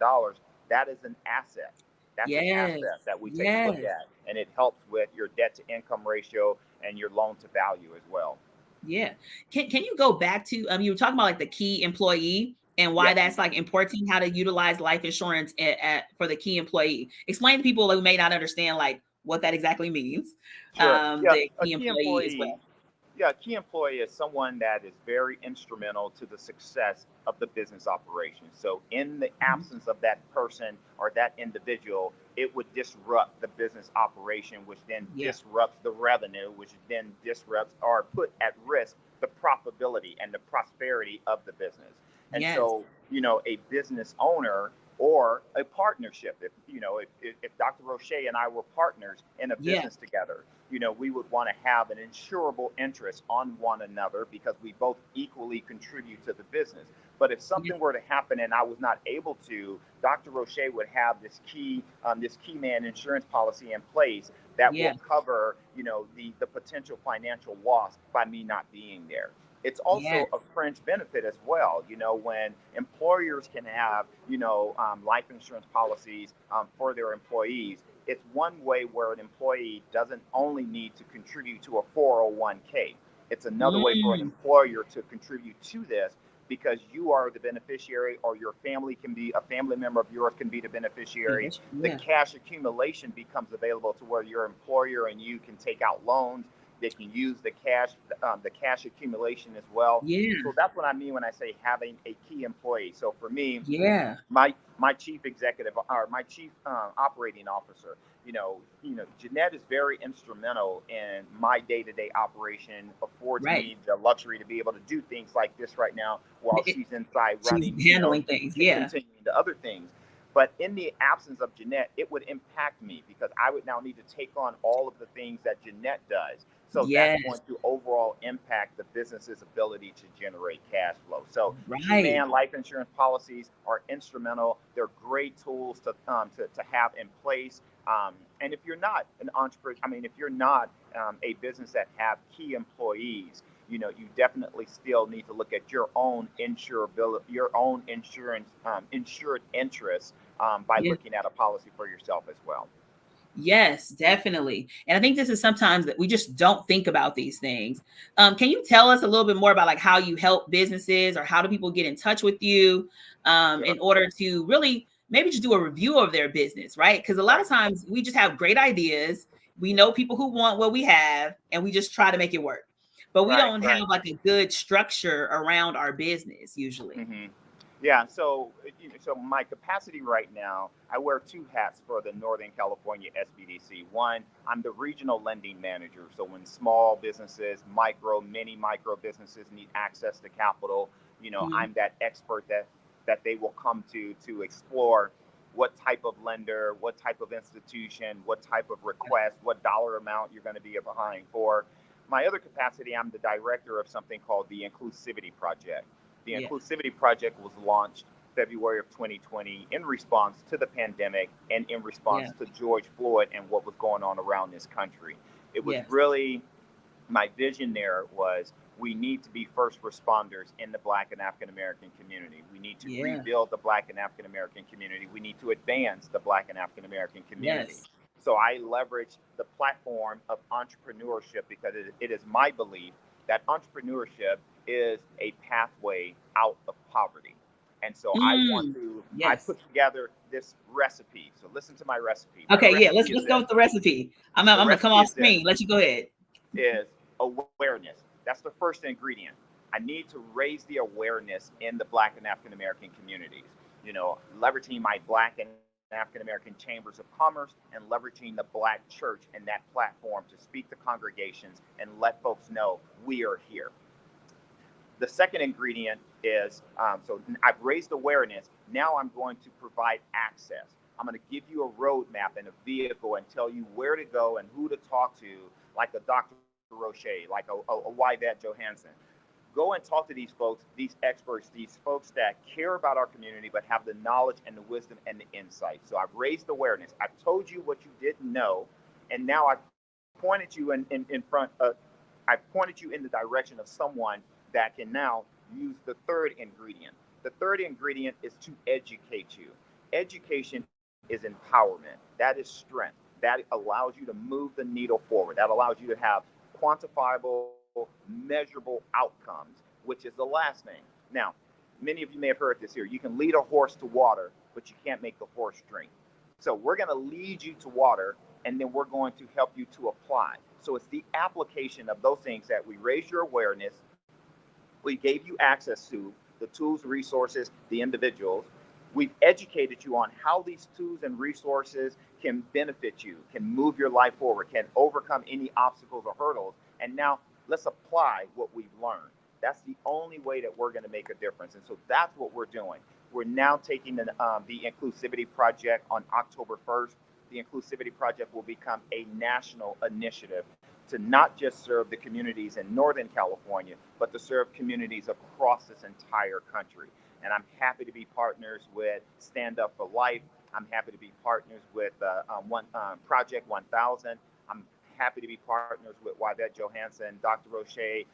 that is an asset. That's an asset that we take a look at, and it helps with your debt to income ratio and your loan to value as well. Yeah. Can you go back to, you were talking about like the key employee and why that's like important, how to utilize life insurance for the key employee. Explain to people who may not understand like what that exactly means. Sure. The key employee as well. Yeah, a key employee is someone that is very instrumental to the success of the business operation. So in the absence of that person or that individual, it would disrupt the business operation, which then disrupts the revenue, which then disrupts or put at risk the profitability and the prosperity of the business. And so, a business owner or a partnership, if Dr. Roche and I were partners in a business together, we would want to have an insurable interest on one another because we both equally contribute to the business. But if something were to happen and I was not able to, Dr. Roche would have this key man insurance policy in place that will cover, the potential financial loss by me not being there. It's also a fringe benefit as well. When employers can have, life insurance policies for their employees, it's one way where an employee doesn't only need to contribute to a 401k. It's another way for an employer to contribute to this because you are the beneficiary or your family can be, a family member of yours can be the beneficiary. The cash accumulation becomes available to where your employer and you can take out loans. They can use the cash accumulation as well. So that's what I mean when I say having a key employee. So for me, my chief executive or my chief operating officer, Jeanette is very instrumental in my day-to-day operation, affords me the luxury to be able to do things like this right now while she's inside running, handling things, continuing the other things. But in the absence of Jeanette, it would impact me because I would now need to take on all of the things that Jeanette does. So that's going to overall impact the business's ability to generate cash flow. So key-man life insurance policies are instrumental. They're great tools to have in place. And if you're not an entrepreneur, if you're not a business that have key employees, you definitely still need to look at your own insurability, your own insurance, insured interests by looking at a policy for yourself as well. Yes, definitely. And I think this is sometimes that we just don't think about these things. Can you tell us a little bit more about like how you help businesses or how do people get in touch with you in order to really maybe just do a review of their business, right? Because a lot of times we just have great ideas. We know people who want what we have and we just try to make it work. But we don't have like a good structure around our business usually. Yeah, so my capacity right now, I wear two hats for the Northern California SBDC. One, I'm the regional lending manager. So when small businesses, mini micro businesses need access to capital, I'm that expert that they will come to explore what type of lender, what type of institution, what type of request, what dollar amount you're going to be behind for. My other capacity, I'm the director of something called the Inclusivity Project. The Inclusivity Project was launched February of 2020 in response to the pandemic and in response to George Floyd and what was going on around this country. It was really, my vision there was we need to be first responders in the Black and African American community. We need to rebuild the Black and African American community. We need to advance the Black and African American community. So I leverage the platform of entrepreneurship because it is my belief that entrepreneurship is a pathway out of poverty. And so I put together this recipe. So listen to my recipe. Okay, let's go with the recipe. I'm going to come off screen. Let you go ahead. Is awareness. That's the first ingredient. I need to raise the awareness in the Black and African American communities. Leveraging my Black and African American chambers of commerce and leveraging the Black church and that platform to speak to congregations and let folks know we are here. The second ingredient is, so I've raised awareness. Now I'm going to provide access. I'm going to give you a roadmap and a vehicle and tell you where to go and who to talk to, like a Dr. Roche, like a Yvette Johansson. Go and talk to these folks, these experts, these folks that care about our community but have the knowledge and the wisdom and the insight. So I've raised awareness. I've told you what you didn't know, and now I've pointed you in front of, I've pointed you in the direction of someone that can now use the third ingredient. The third ingredient is to educate you. Education is empowerment. That is strength. That allows you to move the needle forward. That allows you to have quantifiable, measurable outcomes, which is the last thing. Now, many of you may have heard this here. You can lead a horse to water, but you can't make the horse drink. So we're going to lead you to water, and then we're going to help you to apply. So it's the application of those things that we raise your awareness, we gave you access to, the tools, resources, the individuals. We've educated you on how these tools and resources can benefit you, can move your life forward, can overcome any obstacles or hurdles. And now let's apply what we've learned. That's the only way that we're going to make a difference. And so that's what we're doing. We're now taking the Inclusivity Project on October 1st. The Inclusivity Project will become a national initiative to not just serve the communities in Northern California, but to serve communities across this entire country. And I'm happy to be partners with Stand Up for Life. I'm happy to be partners with Project 1000. I'm happy to be partners with Yvette Johansson, Dr. Roche,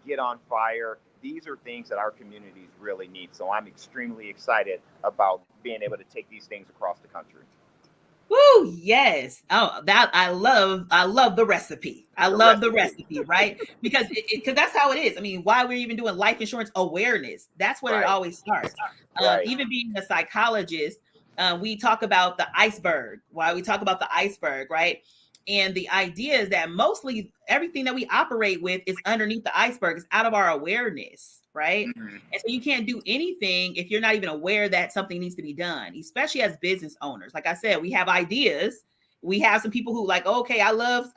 Get on Fire. These are things that our communities really need. So I'm extremely excited about being able to take these things across the country. Woo, yes. Oh, that I love the recipe. I love the recipe, right? Because that's how it is. I mean, why we're even doing life insurance awareness. That's where it always starts. Even being a psychologist, we talk about the iceberg. Why we talk about the iceberg, right? And the idea is that mostly everything that we operate with is underneath the iceberg. It's out of our awareness, right? Mm-hmm. And so you can't do anything if you're not even aware that something needs to be done, especially as business owners. Like I said, we have ideas. We have some people who like, okay, I love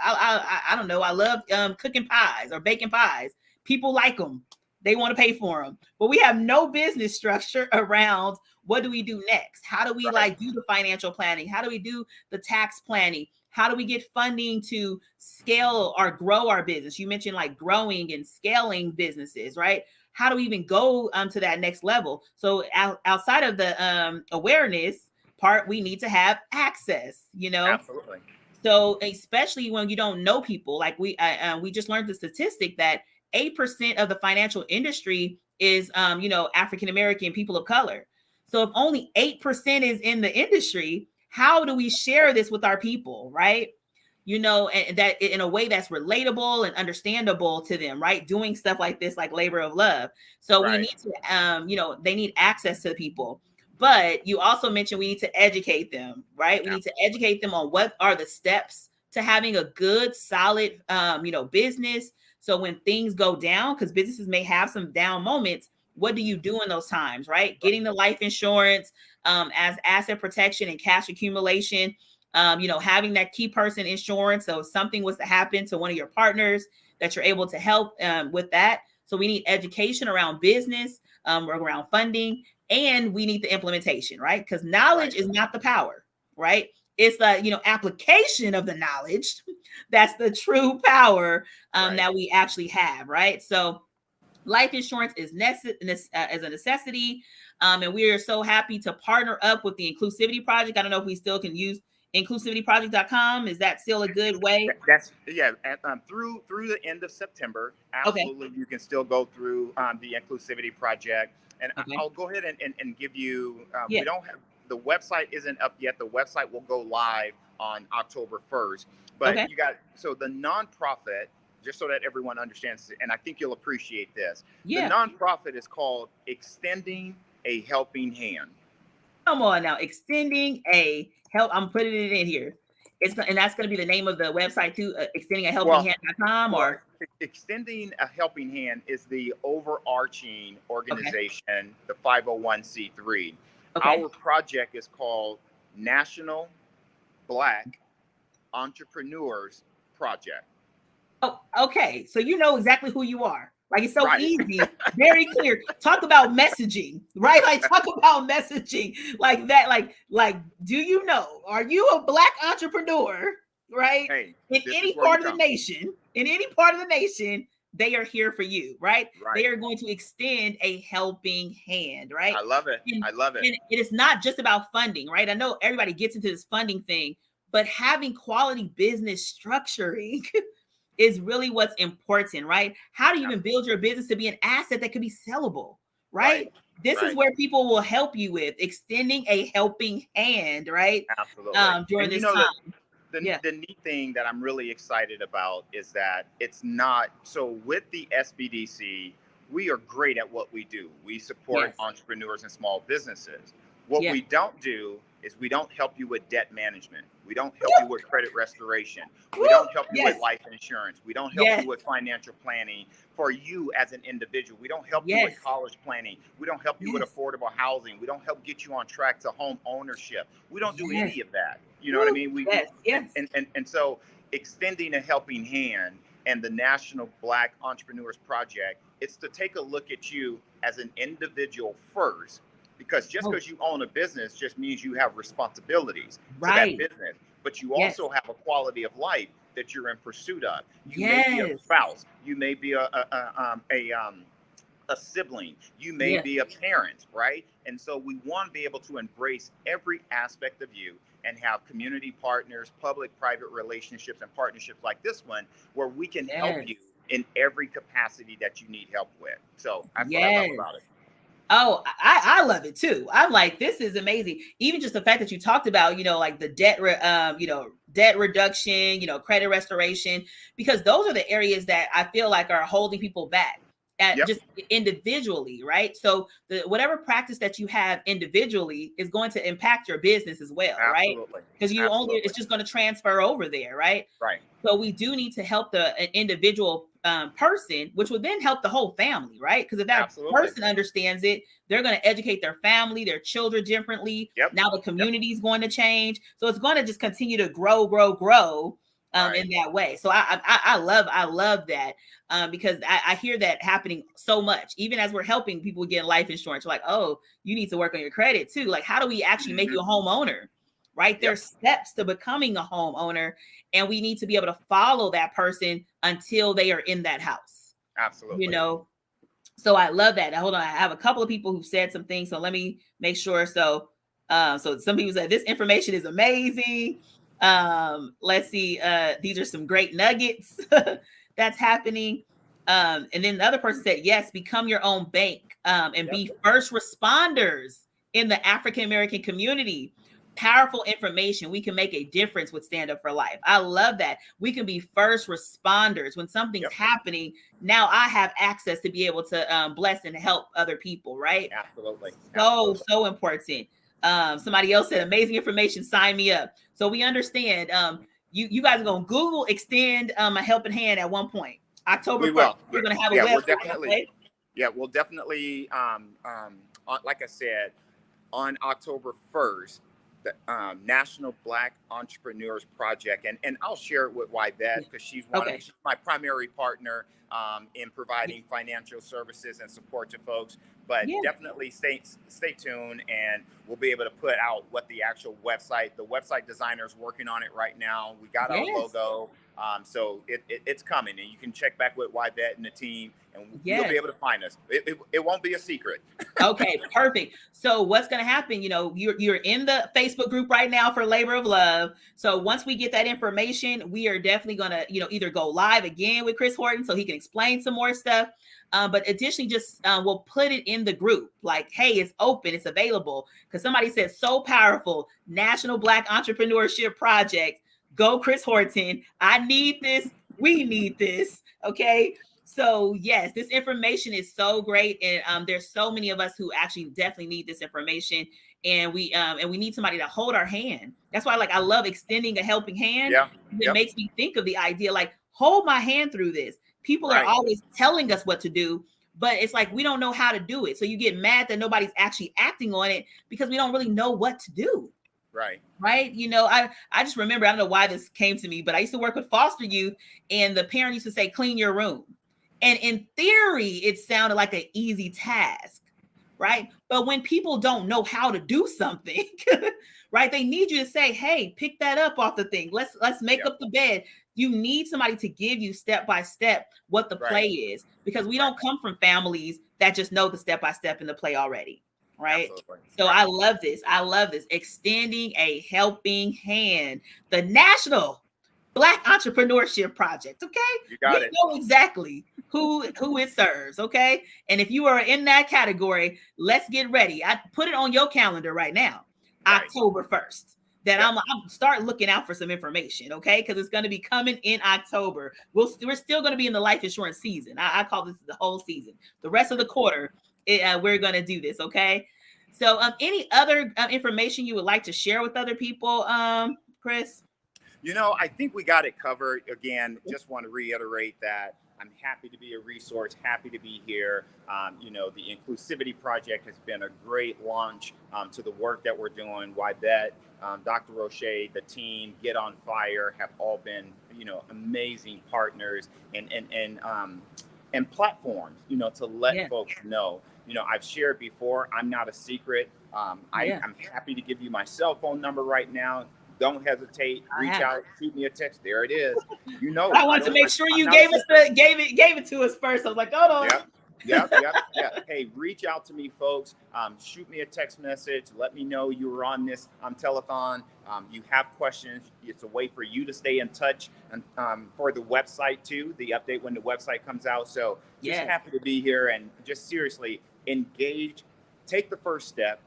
cooking pies or baking pies. People like them. They want to pay for them. But we have no business structure around what do we do next? How do we do the financial planning? How do we do the tax planning? How do we get funding to scale or grow our business? You mentioned like growing and scaling businesses, right? How do we even go to that next level? So outside of the awareness part, we need to have access, you know? Absolutely. So especially when you don't know people, like we just learned the statistic that 8% of the financial industry is, African-American people of color. So if only 8% is in the industry, how do we share this with our people, right? You know, and that in a way that's relatable and understandable to them, right? Doing stuff like this, like labor of love. So we need to, they need access to the people. But you also mentioned we need to educate them, right? We need to educate them on what are the steps to having a good, solid, business. So when things go down, because businesses may have some down moments, what do you do in those times, right? Getting the life insurance as asset protection and cash accumulation, having that key person insurance. So if something was to happen to one of your partners, that you're able to help with that. So we need education around business, around funding, and we need the implementation, right? Because knowledge is not the power, right? It's the, application of the knowledge. That's the true power that we actually have, right? So life insurance is as a necessity. And we are so happy to partner up with the Inclusivity Project. I don't know if we still can use inclusivityproject.com. Is that still a good way? That's through the end of September. Absolutely. Okay. You can still go through the Inclusivity Project. And I'll go ahead and give you, we don't have, the website isn't up yet. The website will go live on October 1st. But you got, so the nonprofit, just so that everyone understands, and I think you'll appreciate this. The nonprofit is called Extending a Helping Hand. Come on now, Extending a Help. I'm putting it in here. And that's going to be the name of the website too, extendingahelpinghand.com or? Extending a Helping Hand is the overarching organization, the 501c3. Our project is called National Black Entrepreneurs Project. Oh, okay. So you know exactly who you are. Like it's so easy, very clear. Talk about messaging, right? Like talk about messaging like that. Like, do you know? Are you a Black entrepreneur, right? Hey, in any part of the nation, they are here for you, right? Right. They are going to extend a helping hand, right? I love it. And, I love it. And it is not just about funding, right? I know everybody gets into this funding thing, but having quality business structuring is really what's important, right? How do you even build your business to be an asset that could be sellable, right? This is where people will help you with extending a helping hand, right? Absolutely. During And this time. The neat thing that I'm really excited about is that it's not, so with the SBDC, we are great at what we do. We support entrepreneurs and small businesses. What we don't do is we don't help you with debt management. We don't help you with credit restoration. We don't help you with life insurance. We don't help you with financial planning for you as an individual. We don't help you with college planning. We don't help you with affordable housing. We don't help get you on track to home ownership. We don't do any of that. You know what I mean? And so extending a helping hand and the National Black Entrepreneurs Project, it's to take a look at you as an individual first, because just because you own a business just means you have responsibilities to that business, but you also have a quality of life that you're in pursuit of. You may be a spouse, you may be a sibling, you may be a parent, right? And so we want to be able to embrace every aspect of you and have community partners, public-private relationships, and partnerships like this one, where we can help you in every capacity that you need help with. So that's what I love about it. Oh, I love it too. I'm like, this is amazing. Even just the fact that you talked about, like the debt reduction, credit restoration, because those are the areas that I feel like are holding people back just individually, right? So whatever practice that you have individually is going to impact your business as well, right? Because it's just going to transfer over there, right? Right. So we do need to help the individual person, which would then help the whole family, right? Because if that person understands it, they're going to educate their family, their children differently. Now the community is going to change. So it's going to just continue to grow in that way. So I love that because I hear that happening so much. Even as we're helping people get life insurance, we're like, oh, you need to work on your credit too. Like, how do we actually make you a homeowner? Right? There's steps to becoming a homeowner, and we need to be able to follow that person until they are in that house. Absolutely. So I love that. Now, hold on. I have a couple of people who said some things, so let me make sure. So some people said this information is amazing. Let's see. These are some great nuggets that's happening. And then the other person said, yes, become your own bank and be first responders in the African-American community. Powerful information. We can make a difference with Stand Up for Life. I love that. We can be first responders when something's happening. Now I have access to be able to bless and help other people, right? Absolutely. So important. Somebody else said amazing information. Sign me up. So we understand. You guys are gonna Google extend a helping hand at one point. October 1st. We're gonna have a website. We'll definitely like I said, on October 1st, the National Black Entrepreneurs Project, and I'll share it with Yvette because she's she's my primary partner in providing financial services and support to folks. But definitely stay tuned, and we'll be able to put out what the actual website. The website designer is working on it right now. We got our logo, so it's coming, and you can check back with Yvette and the team, and you'll be able to find us. It won't be a secret. Okay, perfect. So what's going to happen? You're in the Facebook group right now for Labor of Love. So once we get that information, we are definitely going to, either go live again with Chris Horton so he can explain some more stuff. But additionally, just we'll put it in the group like, hey, it's open, it's available. Because somebody said so powerful, National Black Entrepreneurship Project. Go Chris Horton. I need this. We need this. Okay. So yes, this information is so great. And there's so many of us who actually definitely need this information. And we need somebody to hold our hand. That's why I love extending a helping hand. It makes me think of the idea, like, hold my hand through this. People are always telling us what to do, but it's like we don't know how to do it. So you get mad that nobody's actually acting on it because we don't really know what to do. Right. I just remember, I don't know why this came to me, but I used to work with foster youth, and the parent used to say, clean your room. And in theory, it sounded like an easy task, right? But when people don't know how to do something, right, they need you to say, hey, pick that up off the thing. Let's make up the bed. You need somebody to give you step by step what the play is, because we don't come from families that just know the step by step in the play already. Right. Absolutely. So I love this. I love this. Extending a helping hand. The National Black Entrepreneurship Project. Okay. You got it. Know exactly who it serves. Okay. And if you are in that category, let's get ready. I put it on your calendar right now, October 1st. That I'm start looking out for some information, okay? Because it's going to be coming in October. We're still going to be in the life insurance season. I call this the whole season. The rest of the quarter, we're going to do this, okay? So, any other information you would like to share with other people, Chris? You know, I think we got it covered. Again, just want to reiterate that I'm happy to be a resource, happy to be here. You know, the Inclusivity Project has been a great launch to the work that we're doing. Wybet, Dr. Roche, the team, Get on Fire have all been, you know, amazing partners and platforms, you know, to let folks know. You know, I've shared before, I'm not a secret. I'm happy to give you my cell phone number right now. Don't hesitate. Reach out. Shoot me a text. There it is. You know. I want to make sure you gave it to us first. I was like, hold on. Yep. Hey, reach out to me, folks. Shoot me a text message. Let me know you were on this telethon. You have questions. It's a way for you to stay in touch, and for the website too. The update when the website comes out. So just happy to be here, and just seriously engage. Take the first step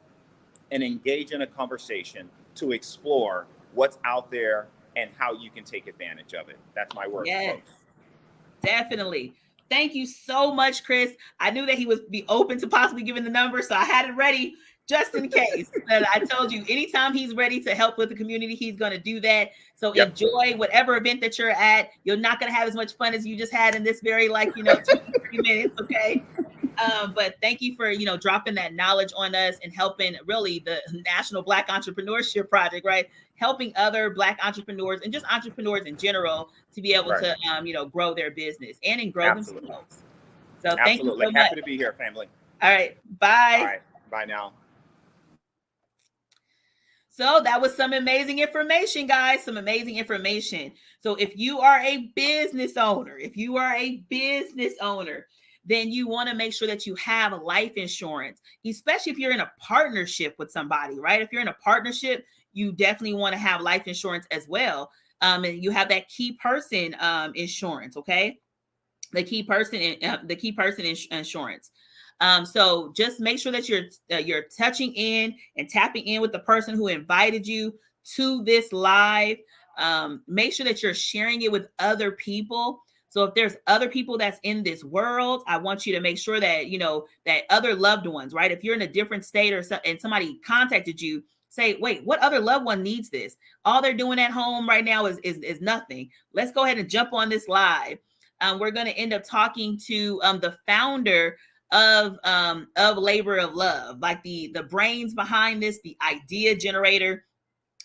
and engage in a conversation to explore what's out there and how you can take advantage of it. That's my word. Folks. Definitely. Thank you so much, Chris. I knew that he would be open to possibly giving the number, so I had it ready just in case. But I told you, anytime he's ready to help with the community, he's going to do that. So enjoy whatever event that you're at. You're not going to have as much fun as you just had in this very, 2 to 3 minutes, okay? But thank you for, dropping that knowledge on us and helping really the National Black Entrepreneurship Project, right? Helping other Black entrepreneurs and just entrepreneurs in general to be able to, grow their business and grow themselves. So thank you so much. Happy to be here, family. All right. Bye. All right. Bye now. So that was some amazing information, guys, some amazing information. So if you are a business owner, then you want to make sure that you have life insurance, especially if you're in a partnership with somebody, right? If you're in a partnership, you definitely want to have life insurance as well. And you have that key person insurance, okay? The key person insurance. So just make sure that you're touching in and tapping in with the person who invited you to this live. Make sure that you're sharing it with other people. So if there's other people that's in this world, I want you to make sure that, that other loved ones, right? If you're in a different state and somebody contacted you, say, wait, what other loved one needs this? All they're doing at home right now is nothing. Let's go ahead and jump on this live. We're going to end up talking to the founder of Labor of Love, like the brains behind this, the idea generator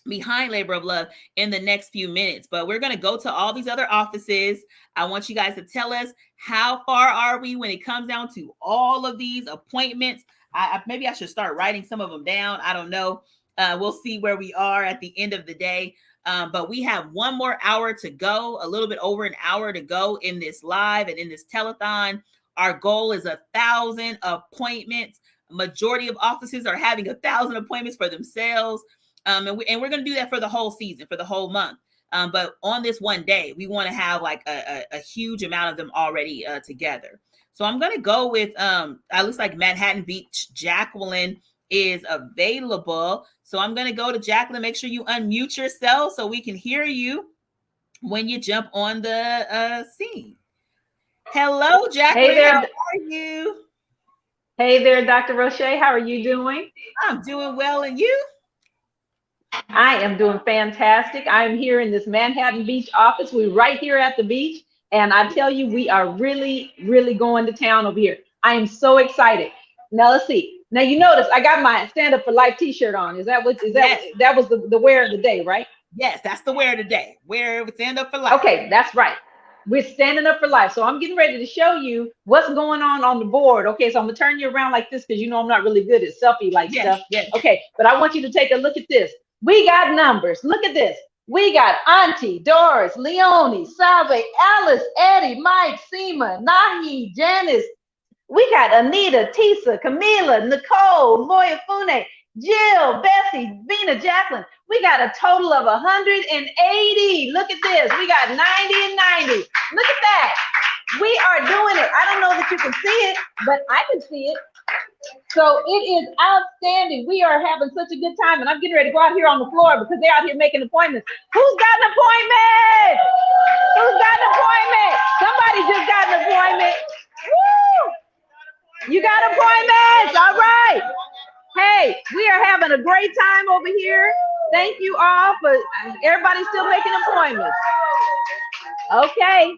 behind Labor of Love in the next few minutes. But we're going to go to all these other offices. I want you guys to tell us, how far are we when it comes down to all of these appointments? Maybe I should start writing some of them down. I don't know. We'll see where we are at the end of the day. But we have 1 more hour to go, a little bit over an hour to go in this live and in this telethon. Our goal is 1,000 appointments. Majority of offices are having 1,000 appointments for themselves. And we're going to do that for the whole season, for the whole month. But on this one day, we want to have like a huge amount of them already together. So I'm going to go with, it looks like Manhattan Beach, Jacqueline is available. So I'm going to go to Jacqueline. Make sure you unmute yourself so we can hear you when you jump on the scene. Hello, Jacqueline. Hey there. How are you? Hey there, Dr. Roche. How are you doing? I'm doing well. And you? I am doing fantastic. I'm here in this Manhattan Beach office. We're right here at the beach. And I tell you, we are really, really going to town over here. I am so excited. Now, let's see. Now, you notice I got my Stand Up for Life t-shirt on. Is that that was the wear of the day, right? Yes, that's the wear of the day. Stand Up for Life. Okay, that's right. We're standing up for life. So I'm getting ready to show you what's going on the board. Okay, so I'm gonna turn you around like this because I'm not really good at selfie stuff. Yes. Okay, but I want you to take a look at this. We got numbers. Look at this. We got Auntie, Doris, Leonie, Salve, Alice, Eddie, Mike, Seema, Nahi, Janice. We got Anita, Tisa, Camila, Nicole, Moya Fune, Jill, Bessie, Vina, Jacqueline. We got a total of 180. Look at this. We got 90 and 90. Look at that. We are doing it. I don't know that you can see it, but I can see it. So it is outstanding. We are having such a good time, and I'm getting ready to go out here on the floor because they're out here making appointments. Who's got an appointment? Who's got an appointment? Somebody just got an appointment. Woo! You got appointments. All right. Hey, we are having a great time over here. Thank you all for everybody's still making appointments. Okay.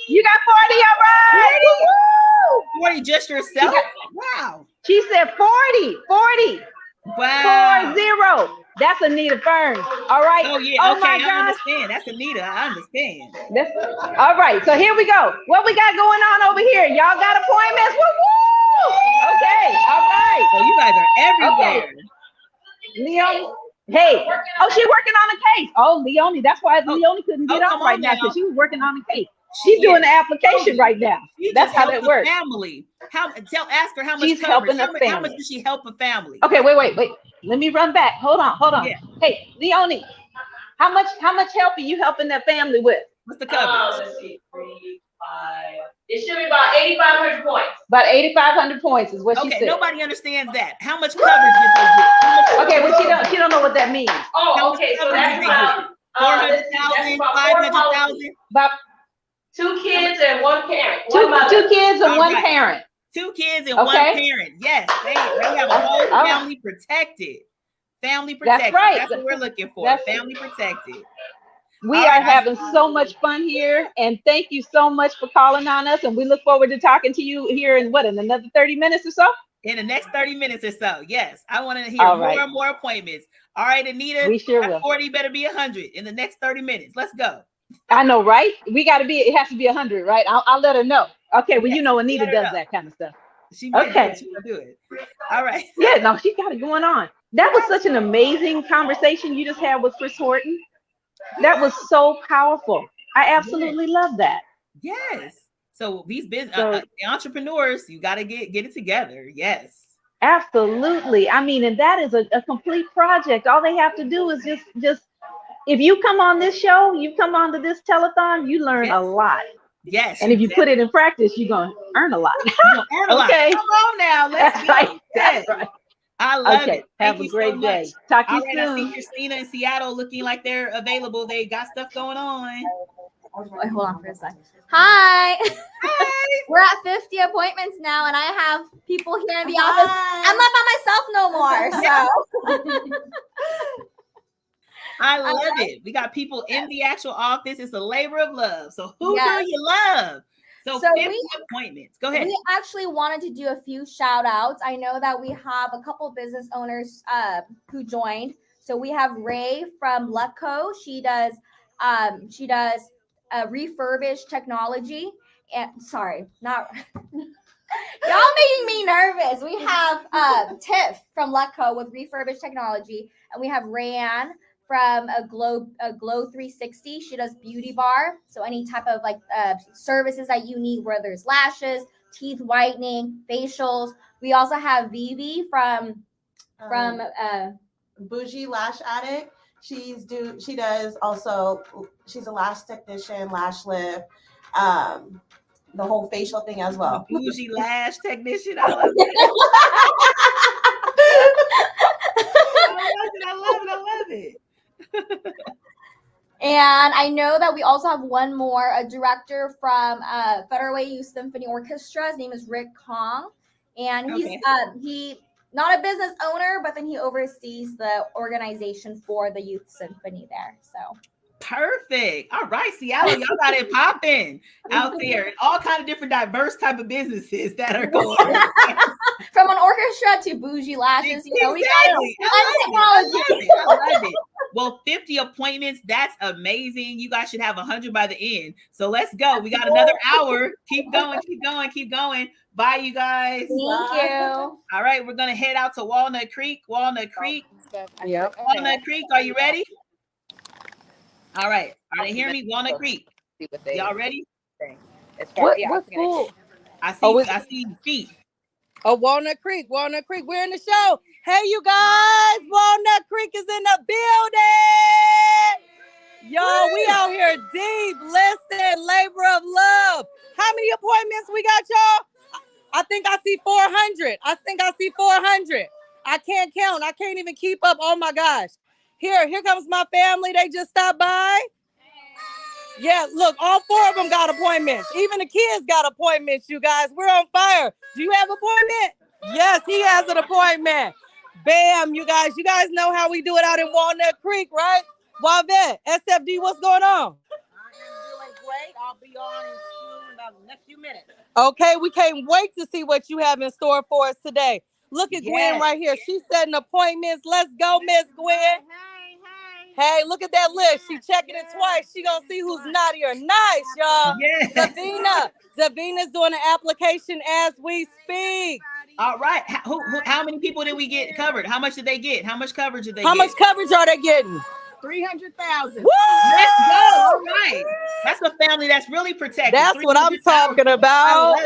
You got 40, all right. 40 just yourself? Wow. She said 40. Wow. 40. That's Anita Fern. All right. Oh, yeah. Oh, okay, my I gosh. understand. That's Anita. I understand. All right. So here we go. What we got going on over here? Y'all got appointments? Woo-woo! Okay. All right. Oh, you guys are everywhere. Okay. Leonie. Hey. Oh, she's working on a case. Oh, Leonie. That's why Leonie couldn't get on right now because she was working on a case. She's doing the application right now. That's how that works. Family. Ask her how much She's coverage. helping a How much family. does she help a family? Okay, wait. Let me run back. Hold on. Yeah. Hey, Leonie, how much help are you helping that family with? What's the coverage? Let's see, 3, 5. It should be about 8,500 points. About 8,500 points is what she Okay, said. nobody understands that. How much coverage did they get? Okay, well she don't know what that means. Oh, okay. So that's about 400,000, 500,000. About 2 kids and 1 parent. Two kids and All one right. parent. 2 kids and 1 parent. Yes, they have a whole family protected. Family protected. That's right. That's what we're looking for. Family protected. We are having so much fun here, and thank you so much for calling on us. And we look forward to talking to you here in another 30 minutes or so? In the next 30 minutes or so. Yes, I want to hear All more right. and more appointments. All right, Anita. We sure that will. 40 better be 100 in the next 30 minutes. Let's go. I know, right? It has to be 100, right? I'll let her know. Okay, well, you know Anita does that kind of stuff. She might Okay. do it. All right. Yeah, no, she got it going on. That was such an amazing conversation you just had with Chris Horton. That was so powerful. I absolutely love that. Yes. So these business entrepreneurs, you got to get it together. Yes. Absolutely. I mean, and that is a complete project. All they have to do is just if you come on this show, you come onto this telethon, you learn a lot. Yes. And if you put it in practice, you're going to earn a lot. Earn a lot. Okay. Come on now. Let's That's go. right. Yes. That's right. I love Okay. it. Have Thank a you great so day. much. Talk to you All right, I see soon. Christina in Seattle looking like they're available. They got stuff going on. Wait, hold on for a second. Hi. We're at 50 appointments now, and I have people here in the office. I'm not by myself no more. So I love it. We got people in the actual office. It's a labor of love. So who do you love? So 50 appointments. Go ahead. We actually wanted to do a few shout outs. I know that we have a couple business owners who joined. So we have Ray from Lucco. She does refurbished technology. And sorry, not y'all making me nervous. We have Tiff from Lucco with refurbished technology, and we have Rayanne from a Glow 360. She does beauty bar. So any type of services that you need, whether there's lashes, teeth whitening, facials. We also have Vivi from Bougie Lash Addict. She's a lash technician, lash lift, the whole facial thing as well. Bougie lash technician. I love it. I love it. And I know that we also have one more, a director from Federal Way Youth Symphony Orchestra. His name is Rick Kong, and he's not a business owner, but then he oversees the organization for the youth symphony there. So perfect. All right, Seattle, y'all got it popping out there, and all kind of different diverse type of businesses that are going from an orchestra to bougie lashes. You know, we got it. I love it. Well, 50 appointments, that's amazing. You guys should have 100 by the end. So let's go. We got another hour. Keep going. Bye, you guys. Thank you. All right, we're going to head out to Walnut Creek. Yep. Walnut Creek, are you ready? All right. Are they hearing me? Walnut Creek. Y'all ready? What school? I see feet. Oh, Walnut Creek. We're in the show. Hey, you guys. Walnut Creek is in the building. Y'all, we out here deep. Listen, labor of love. How many appointments we got, y'all? I think I see 400. I can't count. I can't even keep up. Oh my gosh. Here comes my family. They just stopped by. Yeah, look, all 4 of them got appointments. Even the kids got appointments, you guys. We're on fire. Do you have an appointment? Yes, he has an appointment. Bam, you guys. You guys know how we do it out in Walnut Creek, right? Wavette, SFD, what's going on? Great. I'll be on in about the next few minutes. Okay, we can't wait to see what you have in store for us today. Look at Gwen right here. She's setting appointments. Let's go, Miss Gwen. Hey, look at that list. She checking it twice. She gonna see who's not here. Nice, y'all. Davina's doing an application as we speak. All right. How many people did we get covered? How much did they get? How much coverage did they get? How much coverage are they getting? 300,000. Let's go. All right. That's a family that's really protected. That's what I'm talking about.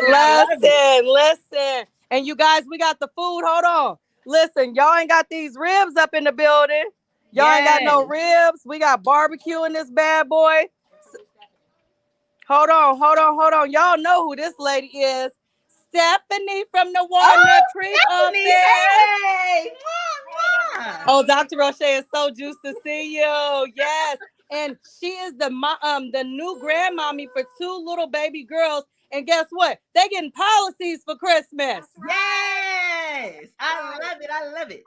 Listen. And you guys, we got the food. Hold on. Listen, y'all ain't got these ribs up in the building. Y'all ain't got no ribs. We got barbecue in this bad boy. Hold on. Y'all know who this lady is. Stephanie from the Walnut Creek office. Hey. Oh, Dr. Roche is so juiced to see you. Yes. And she is the new grandmommy for 2 little baby girls. And guess what? They getting policies for Christmas. Yes. I love it.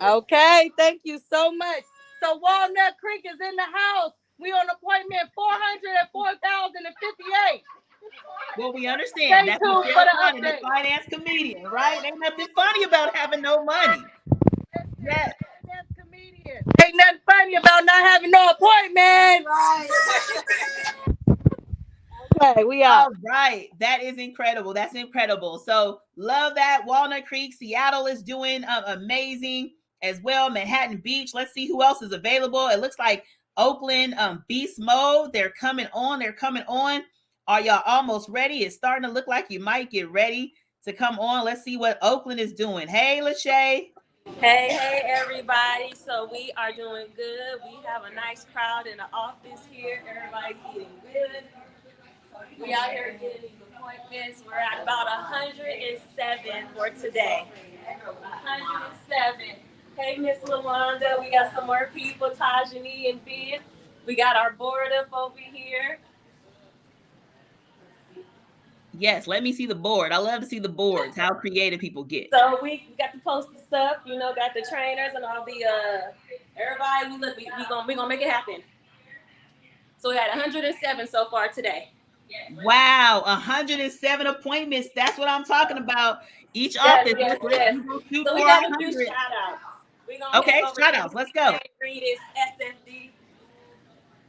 Okay. Thank you so much. So Walnut Creek is in the house. We on appointment 404,058. Well, we understand. Stay That's tuned the for the update. finance comedian, right? Ain't nothing funny about having no money. Yes. Ain't nothing funny about not having no appointments. Right. Okay, we out. All right. That is incredible. That's incredible. So love that. Walnut Creek, Seattle is doing amazing as well. Manhattan Beach. Let's see who else is available. It looks like Oakland, Beast Mode. They're coming on. Are y'all almost ready? It's starting to look like you might get ready to come on. Let's see what Oakland is doing. Hey, Lachey. Hey, everybody. So we are doing good. We have a nice crowd in the office here. Everybody's eating good. We out here getting these appointments. We're at about 107 for today. 107. Hey, Miss LaWanda. We got some more people, Tajani and Ben. We got our board up over here. Yes, let me see the board. I love to see the boards, how creative people get. So we got the posters up, got the trainers and all the everybody. We gonna make it happen. So we had 107 so far today. Wow, 107 appointments. That's what I'm talking about. Each office. Yes. So we got a few shout outs. Okay, shout outs. Let's go. Read is SFD.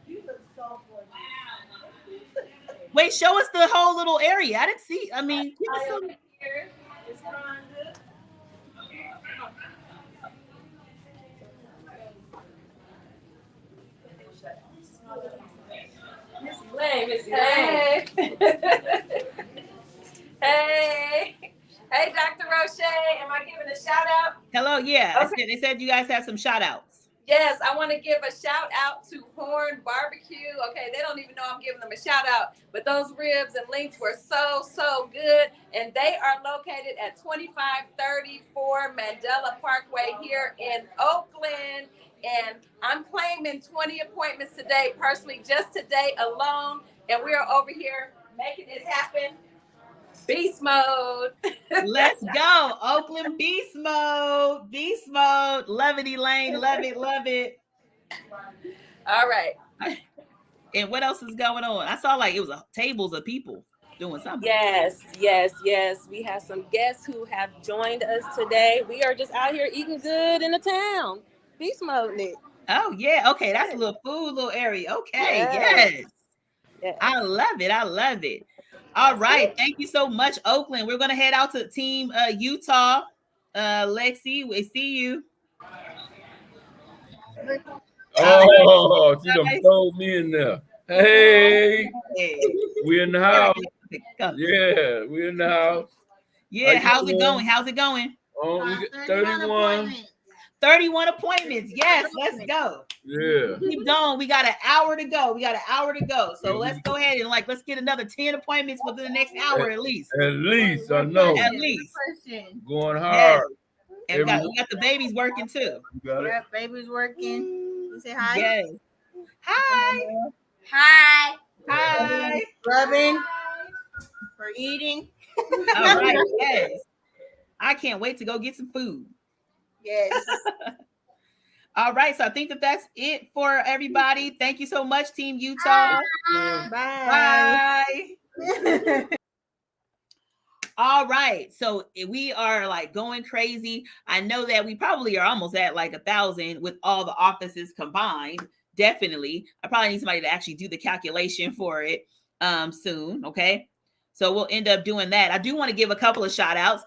You look so good. Wait, show us the whole little area. I didn't see. I mean, give us some. Here is Rhonda. Miss Lane. Hey, Dr. Roche. Am I giving a shout out? Hello, yeah. Okay. They said you guys have some shout outs. Yes, I want to give a shout out to Horn Barbecue. Okay, they don't even know I'm giving them a shout out, but those ribs and links were so good. And they are located at 2534 Mandela Parkway here in Oakland. And I'm claiming 20 appointments today, personally, just today alone. And we are over here making this happen. Beast mode. Let's go. Oakland beast mode. Love it, Elaine. Love it. All right. And what else is going on? I saw like it was tables of people doing something. Yes. We have some guests who have joined us today. We are just out here eating good in the town. Beast mode, Nick. Oh, yeah. Okay. That's a little food, little area. Okay. Yes. I love it. All right. Thank you so much, Oakland. We're going to head out to Team Utah. Lexi, we see you. Oh, she done throw me in there. Hey, we in the house. Yeah, we in the house. Yeah, how's it going? How's it going? Oh, we get 31. 31 appointments. Yes, let's go. Yeah. Keep going. We got an hour to go. So let's go ahead and let's get another 10 appointments within the next hour at least. At least, I know. At least. Going hard. Yes. And we got the babies working too. You got it. Yeah, baby's working. You say hi. Yes. Hi. Hi. Hi. Rubbing. For eating. All right. Yes. I can't wait to go get some food. Yes. All right. So I think that's it for everybody. Thank you so much, Team Utah. Bye. Bye. All right. So we are going crazy. I know that we probably are almost at 1,000 with all the offices combined. Definitely. I probably need somebody to actually do the calculation for it soon. Okay. So we'll end up doing that. I do want to give a couple of shout outs.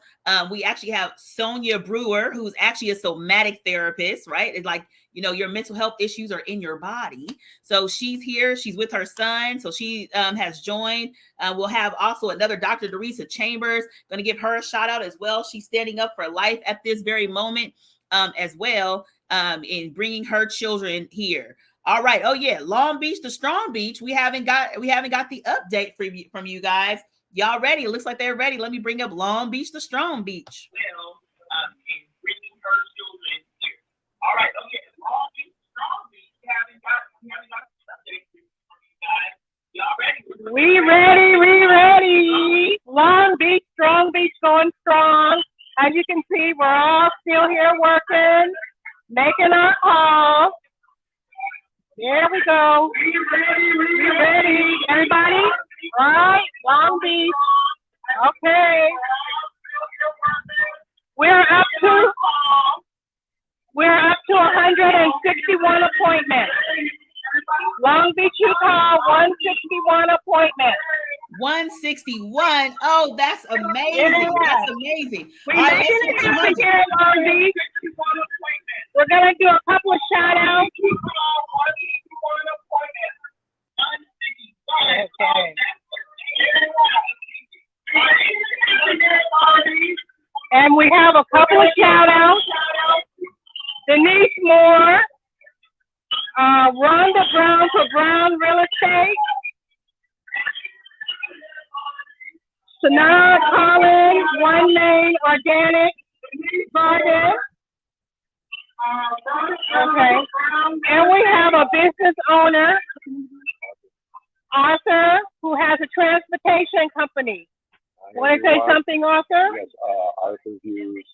We actually have Sonia Brewer, who's actually a somatic therapist, right? It's your mental health issues are in your body. So she's here. She's with her son. So she has joined. We'll have also another Dr. Dorisa Chambers. Going to give her a shout out as well. She's standing up for life at this very moment as well in bringing her children here. All right. Oh yeah. Long Beach to Strong Beach. We haven't got the update from you guys. Y'all ready? It looks like they're ready. Let me bring up Long Beach to Strong Beach. All right, okay. Long Beach, Strong Beach. We haven't got updates for you guys. Y'all ready? We ready. Long Beach, Strong Beach going strong. As you can see, we're all still here working, making our calls. There we go. We ready. Everybody? All right, Long Beach. Okay. We're up to 161 appointments. Long Beach, Utah, 161 appointments. 161. Oh, that's amazing. Yeah. That's amazing. We're making it happen here in Long Beach. We're going to do a couple of shout outs. Okay. And we have a couple of shout outs. Denise Moore, Rhonda Brown for Brown Real Estate, Sanaa Collins, One Main Organic Garden. Okay. And we have a business owner, Arthur, who has a transportation company. Want to say something, Arthur? Yes, Arthur Hughes,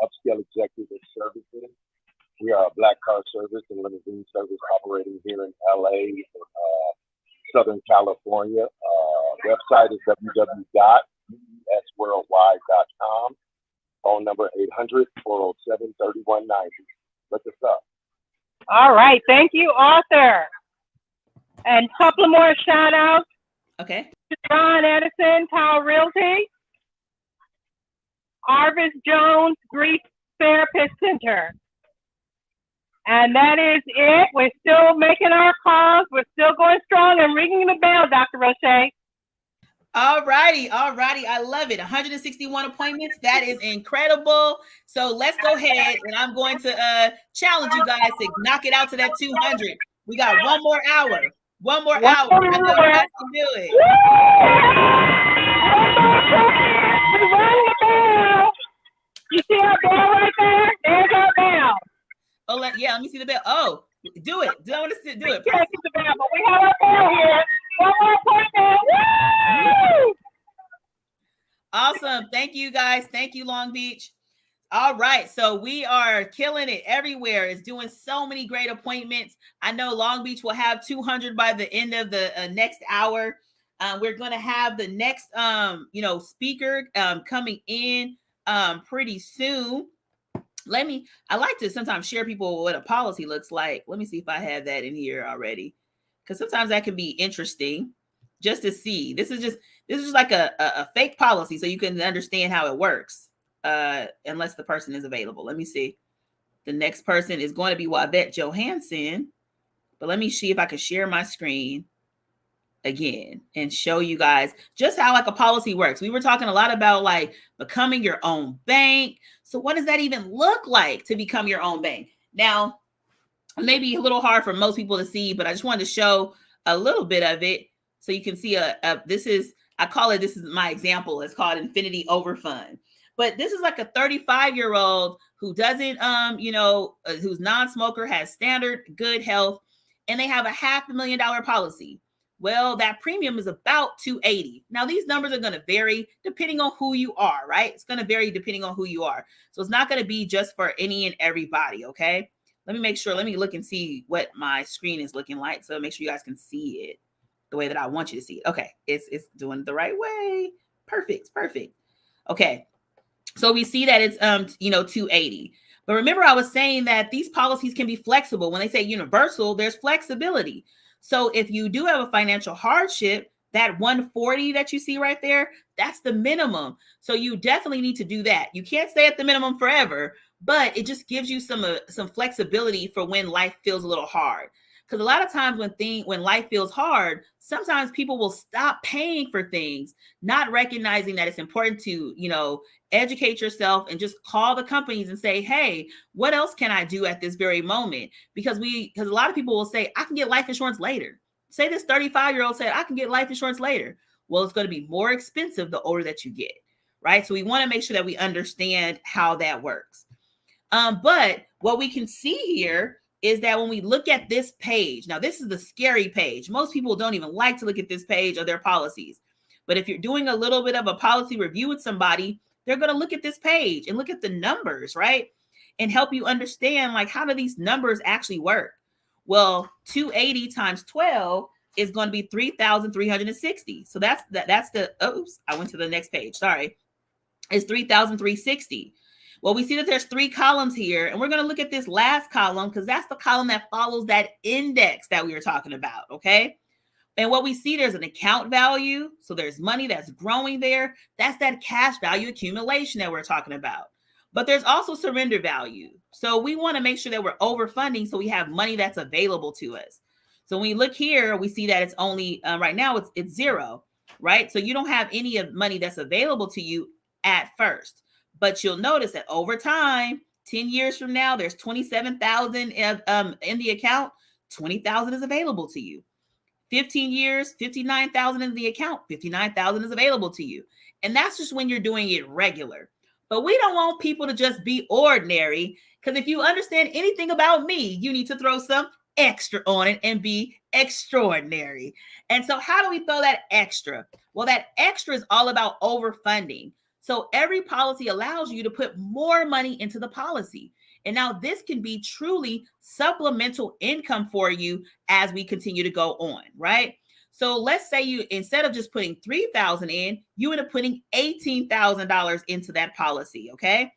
Upscale Executive Services. We are a black car service and limousine service operating here in LA and Southern California. Website is www.esworldwide.com. Phone number 800-407-3190. Look us up. All right. Thank you, Arthur. And a couple more shout outs. Okay. John Edison, Tower Realty. Arvis Jones, Grief Therapist Center. And that is it. We're still making our calls. We're still going strong and ringing the bell, Dr. Roche. All righty. I love it. 161 appointments. That is incredible. So let's go ahead and I'm going to challenge you guys to knock it out to that 200. We got one more hour. I know you guys can do it. Ring the bell. You see our bell right there? There's our bell. Oh, let me see the bell. Oh, do it. Do I want to do it? Can't see the bell, but we have our bell here. One more appointment. Woo! Awesome. Thank you, guys. Thank you, Long Beach. All right. So we are killing it everywhere. It's doing so many great appointments. I know Long Beach will have 200 by the end of the next hour. We're going to have the next, speaker coming in pretty soon. I like to sometimes share people what a policy looks like. Let me see if I have that in here already. Because sometimes that can be interesting just to see. This is just like a fake policy so you can understand how it works. Unless the person is available. Let me see. The next person is going to be Wavette Johansson. But let me see if I can share my screen again and show you guys just how like a policy works. We were talking a lot about like becoming your own bank. So what does that even look like to become your own bank? Now, maybe a little hard for most people to see, but I just wanted to show a little bit of it so you can see this is my example. It's called Infinity Overfund. But this is like a 35-year-old who doesn't who's non-smoker, has standard good health, and they have a $500,000 policy. Well, that premium is about $280. Now, these numbers are going to vary depending on who you are, right? It's going to vary depending on who you are. So it's not going to be just for any and everybody, okay? Let me make sure. Let me look and see what my screen is looking like. So make sure you guys can see it the way that I want you to see it. Okay, it's doing it the right way. Perfect. Okay, so we see that it's $280. But remember, I was saying that these policies can be flexible. When they say universal, there's flexibility. So if you do have a financial hardship, that $140 that you see right there, that's the minimum. So you definitely need to do that. You can't stay at the minimum forever, but it just gives you some flexibility for when life feels a little hard. Because a lot of times when life feels hard, sometimes people will stop paying for things, not recognizing that it's important to, educate yourself and just call the companies and say, hey, what else can I do at this very moment? Because a lot of people will say, I can get life insurance later. Say this 35-year-old said, I can get life insurance later. Well, it's going to be more expensive the older that you get, right? So we want to make sure that we understand how that works. But what we can see here is that when we look at this page, now this is the scary page. Most people don't even like to look at this page of their policies. But if you're doing a little bit of a policy review with somebody, they're going to look at this page and look at the numbers, right? And help you understand, like, how do these numbers actually work? Well, 280 times 12 is going to be 3,360. So that's the, oops, I went to the next page. Sorry. It's 3,360. Well, we see that there's 3 columns here, and we're going to look at this last column because that's the column that follows that index that we were talking about, okay? And what we see, there's an account value. So there's money that's growing there. That's that cash value accumulation that we're talking about. But there's also surrender value. So we want to make sure that we're overfunding so we have money that's available to us. So when we look here, we see that it's only, right now it's 0, right? So you don't have any of money that's available to you at first. But you'll notice that over time, 10 years from now, there's 27,000 in the account. 20,000 is available to you. 15 years, 59,000 in the account. 59,000 is available to you. And that's just when you're doing it regular. But we don't want people to just be ordinary, because if you understand anything about me, you need to throw some extra on it and be extraordinary. And so how do we throw that extra? Well, that extra is all about overfunding. So every policy allows you to put more money into the policy. And now this can be truly supplemental income for you as we continue to go on, right? So let's say you, instead of just putting $3,000 in, you end up putting $18,000 into that policy, okay?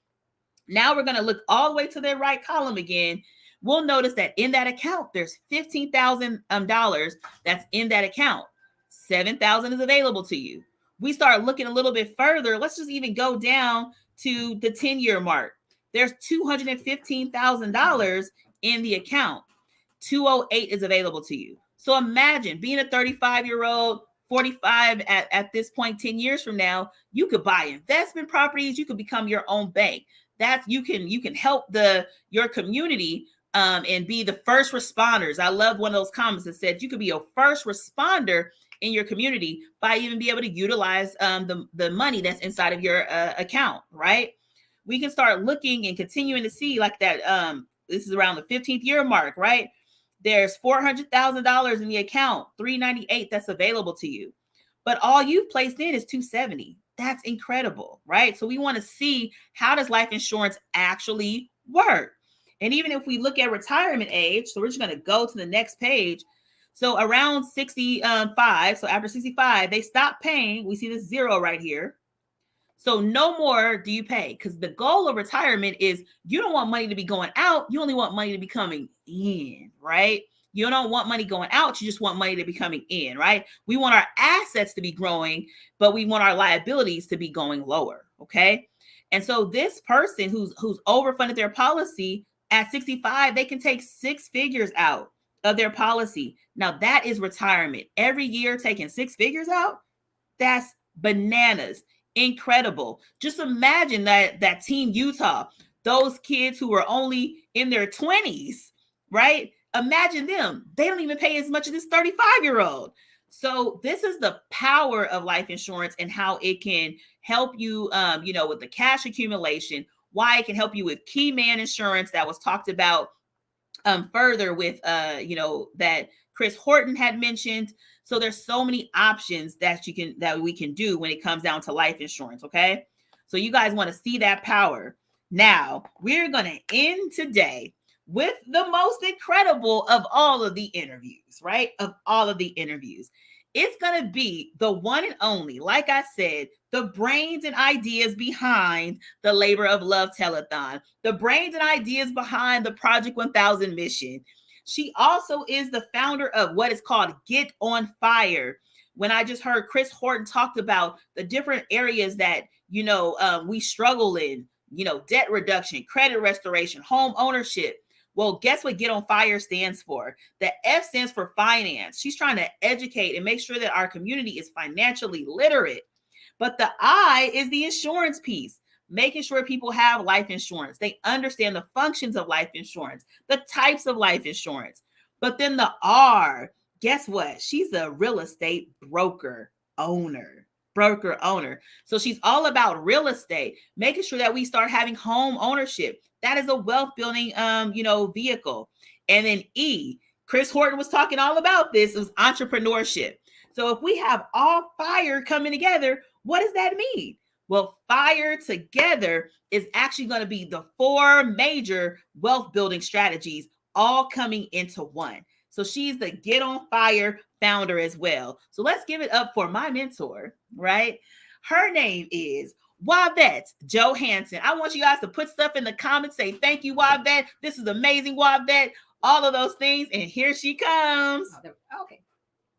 Now we're going to look all the way to the right column again. We'll notice that in that account, there's $15,000 that's in that account. $7,000 is available to you. We start looking a little bit further. Let's just even go down to the 10-year mark. There's $215,000 in the account. 208 is available to you. So imagine being a 35-year-old, 45 at this point, 10 years from now, you could buy investment properties. You could become your own bank. That's you can help your community and be the first responders. I love one of those comments that said you could be a first responder in your community by even be able to utilize the money that's inside of your account, right? We can start looking and continuing to see like that. This is around the 15th year mark, right? There's $400,000 in the account, $398 that's available to you. But all you've placed in is $270. That's incredible, right? So we want to see, how does life insurance actually work? And even if we look at retirement age, so we're just going to go to the next page. So around 65, so after 65, they stop paying. We see this 0 right here. So no more do you pay, because the goal of retirement is you don't want money to be going out. You only want money to be coming in, right? You don't want money going out. You just want money to be coming in, right? We want our assets to be growing, but we want our liabilities to be going lower, okay? And so this person who's overfunded their policy at 65, they can take 6 figures out of their policy. Now that is retirement. Every year taking 6 figures out, that's bananas. Incredible. Just imagine that Team Utah, those kids who are only in their 20s, right? Imagine them. They don't even pay as much as this 35-year-old. So this is the power of life insurance and how it can help you, with the cash accumulation, why it can help you with key man insurance that was talked about further with, that Chris Horton had mentioned. So there's so many options that we can do when it comes down to life insurance. Okay. So you guys want to see that power. Now we're going to end today with the most incredible of all of the interviews, right? Of all of the interviews. It's going to be the one and only, like I said, the brains and ideas behind the Labor of Love Telethon, the brains and ideas behind the Project 1000 mission. She also is the founder of what is called Get on Fire. When I just heard Chris Horton talked about the different areas that, we struggle in, debt reduction, credit restoration, home ownership. Well, guess what Get on Fire stands for? The F stands for finance. She's trying to educate and make sure that our community is financially literate. But the I is the insurance piece, making sure people have life insurance. They understand the functions of life insurance, the types of life insurance. But then the R, guess what? She's a real estate broker owner. So she's all about real estate, making sure that we start having home ownership. That is a wealth building, vehicle. And then E, Chris Horton was talking all about this. It was entrepreneurship. So if we have all fire coming together, what does that mean? Well, fire together is actually going to be the 4 major wealth building strategies all coming into one. So she's the Get on Fire founder as well. So let's give it up for my mentor, right? Her name is Wavette Johansson. I want you guys to put stuff in the comments, say thank you, Wavette. This is amazing, Wavette. All of those things. And here she comes. Okay.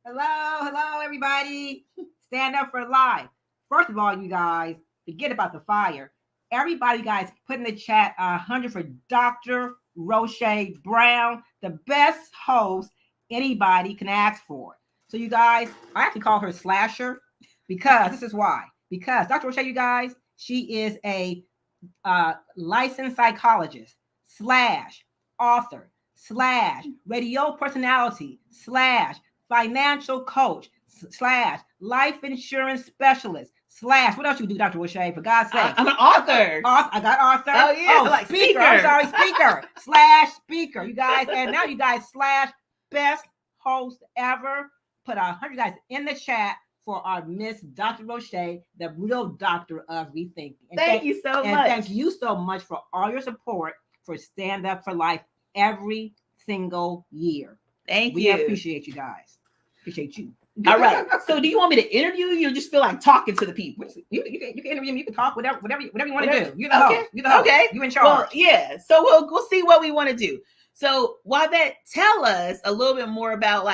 Hello, everybody. Stand up for life. First of all, you guys, forget about the fire. Everybody, guys, put in the chat 100 for Dr. Roche Brown, the best host anybody can ask for. So you guys, I actually call her Slasher because this is why. Because Dr. Roche, you guys, she is a licensed psychologist / author / radio personality / financial coach / life insurance specialist / what else you do, Dr. Roche? For God's sake, I'm an author. I got author. Oh yeah, like speaker. I'm sorry, speaker / speaker. You guys, and now you guys / best host ever. Put 100 guys in the chat for our Miss Dr. Roche, the real doctor of rethinking. And thank you so much. And thank you so much for all your support for Stand Up for Life every single year. Thank you. We appreciate you guys. Appreciate you. All right. So do you want me to interview you or just feel like talking to the people? You can interview me. You can talk, whatever you want to do. You're the host. You're the host. Okay. You in charge. Well, yeah. So we'll see what we want to do. So Wavette, tell us a little bit more about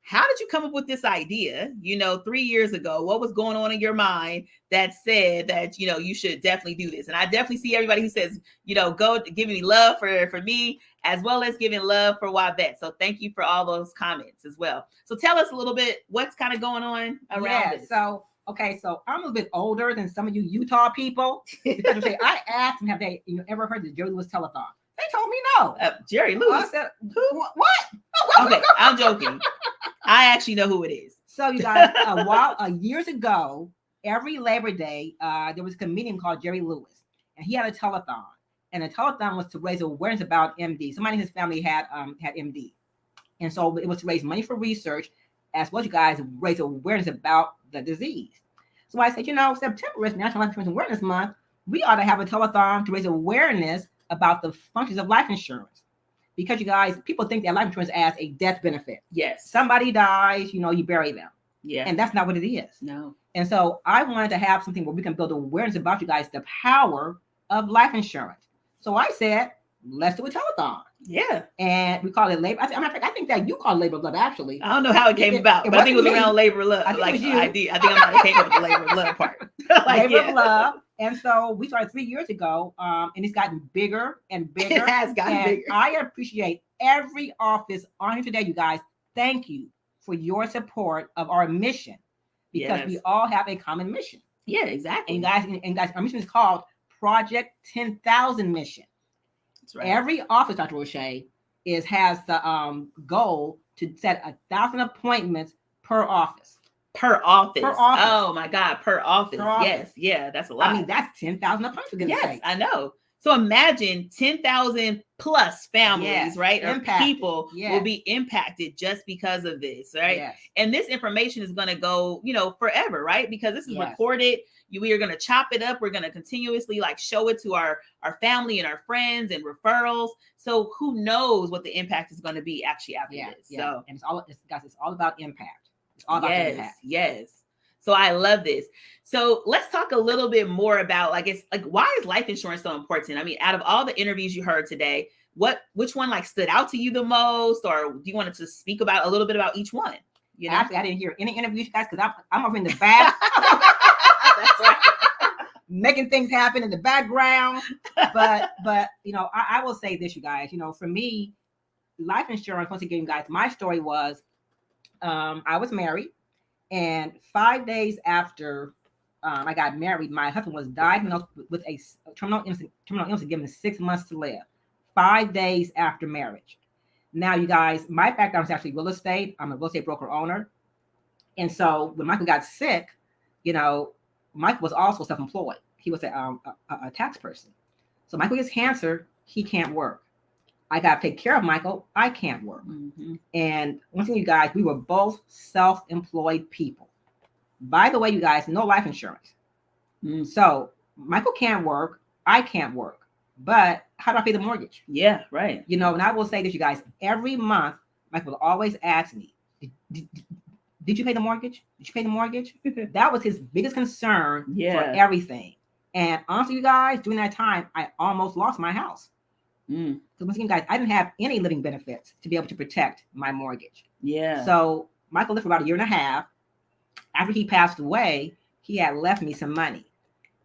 how did you come up with this idea? 3 years ago, what was going on in your mind that said that, you should definitely do this? And I definitely see everybody who says, go giving me love for me, as well as giving love for Wavette. So thank you for all those comments as well. So tell us a little bit, what's kind of going on around this? So I'm a little bit older than some of you Utah people. Because I asked them, have they ever heard the Jerry Lewis Telethon? They told me no. Jerry Lewis? I said, what? Okay, I'm joking. I actually know who it is. So you guys, years ago, every Labor Day, there was a comedian called Jerry Lewis, and he had a telethon. And the telethon was to raise awareness about MD. Somebody in his family had MD. And so it was to raise money for research, as well as you guys raise awareness about the disease. So I said, September is National Life Insurance Awareness Month. We ought to have a telethon to raise awareness about the functions of life insurance. Because you guys, people think that life insurance as a death benefit. Yes. Somebody dies, you bury them. Yeah. And that's not what it is. No. And so I wanted to have something where we can build awareness about you guys, the power of life insurance. So I said, let's do a telethon. Yeah. And we call it labor. I think that you call it Labor of Love, actually. I don't know how it came about, but I think it was around Labor of Love. I think I came up with the Labor of Love part. Labor of Love. And so we started 3 years ago, and it's gotten bigger and bigger. It has gotten bigger. I appreciate every office on here today, you guys, thank you for your support of our mission, because we all have a common mission. Yeah, exactly. And guys, our mission is called Project 10,000 Mission. That's right. Every office, Dr. O'Shea, has the goal to set 1,000 appointments per office. Per office. Per office. Oh my God, per office. Yes, yeah, that's a lot. I mean, that's 10,000 appointments. For goodness yes, sake. I know. So imagine 10,000 plus families, Yes, right? impacted. Or people Yes. will be impacted just because of this, right? Yes. And this information is going to go, forever, right? Because this is Yes. recorded. We are going to chop it up. We're going to continuously show it to our family and our friends and referrals. So who knows what the impact is going to be actually after this. Yeah. So and it's all about impact. It's all about the impact. Yes. So I love this. So let's talk a little bit more about why is life insurance so important? I mean, out of all the interviews you heard today, which one stood out to you the most, or do you want to speak about a little bit about each one? Actually, I didn't hear any interviews, guys, because I'm over in the back. That's right. Making things happen in the background. But I will say this, you guys. For me, life insurance, once again, guys, my story was I was married. And 5 days after I got married, my husband was diagnosed with a terminal illness, given 6 months to live. 5 days after marriage. Now, you guys, my background is actually real estate. I'm a real estate broker owner. And so when Michael got sick, Michael was also self-employed. He was a tax person. So Michael gets cancer. He can't work. I got to take care of Michael. I can't work. Mm-hmm. And one thing, you guys, we were both self-employed people. By the way, you guys, no life insurance. So Michael can't work. I can't work. But how do I pay the mortgage? Yeah, right. And I will say this, you guys, every month, Michael will always ask me, did you pay the mortgage? Did you pay the mortgage? That was his biggest concern for everything. And honestly, you guys, during that time, I almost lost my house. Because once again, guys, I didn't have any living benefits to be able to protect my mortgage. Yeah. So Michael lived for about a year and a half. After he passed away, he had left me some money.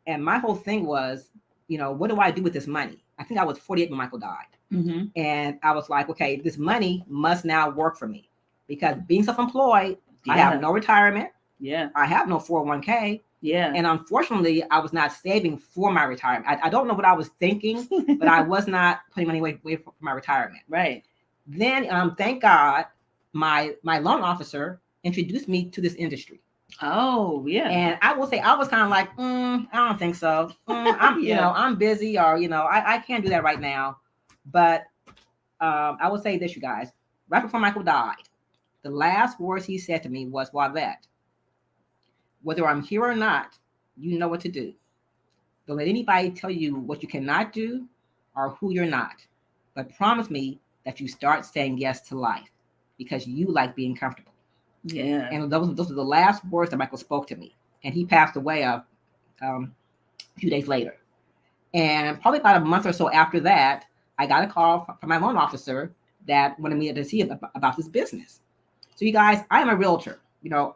And my whole thing was, what do I do with this money? I think I was 48 when Michael died. Mm-hmm. And I was like, okay, this money must now work for me. Because being self-employed, I have no retirement. Yeah. I have no 401k. Yeah. And unfortunately, I was not saving for my retirement. I don't know what I was thinking, but I was not putting money away for my retirement. Right. Then, thank God, my loan officer introduced me to this industry. Oh, yeah. And I will say, I was kind of like, I don't think so. I'm, I'm busy, or, I can't do that right now. But I will say this, you guys, right before Michael died, the last words he said to me was, Wavette, whether I'm here or not, you know what to do. Don't let anybody tell you what you cannot do or who you're not. But promise me that you start saying yes to life because you like being comfortable. Yeah. And those are the last words that Michael spoke to me. And he passed away a few days later. And probably about a month or so after that, I got a call from my loan officer that wanted me to see about this business. So you guys, I am a realtor.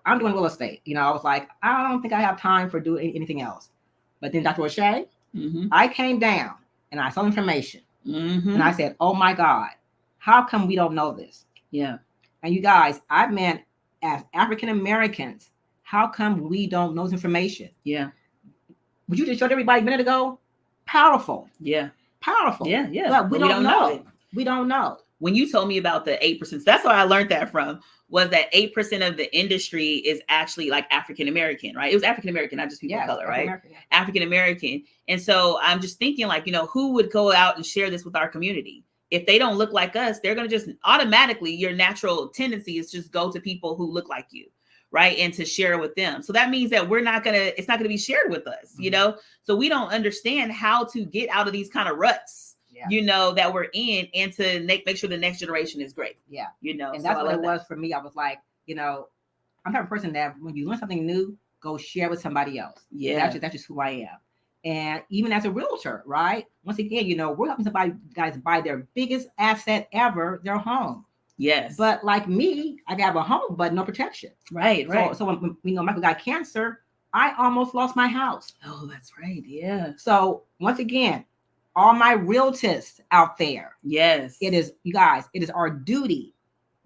I'm doing real estate. I was like, I don't think I have time for doing anything else. But then Dr. O'Shea, I came down and I saw information. And I said, oh my God, how come we don't know this? Yeah. And you guys, I meant as African Americans, how come we don't know this information? Yeah. What you just showed everybody a minute ago, powerful. Yeah. Powerful. Yeah, yeah. But we don't know it. We don't know. When you told me about the 8%, that's where I learned that from, was that 8% of the industry is actually African American, right? It was African American, not just people of color, right? African American. And so I'm just thinking who would go out and share this with our community? If they don't look like us, they're going to just automatically, your natural tendency is just go to people who look like you, right? And to share with them. So that means that it's not going to be shared with us, So we don't understand how to get out of these kind of ruts. That we're in, and to make sure the next generation is great. Yeah. And that's what it was for me. I was like, I'm the type of person that when you learn something new, go share with somebody else. Yeah. That's just who I am. And even as a realtor, right? Once again, we're helping somebody, guys, buy their biggest asset ever, their home. Yes. But like me, I have a home, but no protection. Right. So when Michael got cancer, I almost lost my house. Oh, that's right. Yeah. So once again, all my realtors out there. Yes. It is, you guys, it is our duty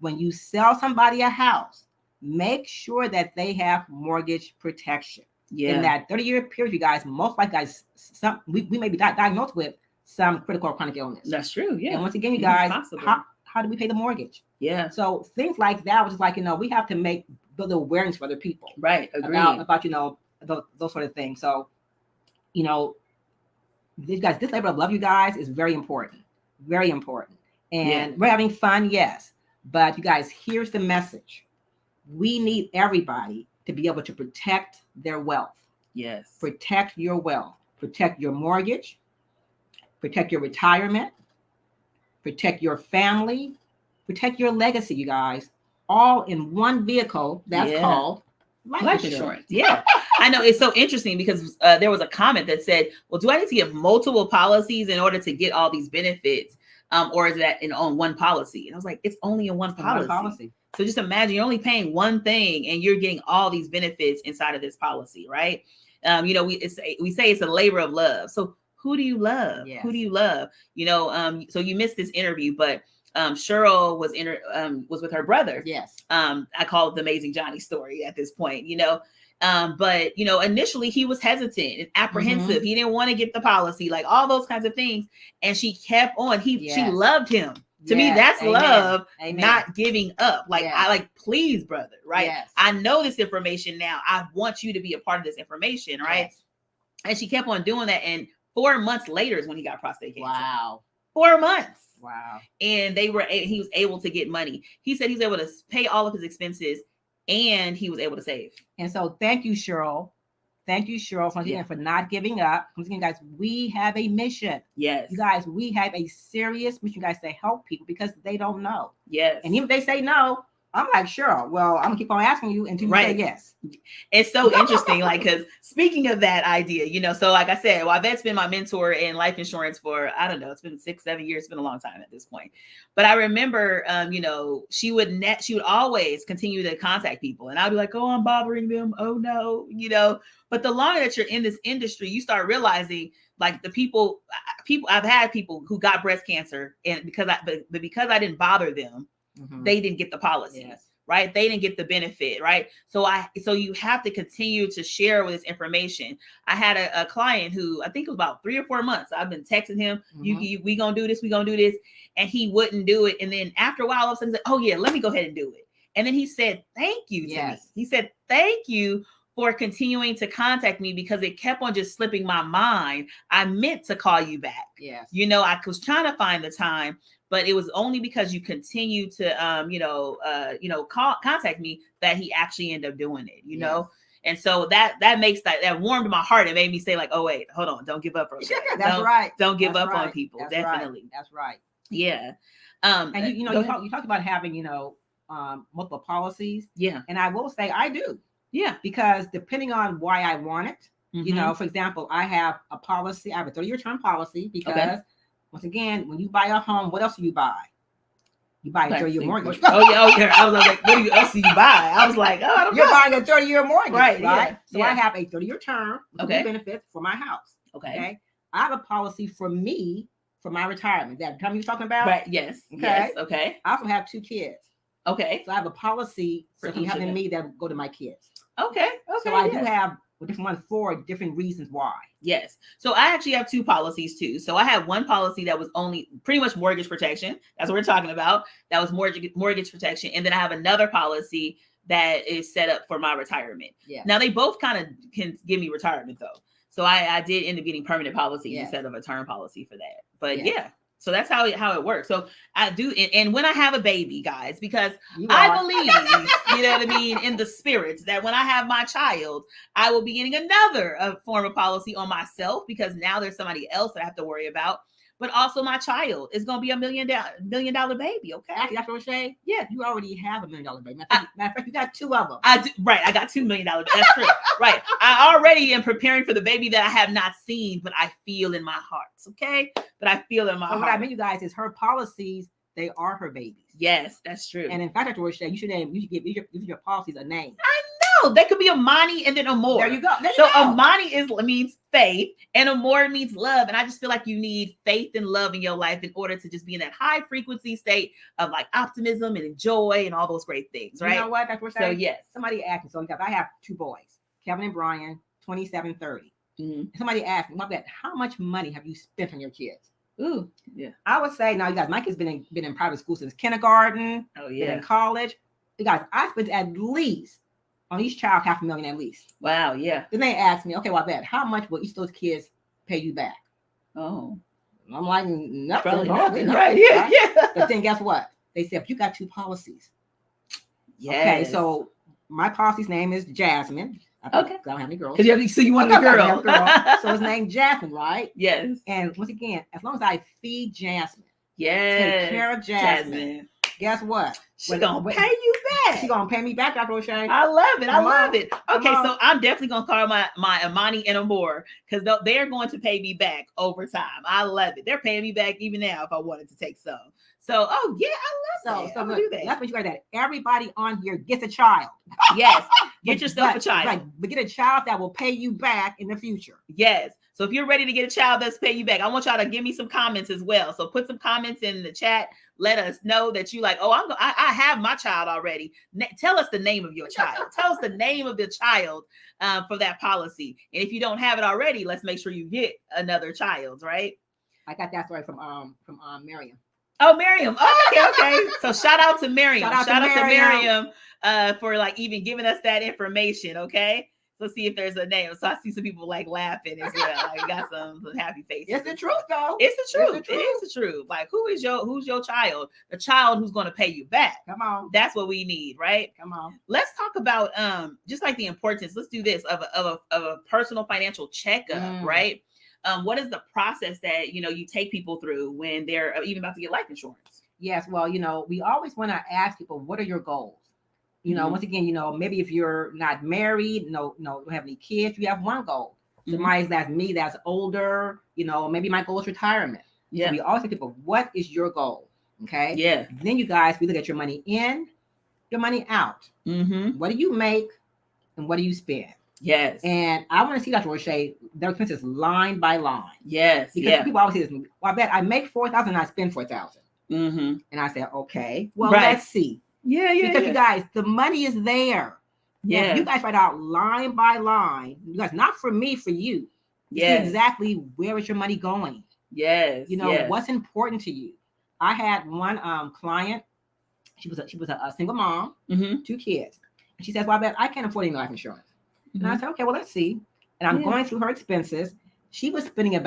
when you sell somebody a house, make sure that they have mortgage protection. In that 30-year period, you guys, most likely guys, we may be diagnosed with some critical or chronic illness. That's true. Yeah. And once again, you guys, how do we pay the mortgage? Yeah. So things like that was like, we have to build awareness for other people. Right. Agreed. About those sort of things. So, these guys, this labor of love, you guys, is very important. Very important. And we're having fun, yes. But you guys, here's the message. We need everybody to be able to protect their wealth. Yes. Protect your wealth. Protect your mortgage. Protect your retirement. Protect your family. Protect your legacy, you guys. All in one vehicle that's called life insurance. Yeah. I know, it's so interesting because there was a comment that said, well, do I need to get multiple policies in order to get all these benefits? Or is that on one policy? And I was like, it's only in one policy. So just imagine you're only paying one thing and you're getting all these benefits inside of this policy, right? We say it's a labor of love. So who do you love? Yes. Who do you love? So you missed this interview, but Cheryl was with her brother. Yes. I call it the Amazing Johnny story at this point, but initially he was hesitant and apprehensive. Mm-hmm. He didn't want to get the policy, like all those kinds of things. And she kept on. She loved him. To me, that's love, not giving up. Please, brother, right? Yes. I know this information now. I want you to be a part of this information, right? Yes. And she kept on doing that. And 4 months later is when he got prostate cancer. Wow. 4 months. Wow. And he was able to get money. He said he's able to pay all of his expenses and he was able to save. And so thank you, Cheryl. Thank you, Cheryl, for not giving up. Once again, guys, we have a mission. Yes. You guys, we have a serious mission, guys, to help people because they don't know. Yes. And even if they say no, I'm like, Cheryl, well, I'm gonna keep on asking you until you say yes. It's so interesting, because speaking of that idea, so like I said, Yvette's been my mentor in life insurance for, I don't know, it's been 6-7 years. It's been a long time at this point. But I remember, she would always continue to contact people and I'd be like, oh, I'm bothering them. Oh no, but the longer that you're in this industry, you start realizing like the people, I've had people who got breast cancer and because I didn't bother them, they didn't get the policy. Yes. Right? They didn't get the benefit, right? So you have to continue to share with this information. I had a client who I think it was about 3 or 4 months. I've been texting him, we gonna do this, and he wouldn't do it. And then after a while, all of a sudden, he said, oh yeah, let me go ahead and do it. And then he said, thank you to me. He said, thank you for continuing to contact me because it kept on just slipping my mind. I meant to call you back. Yes. I was trying to find the time, but it was only because you continue to, contact me that he actually ended up doing it, know? And so that makes that warmed my heart. It made me say like, oh wait, hold on. Don't give up. That's right. Don't give up on people. That's definitely. Right. That's right. Yeah. And you talked about having, multiple policies. Yeah. And I will say I do. Yeah. Because depending on why I want it, for example, I have a policy, I have a 30-year term policy because once again, when you buy a home, what else do you buy? You buy a 30-year mortgage. Oh yeah. I was like, what else do you buy? I was like, oh, I don't know. You're buying a 30-year mortgage, right? Yeah. So I have a 30-year term with benefits for my house. Okay. I have a policy for me for my retirement. That time you were talking about? Right. Yes. Okay. Yes. Okay. I also have 2 kids. Okay. So I have a policy for having me that go to my kids. Okay. So I do have a different one for different reasons why. Yes. So I actually have 2 policies too. So I had one policy that was only pretty much mortgage protection. That's what we're talking about. That was mortgage protection. And then I have another policy that is set up for my retirement. Yeah. Now they both kind of can give me retirement though. So I did end up getting permanent policies instead of a term policy for that. But yeah. So that's how it works. So I do, and when I have a baby, guys, because I believe, you know what I mean, in the spirit that when I have my child, I will be getting another form of policy on myself because now there's somebody else that I have to worry about. But also my child is going to be $1 million baby. Okay. That's what I'm saying. Yeah. You already have $1 million baby. Matter of fact, you got 2 of them. I do, right. I got $2 million. That's true. Right. I already am preparing for the baby that I have not seen, but I feel in my heart. Okay. But I feel in my heart. What I mean, you guys, is her policies, they are her babies. Yes, that's true. And in fact, you should give your policies a name. I No, they could be Amani and then Amor. There you go. Amani means faith, and Amor means love. And I just feel like you need faith and love in your life in order to just be in that high frequency state of like optimism and joy and all those great things, right? You know what? That's what So yes, somebody asked me. So I have 2 boys, Kevin and Brian, 27, 30. Somebody asked me, how much money have you spent on your kids? Ooh, yeah. I would say now, you guys, my kid's been in private school since kindergarten. Oh yeah. Been in college. You guys, I spent at least on each child $500,000 at least. Wow, yeah. Then they asked me, okay, well, I bet how much will each of those kids pay you back? Oh, I'm like, nothing. Probably nothing, right? Yeah, right? yeah. But then guess what? They said, you got 2 policies. Yes. Okay, so my policy's name is Jasmine. I don't have any girls. So you want a girl. So it's named Jasmine, right? Yes. And once again, as long as I feed Jasmine, yes, take care of Jasmine. Guess what? She's gonna pay you back. She's gonna pay me back, Dr. O'Shea. I love it. I love it. Okay, so I'm definitely gonna call my Amani and Amor because they're going to pay me back over time. I love it. They're paying me back even now if I wanted to take some. So, oh yeah, I love that. So I'm gonna do that. That's what you got. That everybody on here gets a child. Yes, get yourself a child. Right, but get a child that will pay you back in the future. Yes. So if you're ready to get a child that's pay you back, I want y'all to give me some comments as well. So put some comments in the chat. Let us know that you like, oh, I have my child already. Tell us the name of your child. Tell us the name of the child for that policy. And if you don't have it already, let's make sure you get another child, right? I got that story from Miriam. Oh, Miriam. Oh, okay. So shout out to Miriam. Shout out to Miriam for like even giving us that information. Okay. Let's see if there's a name. So I see some people like laughing as well. Like got some happy faces. It's the truth, though. It's the truth. It is the truth. Like who's your child? The child who's going to pay you back. Come on. That's what we need, right? Come on. Let's talk about just like the importance. Let's do this of a personal financial checkup, right? What is the process that you take people through when they're even about to get life insurance? Yes, well, we always want to ask people, what are your goals? Once again, maybe if you're not married, don't have any kids, you have one goal. Somebody that's me, that's older, maybe my goal is retirement. Yeah. So we always say to people, what is your goal? Okay. Yeah. Then you guys, we look at your money in, your money out. What do you make and what do you spend? Yes. And I want to see, Dr. Roche, their expenses line by line. Yes. Because people always say this, well, I bet I make $4,000 and I spend $4,000. And I say, okay, well, let's see. Yeah. Because you guys, the money is there. Yeah. You guys write out line by line. You guys, not for me, for you. Yes. See exactly where is your money going. Yes. What's important to you. I had one client. She was a single mom, 2 kids. And she says, well, I bet I can't afford any life insurance. And I said, okay, well, let's see. And I'm going through her expenses. She was spending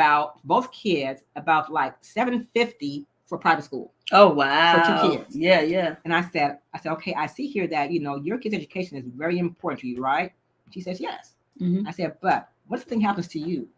both kids about like $750 for private school. Oh, wow. For 2 kids. Yeah. And I said, okay, I see here that, your kids' education is very important to you, right? She says, yes. I said, but what if something happens to you?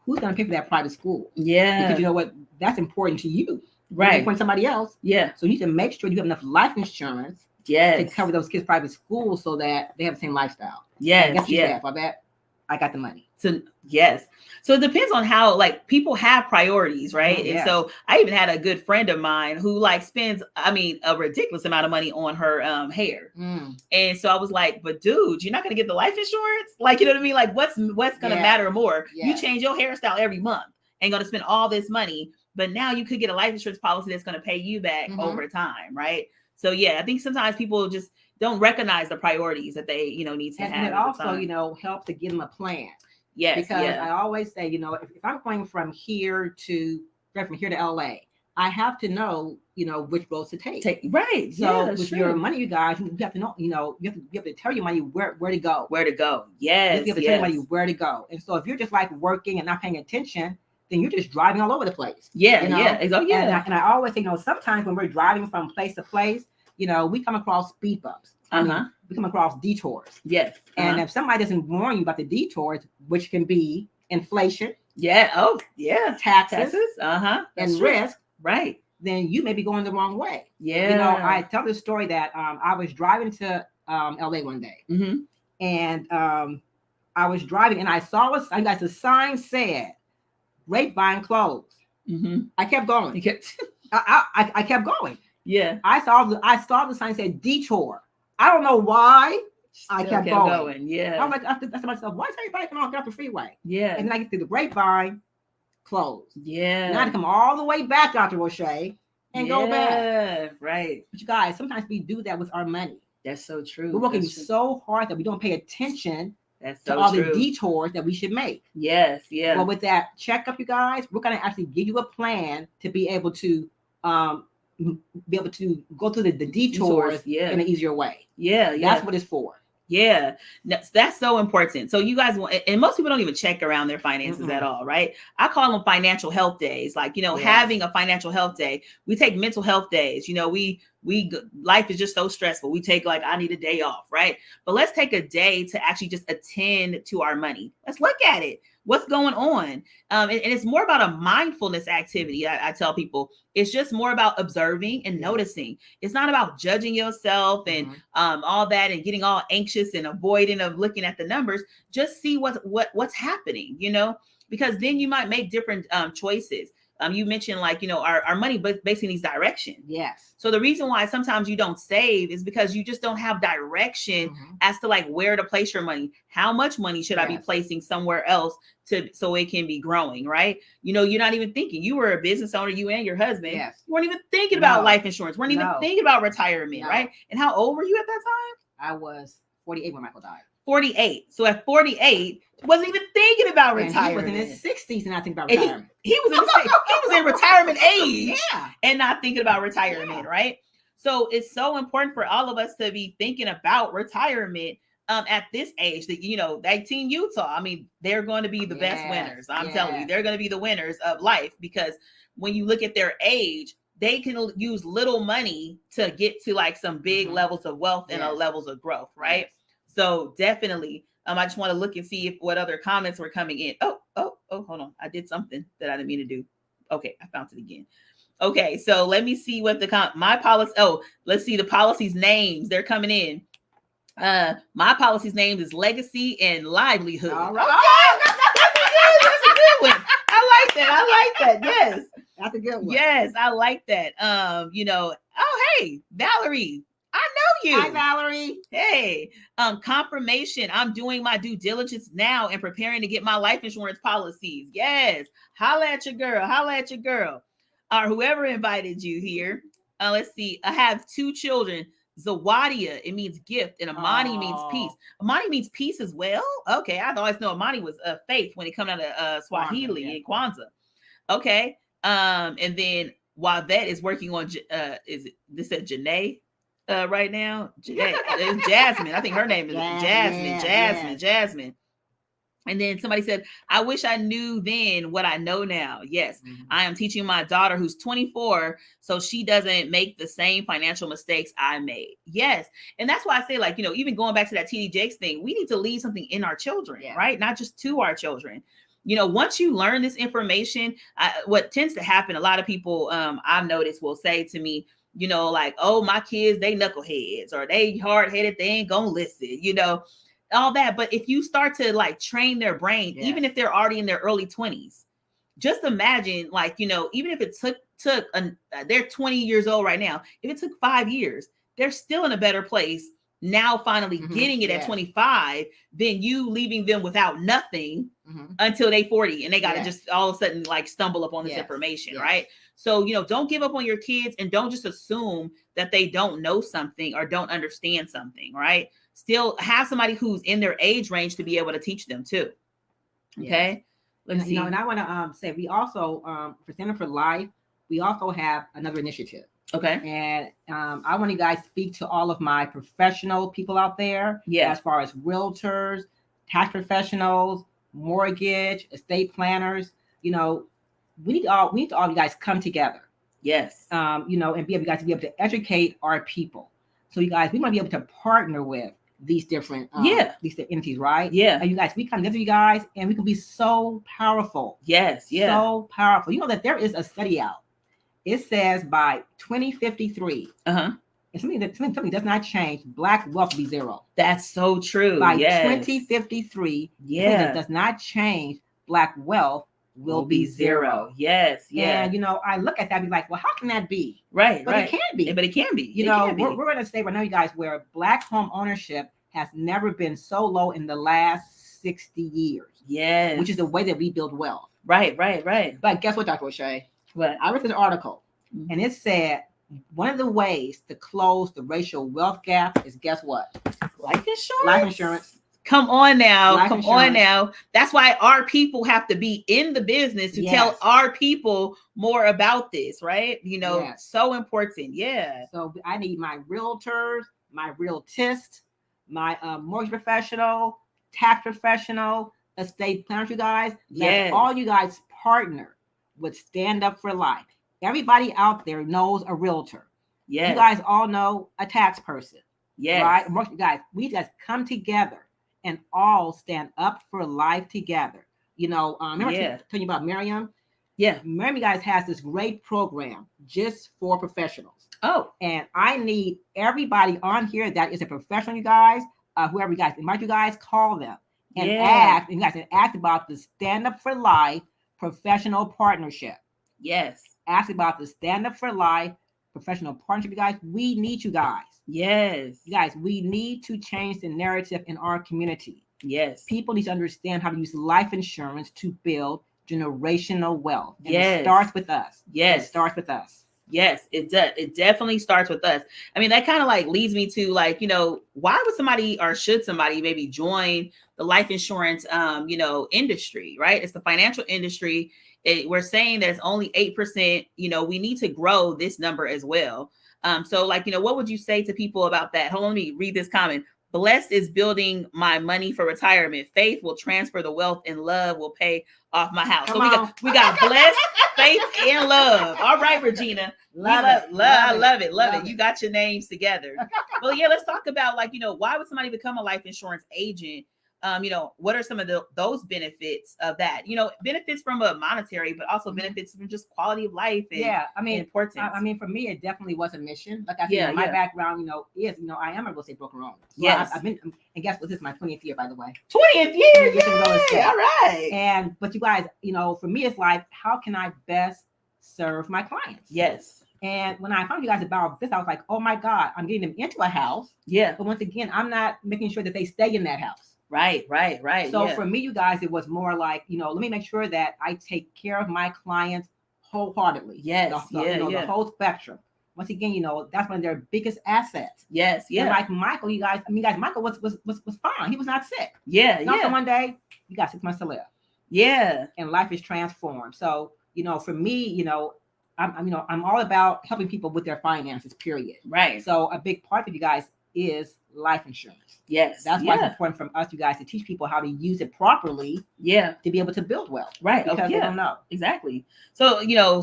Who's going to pay for that private school? Yeah. Because you know what? That's important to you. Right. Important to somebody else. Yeah. So you need to make sure you have enough life insurance to cover those kids' private schools so that they have the same lifestyle. Yes. Said, I bet I got the money. So yes. So it depends on how people have priorities, right? Oh, yeah. And so I even had a good friend of mine who spends, a ridiculous amount of money on her hair. And so I was like, but dude, you're not gonna get the life insurance? You know what I mean? Like what's gonna matter more? Yeah. You change your hairstyle every month and gonna spend all this money, but now you could get a life insurance policy that's gonna pay you back over time, right? So yeah, I think sometimes people just don't recognize the priorities that they, need to have. And it also, helps to give them a plan. Yes. Because I always say, if I'm going from here to LA, I have to know, which roads to take. Right. So with your money, you guys, you have to know, you have to tell your money where to go. Where to go. Yes. You have to tell your money where to go. And so if you're just working and not paying attention, then you're just driving all over the place. Yeah. Yeah. And I always say, sometimes when we're driving from place to place, we come across speed bumps. We come across detours. Yes. And if somebody doesn't warn you about the detours, which can be inflation. Yeah. Oh, yeah. Taxes. That's and true. risk. Right. Then you may be going the wrong way. Yeah. I tell this story that I was driving to LA one day. And I was driving and I saw the sign said Grapevine closed. I kept going. I kept going. Yeah. I saw the sign said detour. I don't know why. I kept going. Yeah. I was like, I said to myself, why is everybody coming on get off the freeway? Yeah. And then I get to the Grapevine, closed. Yeah. Now I had to come all the way back out to Roche and go back. Yeah, right. But you guys, sometimes we do that with our money. That's so true. We're working so hard that we don't pay attention to all the detours that we should make. Yes, yeah. Well, with that checkup, you guys, we're going to actually give you a plan to be able to go through the detours in an easier way. Yeah, that's what it's for. Yeah, that's so important. So you guys want, and most people don't even check around their finances at all, right? I call them financial health days. Like, having a financial health day. We take mental health days. We life is just so stressful. We take I need a day off, right? But let's take a day to actually just attend to our money. Let's look at it. What's going on? And it's more about a mindfulness activity. I tell people it's just more about observing and noticing. It's not about judging yourself and all that and getting all anxious and avoiding of looking at the numbers. Just see what's happening, because then you might make different choices. You mentioned our money basically needs direction. Yes. So the reason why sometimes you don't save is because you just don't have direction as to where to place your money. How much money should I be placing somewhere else so it can be growing, right? You're not even thinking. You were a business owner, you and your husband. Yes. You weren't even thinking about life insurance. Weren't even thinking about retirement, right? And how old were you at that time? I was 48 when Michael died. 48. So at 48, wasn't even thinking about retirement. He was in his 60s and not thinking about retirement. He was in retirement age and not thinking about retirement, right? So it's so important for all of us to be thinking about retirement at this age. That Team Utah, they're going to be the best winners. I'm telling you, they're going to be the winners of life, because when you look at their age, they can use little money to get to some big levels of wealth and levels of growth, right? So definitely, I just want to look and see what other comments were coming in. Oh, hold on. I did something that I didn't mean to do. Okay, I found it again. Okay, so let me see what my policy. Oh, let's see the policy's names. They're coming in. My policy's name is Legacy and Livelihood. All right. Okay, that's a good one. I like that. Yes, that's a good one. Yes, I like that. Oh, hey, Valerie. I know you. Hi, Valerie. Hey, confirmation. I'm doing my due diligence now and preparing to get my life insurance policies. Yes. Holla at your girl. Or whoever invited you here. Let's see. I have 2 children. Zawadia, it means gift, and Amani means peace. Amani means peace as well. Okay. I always know Amani was faith when it comes out of Swahili and Kwanzaa. Okay. And then Wavette is working on this said Janae? Right now, it's Jasmine. I think her name is Jasmine. And then somebody said, I wish I knew then what I know now. Yes, I am teaching my daughter who's 24 so she doesn't make the same financial mistakes I made. Yes. And that's why I say, even going back to that TD Jakes thing, we need to leave something in our children, right? Not just to our children. Once you learn this information, what tends to happen, a lot of people I've noticed will say to me, oh, my kids, they knuckleheads, or they hard-headed, they ain't gonna listen, all that. But if you start to train their brain, even if they're already in their early 20s, just imagine, even if it took they're 20 years old right now, if it took 5 years, they're still in a better place now, finally getting it at 25, than you leaving them without nothing until they 40 and they got to just all of a sudden stumble upon this information, right? So, don't give up on your kids, and don't just assume that they don't know something or don't understand something, right? Still have somebody who's in their age range to be able to teach them too. Okay. Let's see. And I want to say, we also, for Center for Life, we also have another initiative. Okay. And I want you guys to speak to all of my professional people out there. Yeah. As far as realtors, tax professionals, mortgage, estate planners, we need to all you guys come together. Yes. And be able to be able to educate our people. So you guys, we want to be able to partner with these different these entities, right? Yeah. And you guys, we come together, you guys, and we can be so powerful. Yes. Yeah. So powerful. You know that there is a study out. It says by 2053, if something does not change, Black wealth will be zero. That's so true. By 2053, if it does not change, Black wealth will be zero. Yes. Yeah. And I look at that and be like, well, how can that be? Right. But it can be. But it can be. We're in a state right now, you guys, where Black home ownership has never been so low in the last 60 years. Yes. Which is the way that we build wealth. Right. But guess what, Dr. O'Shea? What? I read this article, and it said one of the ways to close the racial wealth gap is, guess what? Life insurance. Life insurance. Come on now. Life Come insurance. on now. That's why our people have to be in the business to tell our people more about this, right? You know, so important. Yeah. So I need my realtors, my realtist, my mortgage professional, tax professional, estate planners, you guys. Let's all you guys partner with Stand Up for Life. Everybody out there knows a realtor. Yes. You guys all know a tax person. Yes. Right? You guys, we just come together and all stand up for life together. You know, remember telling you about Miriam? Yeah. Miriam, you guys, has this great program just for professionals. Oh. And I need everybody on here that is a professional, you guys, whoever you guys, invite you guys, call them and ask, and you guys ask about the Stand Up for Life professional partnership. Yes. Ask about the Stand Up for Life professional partnership, you guys. We need you guys. Yes. You guys, we need to change the narrative in our community. Yes. People need to understand how to use life insurance to build generational wealth. And yes. It starts with us. Yes. It starts with us. Yes, it does. It definitely starts with us. I mean, that kind of like leads me to like, you know, why would somebody or should somebody maybe join the life insurance, you know, industry, right? It's the financial industry. We're saying that it's only 8%. You know, we need to grow this number as well. So like, you know, what would you say to people about that? Hold on, let me read this comment. Blessed is building my money for retirement. Faith will transfer the wealth, and love will pay off my house. So we got blessed, faith, and love. All right, Regina. I love it. You got your names together. Well, yeah, let's talk about like, you know, why would somebody become a life insurance agent? You know, what are some of those benefits of that? You know, benefits from a monetary, but also benefits from just quality of life. And, I mean, importance. I mean, for me, it definitely was a mission. Like I said, my background, you know, is, you know, I am a real estate broker owner. Yes. I've been, and guess what? This is my 20th year, by the way. 20th year. Yeah. All right. And, but you guys, you know, for me, it's like, how can I best serve my clients? Yes. And when I found you guys about this, I was like, oh my God, I'm getting them into a house. Yeah. But once again, I'm not making sure that they stay in that house. Right. So for me, you guys, it was more like, you know, let me make sure that I take care of my clients wholeheartedly. Yes. The whole spectrum. Once again, you know, that's one of their biggest assets. Yes. Yeah. And like Michael, you guys, Michael was fine. He was not sick. Yeah. So one day, you got 6 months to live. Yeah. And life is transformed. So, you know, for me, you know, I'm all about helping people with their finances, period. Right. So a big part of you guys is life insurance. Yes. That's why it's important from us, you guys, to teach people how to use it properly. Yeah. To be able to build wealth. Right. Because they don't know. Exactly. So, you know,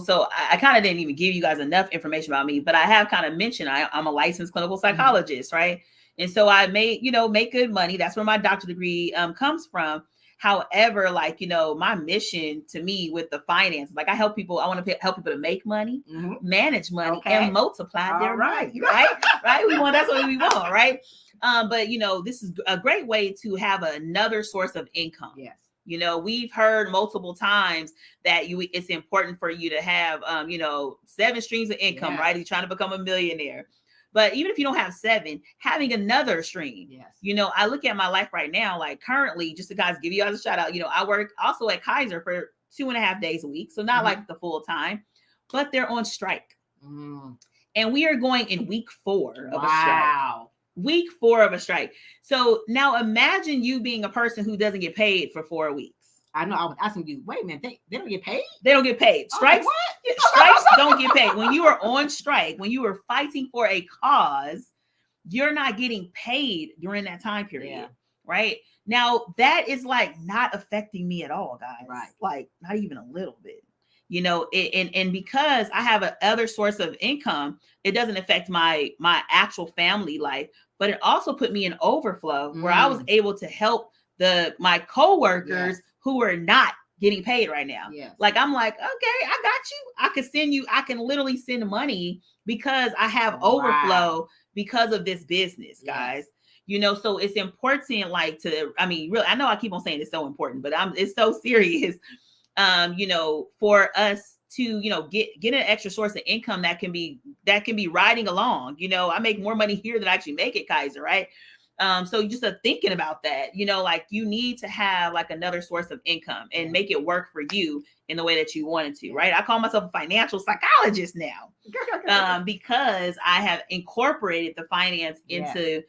I kind of didn't even give you guys enough information about me, but I have kind of mentioned I'm a licensed clinical psychologist, right? And so I make good money. That's where my doctorate degree comes from. However, like, you know, my mission to me with the finances, like I help people, I want to help people to make money, manage money, and multiply their money, right? That's what we want, right? But you know, this is a great way to have another source of income. Yes. You know, we've heard multiple times that it's important for you to have, you know, 7 streams of income, right? You're trying to become a millionaire. But even if you don't have 7, having another stream, you know, I look at my life right now, like currently, just to guys give you guys a shout out, you know, I work also at Kaiser for 2.5 days a week. So not like the full time, but they're on strike. And we are going in week 4 of a strike. Week 4 of a strike. So now imagine you being a person who doesn't get paid for 4 weeks. I know. I was asking you, wait a minute, they don't get paid? They don't get paid. Strikes, strikes don't get paid. When you are on strike, when you are fighting for a cause, you're not getting paid during that time period, right? Now, that is like not affecting me at all, guys. Right. Like not even a little bit. You know, and because I have a other source of income, it doesn't affect my actual family life, but it also put me in overflow where I was able to help my coworkers who are not getting paid right now. Like, I'm like, okay, I got you. I can literally send money because I have overflow because of this business, guys. You know, so it's important, like really, I know I keep on saying it's so important, but it's so serious. You know, for us to, you know, get an extra source of income that can be riding along. You know, I make more money here than I actually make at Kaiser, right? So just thinking about that, you know, like you need to have like another source of income and make it work for you in the way that you wanted to, right? I call myself a financial psychologist now because I have incorporated the finance into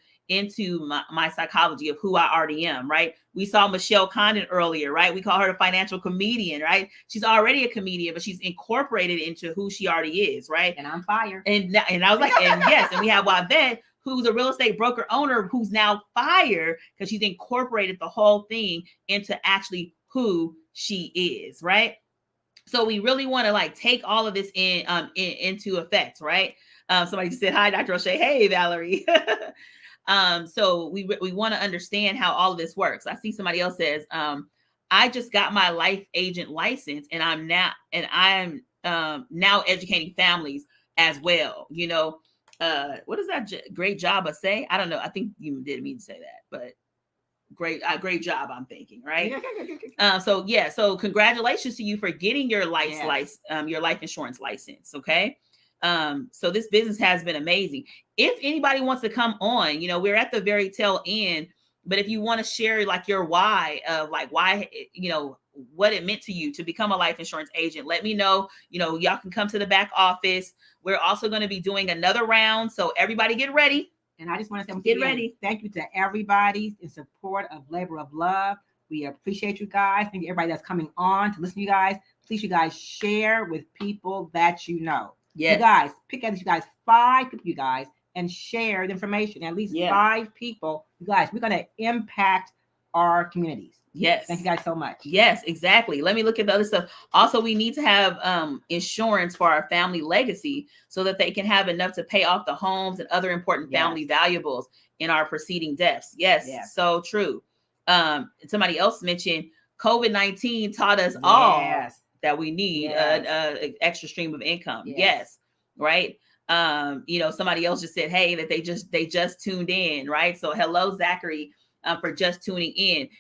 my psychology of who I already am, right? We saw Michelle Condon earlier, right? We call her a financial comedian, right? She's already a comedian, but she's incorporated into who she already is, right? And I'm fired. And I was like, and yes, and we have Wavette, who's a real estate broker owner who's now fired because she's incorporated the whole thing into actually who she is, right? So we really want to like take all of this into effect, right? Somebody just said, hi, Dr. O'Shea. Hey, Valerie. So we want to understand how all of this works. I see somebody else says, I just got my life agent license and I'm now educating families as well. You know, what does that great job say? I don't know. I think you didn't mean to say that, but great job, I'm thinking, right? So congratulations to you for getting your your life insurance license. Okay. So this business has been amazing. If anybody wants to come on, you know, we're at the very tail end, but if you want to share like your why of like why, you know, what it meant to you to become a life insurance agent, let me know. You know, y'all can come to the back office. We're also going to be doing another round. So everybody get ready. And I just want to say, get ready. Thank you to everybody in support of Labor of Love. We appreciate you guys. Thank you everybody that's coming on to listen to you guys. Please, you guys share with people that you know. Yes. You guys, pick at you guys, 5 people, you guys, and share the information. At least 5 people. You guys, we're going to impact our communities. Yes. Thank you guys so much. Yes, exactly. Let me look at the other stuff. Also, we need to have insurance for our family legacy so that they can have enough to pay off the homes and other important family valuables in our preceding deaths. Yes. So true. Somebody else mentioned COVID-19 taught us all that we need an extra stream of income. Yes. Right. You know, somebody else just said, hey, that they just tuned in. Right. So hello, Zachary, for just tuning in.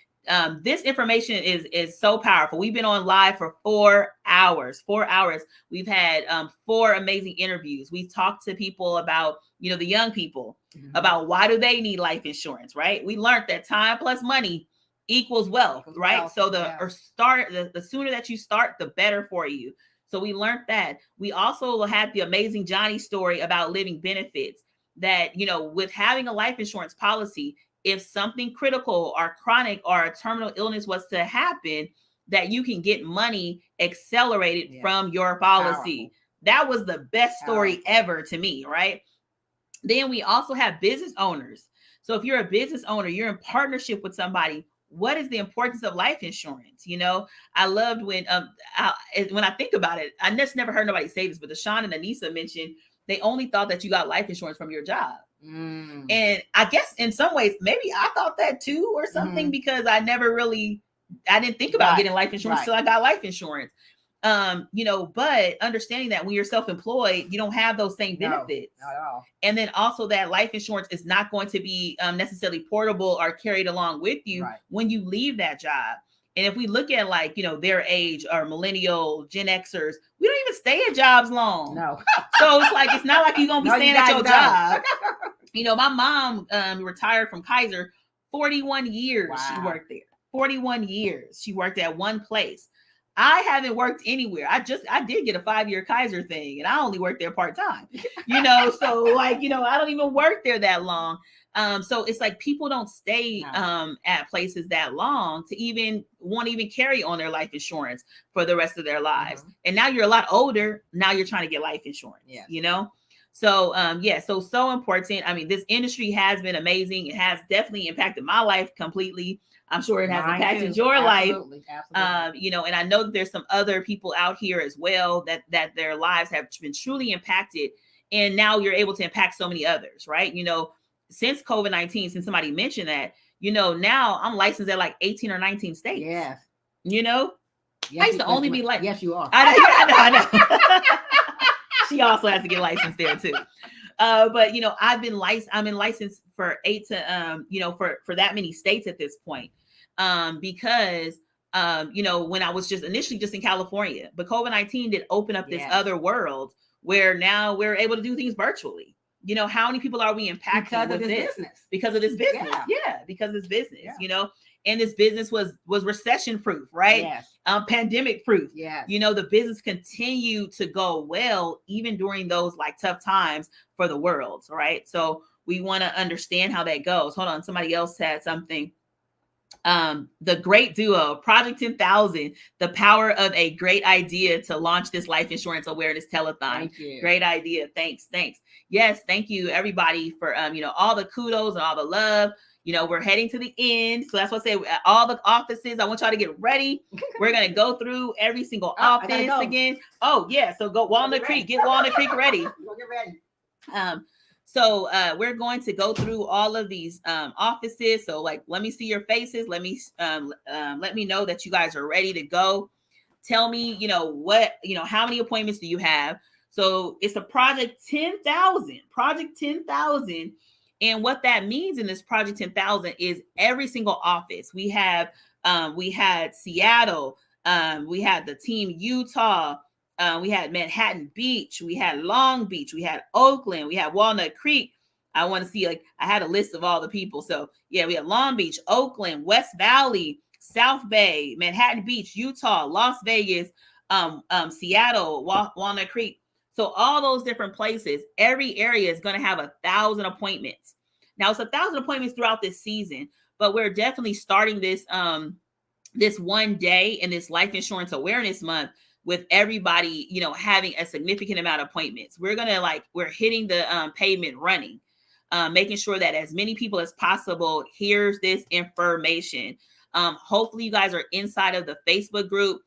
This information is so powerful. We've been on live for 4 hours. We've had 4 amazing interviews. We've talked to people about, you know, the young people about why do they need life insurance, right? We learned that time plus money equals wealth, right? So the sooner that you start, the better for you. So we learned that. We also had the amazing Johnny story about living benefits that, you know, with having a life insurance policy, if something critical or chronic or a terminal illness was to happen, that you can get money accelerated from your policy. Powerful. That was the best story ever to me, right? Then we also have business owners. So if you're a business owner, you're in partnership with somebody. What is the importance of life insurance? You know, I loved when I think about it, I just never heard nobody say this, but Deshaun and Anissa mentioned they only thought that you got life insurance from your job. And I guess in some ways, maybe I thought that too or something because I didn't think about getting life insurance until I got life insurance. You know, but understanding that when you're self-employed, you don't have those same benefits. No, not at all. And then also that life insurance is not going to be necessarily portable or carried along with you when you leave that job. And if we look at like, you know, their age or millennial Gen Xers, we don't even stay at jobs long. No. So it's like, it's not like you're going to be staying at your job. You know, my mom retired from Kaiser, 41 years she worked there. 41 years she worked at one place. I haven't worked anywhere. I did get a 5-year Kaiser thing and I only worked there part-time, you know? So like, you know, I don't even work there that long. So it's like people don't stay at places that long to even carry on their life insurance for the rest of their lives. And now you're a lot older. Now you're trying to get life insurance, you know? So, so important. I mean, this industry has been amazing. It has definitely impacted my life completely. I'm sure it has impacted your life. Absolutely. You know, and I know that there's some other people out here as well that their lives have been truly impacted. And now you're able to impact so many others, right? You know, since COVID-19, since somebody mentioned that, you know, now I'm licensed at like 18 or 19 states. Yes. You know, I used to only be like, yes, you are. I know. She also has to get licensed there too. But you know, I'm in licensed for 8 to you know, for that many states at this point. Because you know, when I was initially just in California, but COVID-19 did open up this other world where now we're able to do things virtually. You know, how many people are we impacting with this? Business. Because of this business. Yeah, because of this business, you know, and this business was recession proof, right? Yes. Pandemic proof. Yes. You know, the business continued to go well, even during those like tough times for the world, right? So we want to understand how that goes. Hold on, somebody else said something. The great duo, Project 10,000, the power of a great idea to launch this life insurance awareness telethon. Thank you. Great idea. Thanks. Yes, thank you everybody for you know, all the kudos and all the love. You know, we're heading to the end. So that's what I say, all the offices, I want y'all to get ready. We're going to go through every single office again. Oh, yeah. So go Walnut Creek, get Walnut Creek ready. Go get ready. So we're going to go through all of these offices. So like, let me see your faces. Let me know that you guys are ready to go. Tell me, you know, what, you know, how many appointments do you have? So it's a Project 10,000, Project 10,000. And what that means in this Project 10,000 is every single office. We had Seattle, we had the team Utah, we had Manhattan Beach, we had Long Beach, we had Oakland, we had Walnut Creek. I want to see, like, I had a list of all the people. So yeah, we had Long Beach, Oakland, West Valley, South Bay, Manhattan Beach, Utah, Las Vegas, Seattle, Walnut Creek. So all those different places, every area is going to have 1,000 appointments. Now it's 1,000 appointments throughout this season, but we're definitely starting this this one day in this Life Insurance Awareness Month with everybody, you know, having a significant amount of appointments. We're hitting the pavement running, making sure that as many people as possible hears this information. Hopefully you guys are inside of the Facebook group.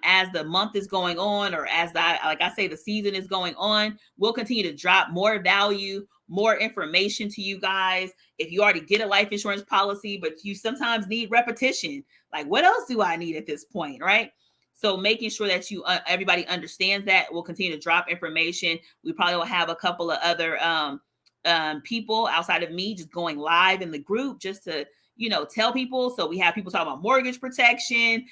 As the month is going on, or as I say, the season is going on, we'll continue to drop more value, more information to you guys. If you already get a life insurance policy, but you sometimes need repetition, like what else do I need at this point, right? So making sure that you everybody understands that. We'll continue to drop information. We probably will have a couple of other people outside of me just going live in the group just to, you know, tell people. So we have people talk about mortgage protection.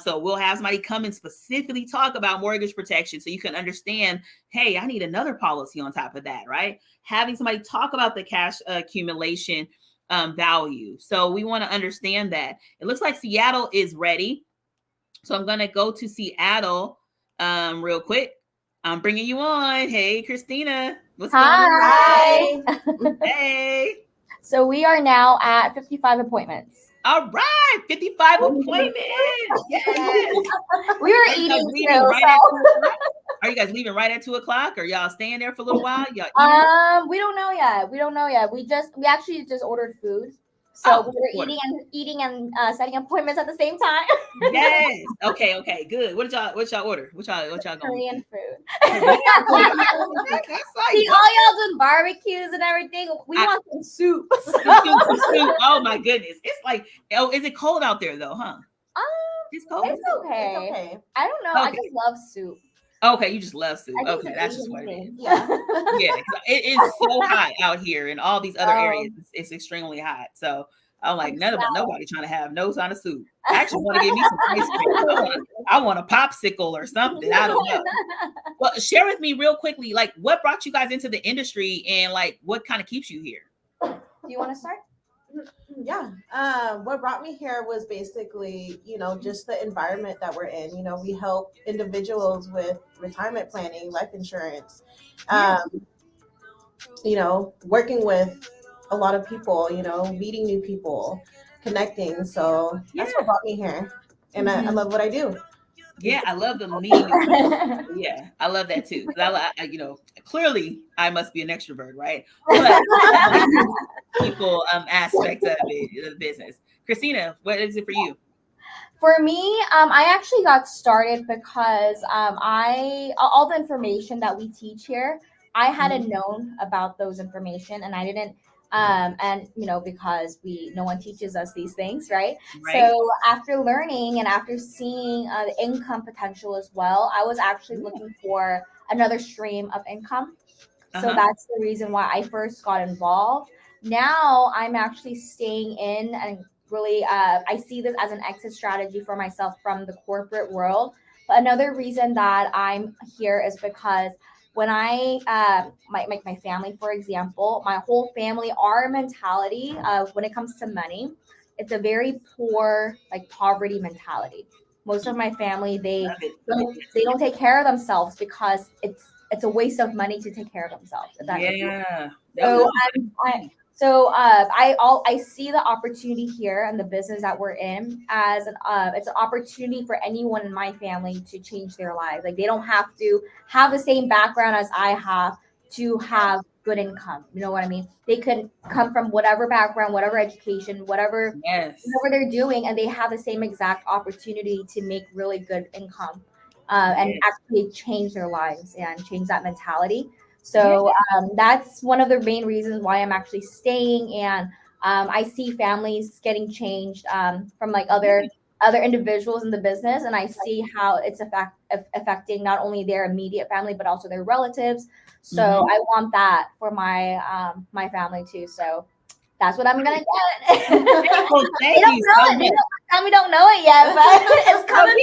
So we'll have somebody come and specifically talk about mortgage protection so you can understand, hey, I need another policy on top of that, right? Having somebody talk about the cash accumulation value. So we want to understand that. It looks like Seattle is ready. So I'm going to go to Seattle real quick. I'm bringing you on. Hey, Christina. What's going on? Hey. So we are now at 55 appointments. All right, 55 appointments. Yes. We were eating too. Are you guys leaving right at 2:00? Or y'all staying there for a little while? Y'all we don't know yet. We actually just ordered food. So we were eating and setting appointments at the same time. Yes. Okay. Good. What y'all order? What y'all going? Korean food. That's like, see, all y'all doing barbecues and everything. We want some soup. Soup. Oh my goodness. It's like, is it cold out there though, huh? It's cold. It's okay. I don't know. I just love soup. Okay, you just love soup. Okay, that's just what it is. Yeah. It is so hot out here in all these other areas. It's extremely hot. So I'm like, nobody trying to have no kind of soup. I actually want to give me some ice cream. I want a popsicle or something. I don't know. Well, share with me real quickly, like what brought you guys into the industry and like what kind of keeps you here? Do you want to start? Yeah. What brought me here was basically, you know, just the environment that we're in. You know, we help individuals with retirement planning, life insurance, you know, working with a lot of people, you know, meeting new people, connecting. So that's what brought me here. And I love what I do. Yeah, I love the meeting. Yeah, I love that too. I, you know, clearly I must be an extrovert, right? But people aspect of it, the business. Christina, what is it for you? For me, I actually got started because all the information that we teach here, I hadn't known about those information, and I didn't. And you know, because no one teaches us these things, right? So after learning and after seeing the income potential as well, I was actually looking for another stream of income. So that's the reason why I first got involved. Now I'm actually staying in and really, I see this as an exit strategy for myself from the corporate world. But another reason that I'm here is because when I my family, for example, my whole family, our mentality of when it comes to money, it's a very poor, like poverty mentality. Most of my family, they don't take care of themselves because it's a waste of money to take care of themselves. If that makes sense. So I see the opportunity here and the business that we're in as it's an opportunity for anyone in my family to change their lives. Like they don't have to have the same background as I have to have good income. You know what I mean? They could come from whatever background, whatever education, whatever they're doing, and they have the same exact opportunity to make really good income and actually change their lives and change that mentality. So that's one of the main reasons why I'm actually staying. And I see families getting changed from like other individuals in the business, and I see how it's affecting not only their immediate family but also their relatives. So I want that for my my family too. So that's what I'm gonna get. Well, thank you so much. We don't know it yet, but it's coming.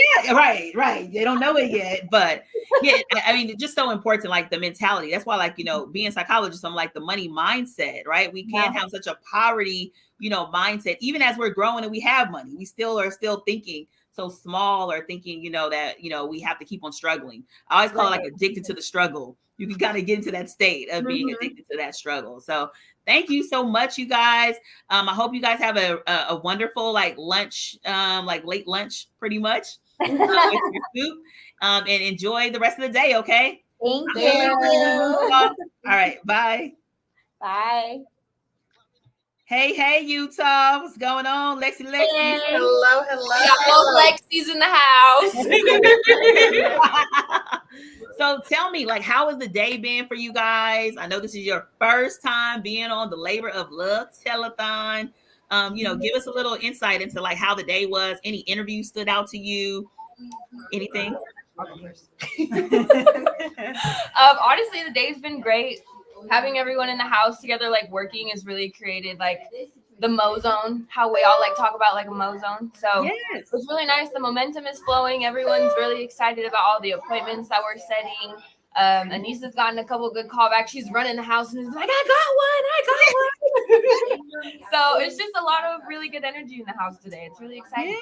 Right. They don't know it yet, but yeah, I mean, it's just so important, like the mentality. That's why, like, you know, being psychologists, I'm like the money mindset, right? We can't have such a poverty, you know, mindset. Even as we're growing and we have money, we still thinking so small or thinking, you know, that, you know, we have to keep on struggling. I always call it like addicted to the struggle. You can kind of get into that state of being addicted to that struggle. So thank you so much, you guys. I hope you guys have a wonderful like lunch, like late lunch, pretty much, with your soup, and enjoy the rest of the day. Okay. Thank you. All right. Bye. Bye. Hey, Utah. What's going on? Lexi. Hey. Hello. We got both Lexi's in the house. So tell me, like, how has the day been for you guys? I know this is your first time being on the Labor of Love Telethon. You know, give us a little insight into like how the day was. Any interviews stood out to you? Anything? Honestly, the day's been great. Having everyone in the house together, like working, has really created like the Mo zone, how we all like talk about like a Mo zone. So it's really nice. The momentum is flowing. Everyone's really excited about all the appointments that we're setting. Anissa's gotten a couple good callbacks. She's running the house and is like, I got one. So it's just a lot of really good energy in the house today. It's really exciting.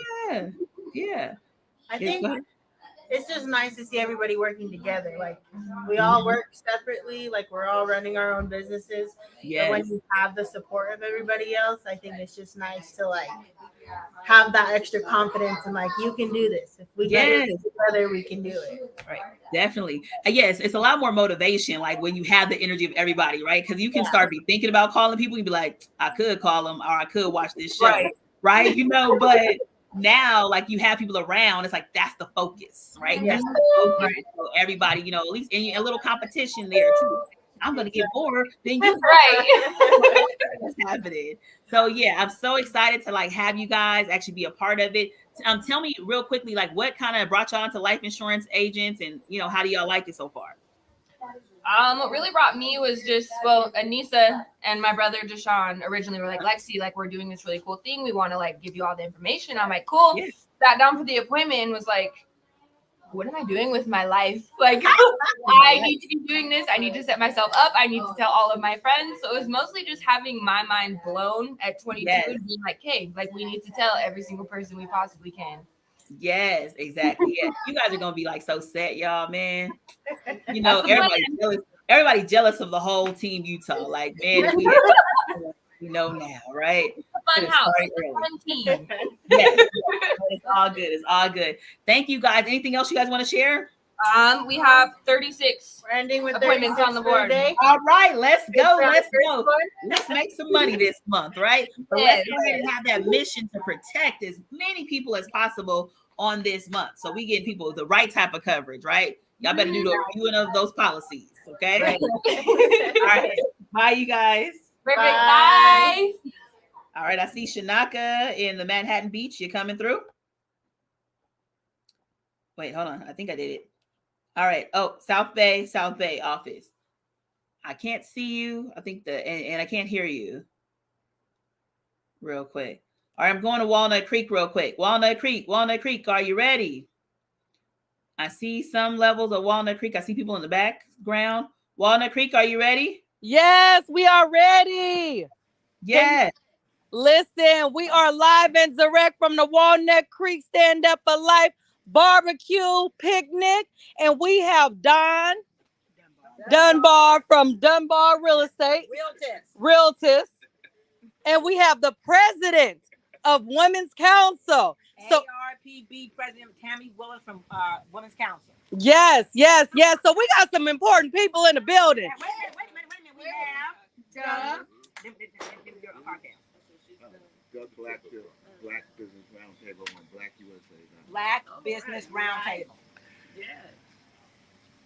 Yeah. I think it's just nice to see everybody working together. Like we all work separately, like we're all running our own businesses. But when you have the support of everybody else, I think it's just nice to like have that extra confidence and like you can do this. If we get it together, we can do it. Right. Definitely. Yes, it's a lot more motivation, like when you have the energy of everybody, right? Because you can start be thinking about calling people. You'd be like, I could call them or I could watch this show. Right. You know, but now, like you have people around, it's like that's the focus, right? That's the focus. So everybody, you know, at least a little competition there too. I'm gonna get more than you, What's happening? So yeah, I'm so excited to like have you guys actually be a part of it. Tell me real quickly, like what kind of brought y'all into life insurance agents, and you know, how do y'all like it so far? What really brought me was just, well, Anissa and my brother Deshaun originally were like, Lexi, like we're doing this really cool thing. We want to like give you all the information. I'm like, cool. Sat down for the appointment and was like, what am I doing with my life? Like, I need to be doing this. I need to set myself up. I need to tell all of my friends. So it was mostly just having my mind blown at 22 and being like, hey, like we need to tell every single person we possibly can. Yes, exactly. Yeah, you guys are gonna be like so set, y'all, man. You know, everybody jealous of the whole team Utah. Like, man, if we know now, right? Fun house, fun team. It's all good. It's all good. Thank you guys. Anything else you guys want to share? We have 36 appointments on the board. All right, let's go. Let's go. Let's make some money this month, right? But let's go ahead and have that mission to protect as many people as possible on this month. So we get people the right type of coverage, right? Y'all better do the reviewing of those policies, okay? All right. Bye, you guys. Bye. All right, I see Shanaka in the Manhattan Beach. You coming through? Wait, hold on. I think I did it. All right. Oh, South Bay office. I can't see you. I think and I can't hear you. Real quick. All right, I'm going to Walnut Creek real quick. Walnut Creek, are you ready? I see some levels of Walnut Creek. I see people in the background. Walnut Creek, are you ready? Yes, we are ready. Yes. Listen, we are live and direct from the Walnut Creek Stand Up for Life barbecue picnic. And we have Dunbar from Dunbar Real Estate. Realtors. And we have the president of Women's Council. So, ARPB President Tammy Willis from Women's Council. Yes. So we got some important people in the building. Wait a minute. We have Doug Black Business Roundtable on Black USA. Black Business Roundtable.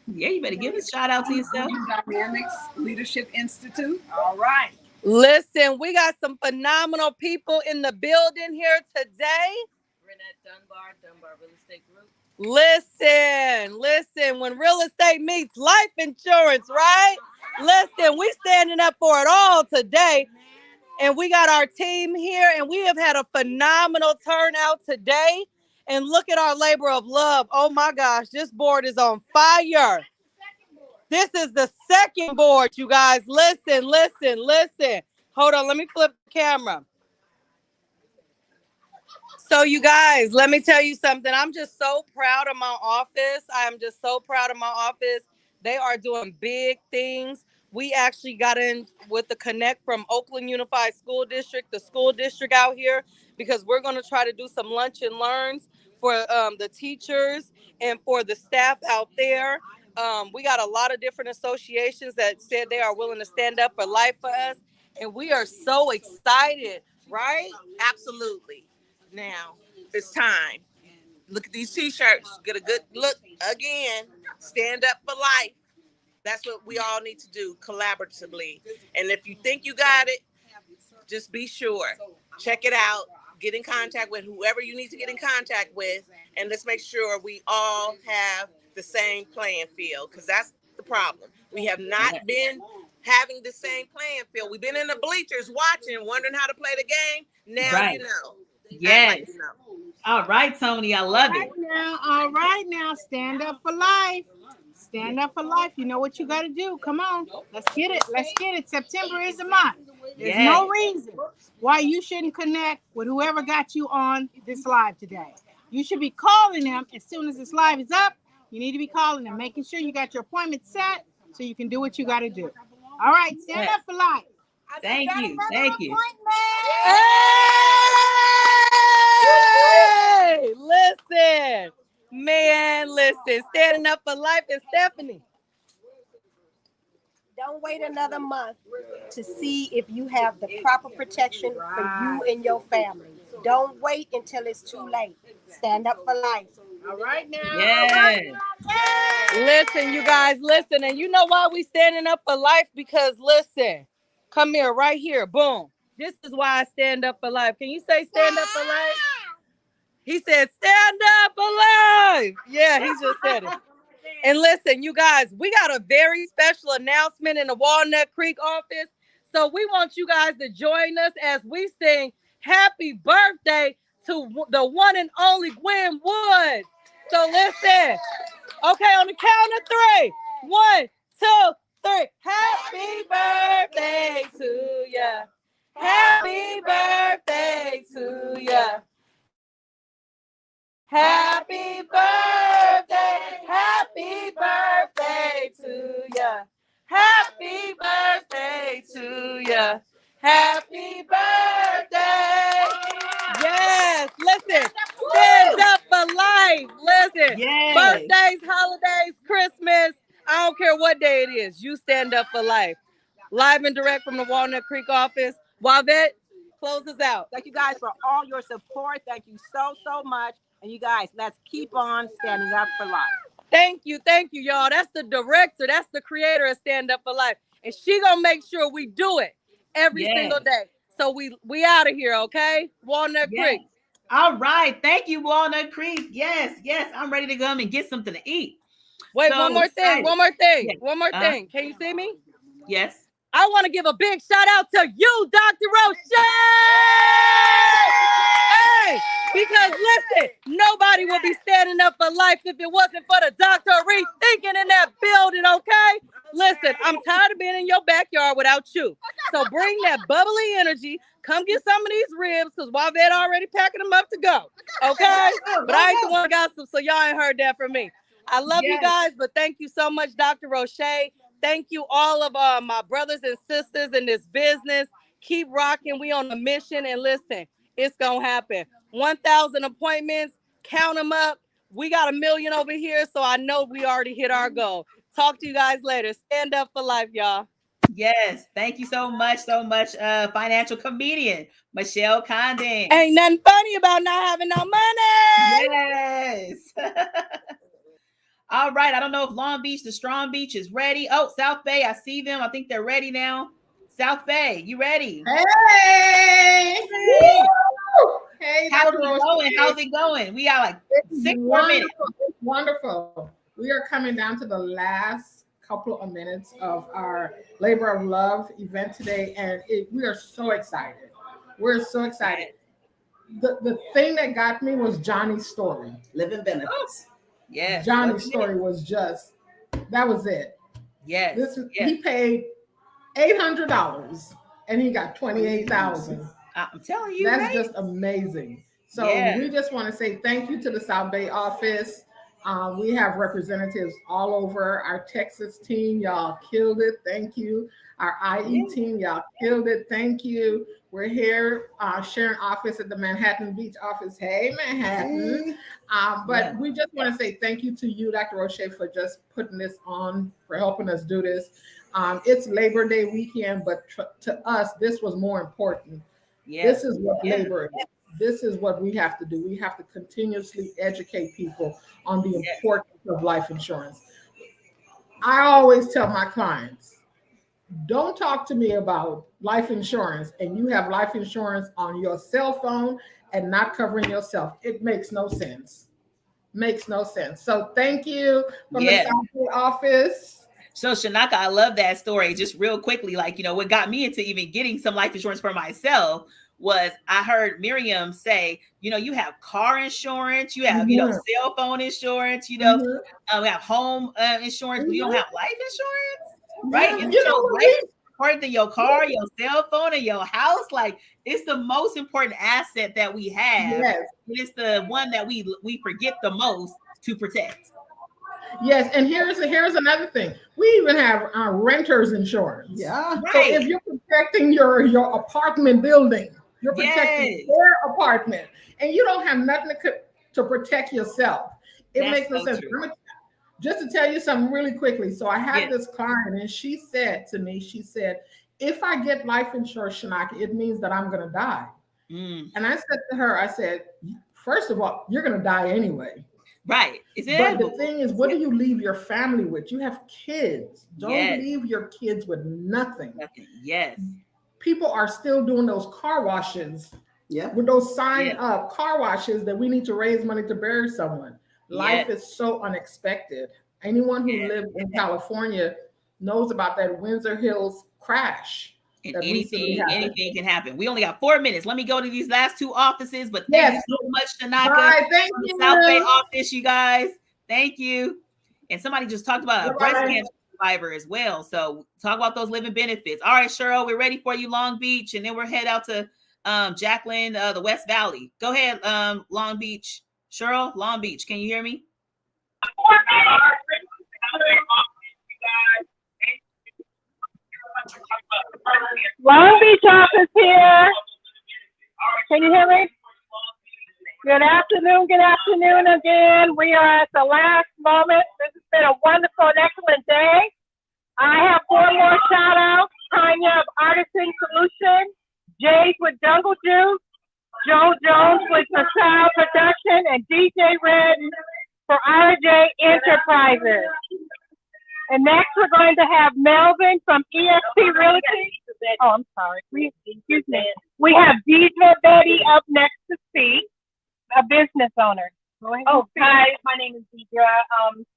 Yeah, you better give a shout out to yourself. Dynamics Leadership Institute. All right. Listen, we got some phenomenal people in the building here today. Renette Dunbar Real Estate Group. Listen, when real estate meets life insurance, right? Listen, we standing up for it all today. And we got our team here, and we have had a phenomenal turnout today. And look at our labor of love. Oh my gosh, this board is on fire. This is the second board, you guys. Listen. Hold on, let me flip the camera. So you guys, let me tell you something. I'm just so proud of my office. I am just so proud of my office. They are doing big things. We actually got in with the connect from Oakland Unified School District, the school district out here, because we're going to try to do some lunch and learns for the teachers and for the staff out there. We got a lot of different associations that said they are willing to stand up for life for us. And we are so excited, right? Absolutely. Now it's time. Look at these t-shirts. Get a good look again. Stand up for life. That's what we all need to do collaboratively. And if you think you got it, just be sure. Check it out. Get in contact with whoever you need to get in contact with. And let's make sure we all have the same playing field, because that's the problem. We have not been having the same playing field. We've been in the bleachers watching, wondering how to play the game. Now you know. Yes. All right, Tony. I love it. All right now. Stand up for life. Stand up for life. You know what you got to do. Come on. Let's get it. September is the month. There's no reason why you shouldn't connect with whoever got you on this live today. You should be calling them as soon as this live is up. You need to be calling them, making sure you got your appointment set so you can do what you got to do. All right. Stand up for life. Thank you. Hey, listen. Man, listen. Standing up for life is Stephanie. Don't wait another month to see if you have the proper protection for you and your family. Don't wait until it's too late. Stand up for life. All right now. Yes. Listen, you guys, listen. And you know why we standing up for life? Because listen, come here, right here. Boom. This is why I stand up for life. Can you say stand up for life? He said, stand up for life. Yeah, he just said it. And listen, you guys, we got a very special announcement in the Walnut Creek office. So we want you guys to join us as we sing happy birthday to the one and only Gwen Woods. So listen. Okay, on the count of three. 1, 2, 3. Happy birthday to ya. Happy birthday to ya. Happy birthday. Happy birthday to ya. Happy birthday to ya. Happy birthday. Yes, listen. Stand up for life. Listen. Yes. Birthdays, holidays, Christmas. I don't care what day it is. You stand up for life. Live and direct from the Walnut Creek office. Wavette, close us out. Thank you guys for all your support. Thank you so much. And you guys, let's keep on standing up for life. Thank you, y'all. That's the director. That's the creator of Stand Up for Life. And she gonna make sure we do it every single day. So we out of here, okay? Walnut Creek. All right. Thank you, Walnut Creek. Yes. I'm ready to come and get something to eat. Wait, So one more thing. Yes. One more thing. Can you see me? Yes. I want to give a big shout out to you, Dr. Roche. Hey, Because listen, nobody would be standing up for life if it wasn't for the Dr. Rethinking in that building, okay? Listen, I'm tired of being in your backyard without you. So bring that bubbly energy. Come get some of these ribs, because Wavette already packing them up to go, okay? But I ain't the one that got some, so y'all ain't heard that from me. I love you guys, but thank you so much, Dr. Roche. Thank you all of my brothers and sisters in this business. Keep rocking. We on a mission, and listen, it's going to happen. 1,000 appointments, count them up. We got 1 million over here, so I know we already hit our goal. Talk to you guys later. Stand up for life, y'all. Yes, thank you so much, financial comedian Michelle Condon. Ain't nothing funny about not having no money. Yes. All right, I don't know if Long Beach, the Strong Beach is ready. Oh, South Bay, I see them. I think they're ready now. South Bay, you ready? Hey! Hey, how's it going? How's it going? We got like 6 more minutes. It's wonderful. We are coming down to the last couple of minutes of our Labor of Love event today, and we are so excited. We're so excited. The thing that got me was Johnny's story. Living benefits. Yes. Johnny's story was just, that was it. Yes. He paid $800 and he got $28,000. I'm telling you, that's right? just amazing. So we just want to say thank you to the South Bay office. We have representatives all over. Our Texas team, y'all killed it. Thank you. Our IE team, y'all killed it. Thank you. We're here sharing office at the Manhattan Beach office. Hey, Manhattan. But we just want to say thank you to you, Dr. Roche, for just putting this on, for helping us do this. It's Labor Day weekend, but to us, this was more important. This is what labor is. This is what we have to do. We have to continuously educate people on the importance of life insurance. I always tell my clients, don't talk to me about life insurance and you have life insurance on your cell phone and not covering yourself. It makes no sense. Makes no sense. So thank you from the South Bay office. So Shanaka, I love that story. Just real quickly, like, what got me into even getting some life insurance for myself was I heard Miriam say, you have car insurance, you have, cell phone insurance, we have home insurance, but you don't have life insurance, right? And according to your car, your cell phone, and your house, like it's the most important asset that we have. Yes. It's the one that we forget the most to protect. Yes, and here's another thing. We even have our renters insurance. Yeah. Right. So if you're protecting your apartment building, you're protecting their apartment, and you don't have nothing to protect yourself. It makes no sense. Just to tell you something really quickly. So I had this client, and she said to me, if I get life insurance, Shanaka, it means that I'm going to die. And I said to her, first of all, you're going to die anyway. Right. But the thing is, what do you leave your family with? You have kids. Don't leave your kids with nothing. Yes. People are still doing those car washes. Yeah. With those sign up car washes that we need to raise money to bury someone. Life is so unexpected. Anyone who lived in California knows about that Windsor Hills crash. And anything can happen. We only got 4 minutes. Let me go to these last 2 offices, but thank you so much, Shanaka. Bye. Thank you. South Bay office, you guys. Thank you. And somebody just talked about a breast cancer survivor as well. So talk about those living benefits. All right, Cheryl, we're ready for you, Long Beach, and then we're head out to Jacqueline, the West Valley. Go ahead, Long Beach. Cheryl, Long Beach, can you hear me? Long Beach office here. Can you hear me? Good afternoon again. We are at the last moment. This has been a wonderful and excellent day. I have 4 more shout outs. Tanya of Artisan Solutions, Jade with Jungle Juice, Joe Jones with Facade Production, and DJ Red for RJ Enterprises. And next we're going to have Melvin from EXP Realty. Oh, I'm sorry. Excuse me. We have Deidre Betty up next to speak, a business owner. Oh, guys, my name is Deidre.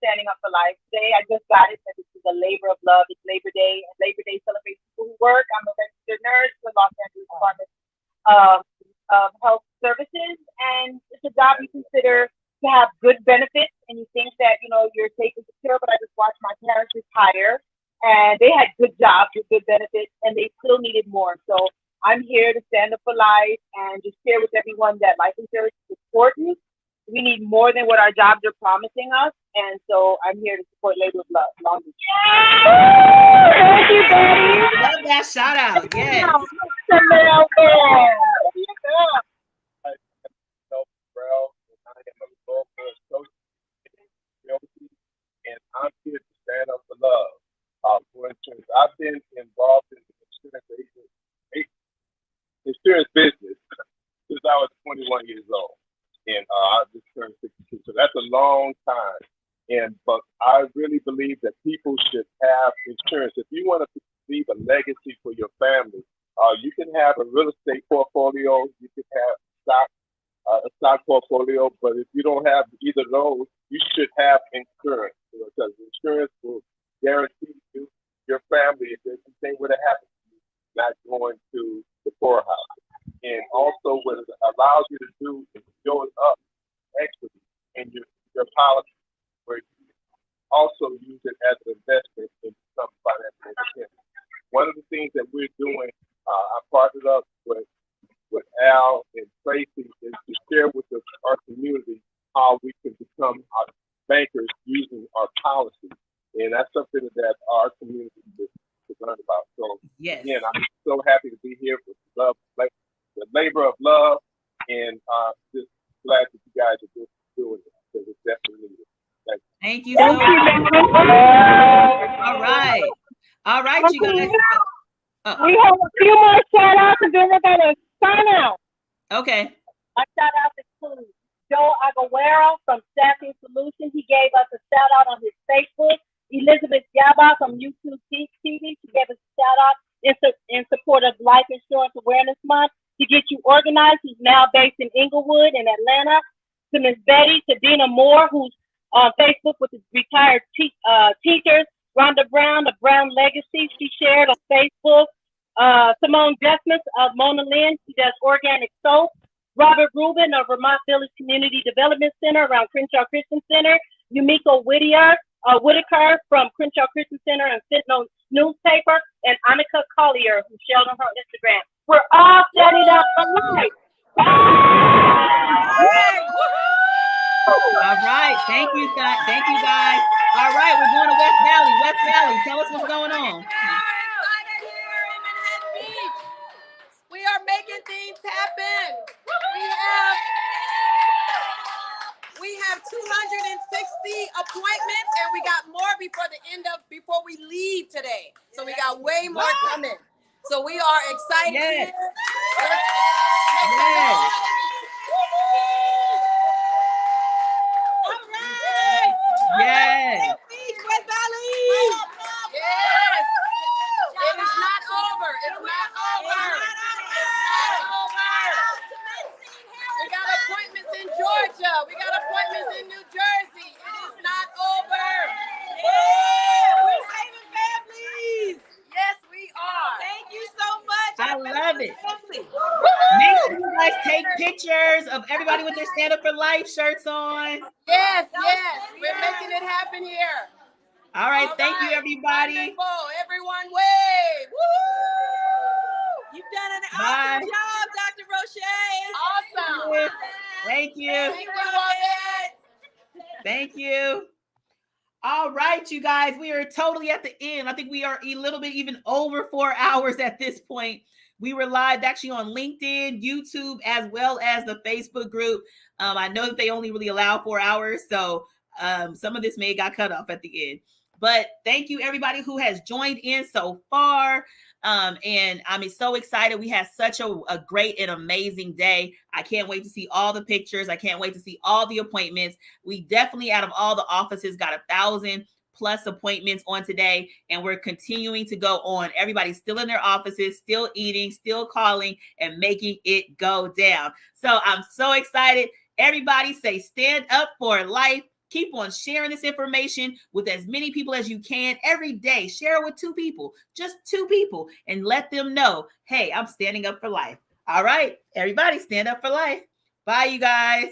Standing Up for Life. Today I just got it that this is a labor of love. It's Labor Day, and Labor Day celebrates people who work. I'm a registered nurse with Los Angeles Department of health services, and it's a job you consider to have good benefits, and you think that you're safe and secure. But I just watched my parents retire, and they had good jobs with good benefits, and they still needed more. So I'm here to stand up for life and just share with everyone that life insurance is important. We need more than what our jobs are promising us, and so I'm here to support Labor of Love. Thank you, Betty. Love that shout out. Yes. And I'm here to stand up for love. For instance, I've been involved in the insurance business since I was 21 years old, and I just turned 62. So that's a long time. But I really believe that people should have insurance. If you want to leave a legacy for your family, you can have a real estate portfolio. You can have a stock portfolio. But if you don't have either of those, you should have insurance. Because insurance will guarantee you, your family, if there's anything were to happen, not going to the poorhouse. And also, what it allows you to do is build up equity in your policy, where you also use it as an investment in some financial independence. One of the things that we're doing, I partnered up with Al and Tracy, is to share with our community how we can become bankers using our policy. And that's something that our community is learn about. So again, I'm so happy to be here with the Labor of Love, and just glad that you guys are doing it, because it's definitely needed. Thank you so much. All right, you guys. We have a few more shout outs, and then we're gonna sign out. Okay. My shout out is to Joe Aguero from Staffing Solutions. He gave us a shout out on his Facebook. Elizabeth Yaba from YouTube TV, she gave us a shout out in support of Life Insurance Awareness Month. To get you organized, who's now based in Inglewood in Atlanta. To Miss Betty, to Dina Moore, who's on Facebook with the retired teachers. Rhonda Brown, the Brown Legacy, she shared on Facebook. Simone Desmus of Mona Lynn, she does organic soap. Robert Rubin of Vermont Village Community Development Center around Crenshaw Christian Center. Yumiko Whitaker from Crenshaw Christian Center and Sentinel Newspaper. And Annika Collier, who shared on her Instagram. We're all setting up for life. All right. Thank you, guys. Thank you, guys. All right, we're going to West Valley. West Valley, tell us what's going on. We are making things happen. We have 260 appointments, and we got more before we leave today. So we got way more coming. So we are excited. Yes. All right. Yes. West Valley. Yes. It is not over. It's not over. We got appointments in Georgia. We got appointments in New Jersey. It is not over. Yeah. We're saving families. Yes, we are. Thank you so much. I love it. Make sure you guys take pictures of everybody with their Stand Up for Life shirts on. Yes. We're making it happen here. All right. Thank you, everybody. Wonderful. Everyone wave. Woo! You've done an awesome job, Dr. Roche. Awesome. Thank you. Thank you. Thank you. All right, you guys, we are totally at the end. I think we are a little bit even over 4 hours at this point. We were live actually on LinkedIn, YouTube, as well as the Facebook group. I know that they only really allow 4 hours, so some of this may got cut off at the end. But thank you, everybody who has joined in so far. And I'm so excited. We had such a great and amazing day. I can't wait to see all the pictures. I can't wait to see all the appointments. We definitely, out of all the offices, got 1,000+ appointments on today, and we're continuing to go on. Everybody's still in their offices, still eating, still calling, and making it go down. So I'm so excited. Everybody say stand up for life. Keep on sharing this information with as many people as you can every day. Share it with 2 people, just 2 people, and let them know, hey, I'm standing up for life. All right, everybody, stand up for life. Bye, you guys.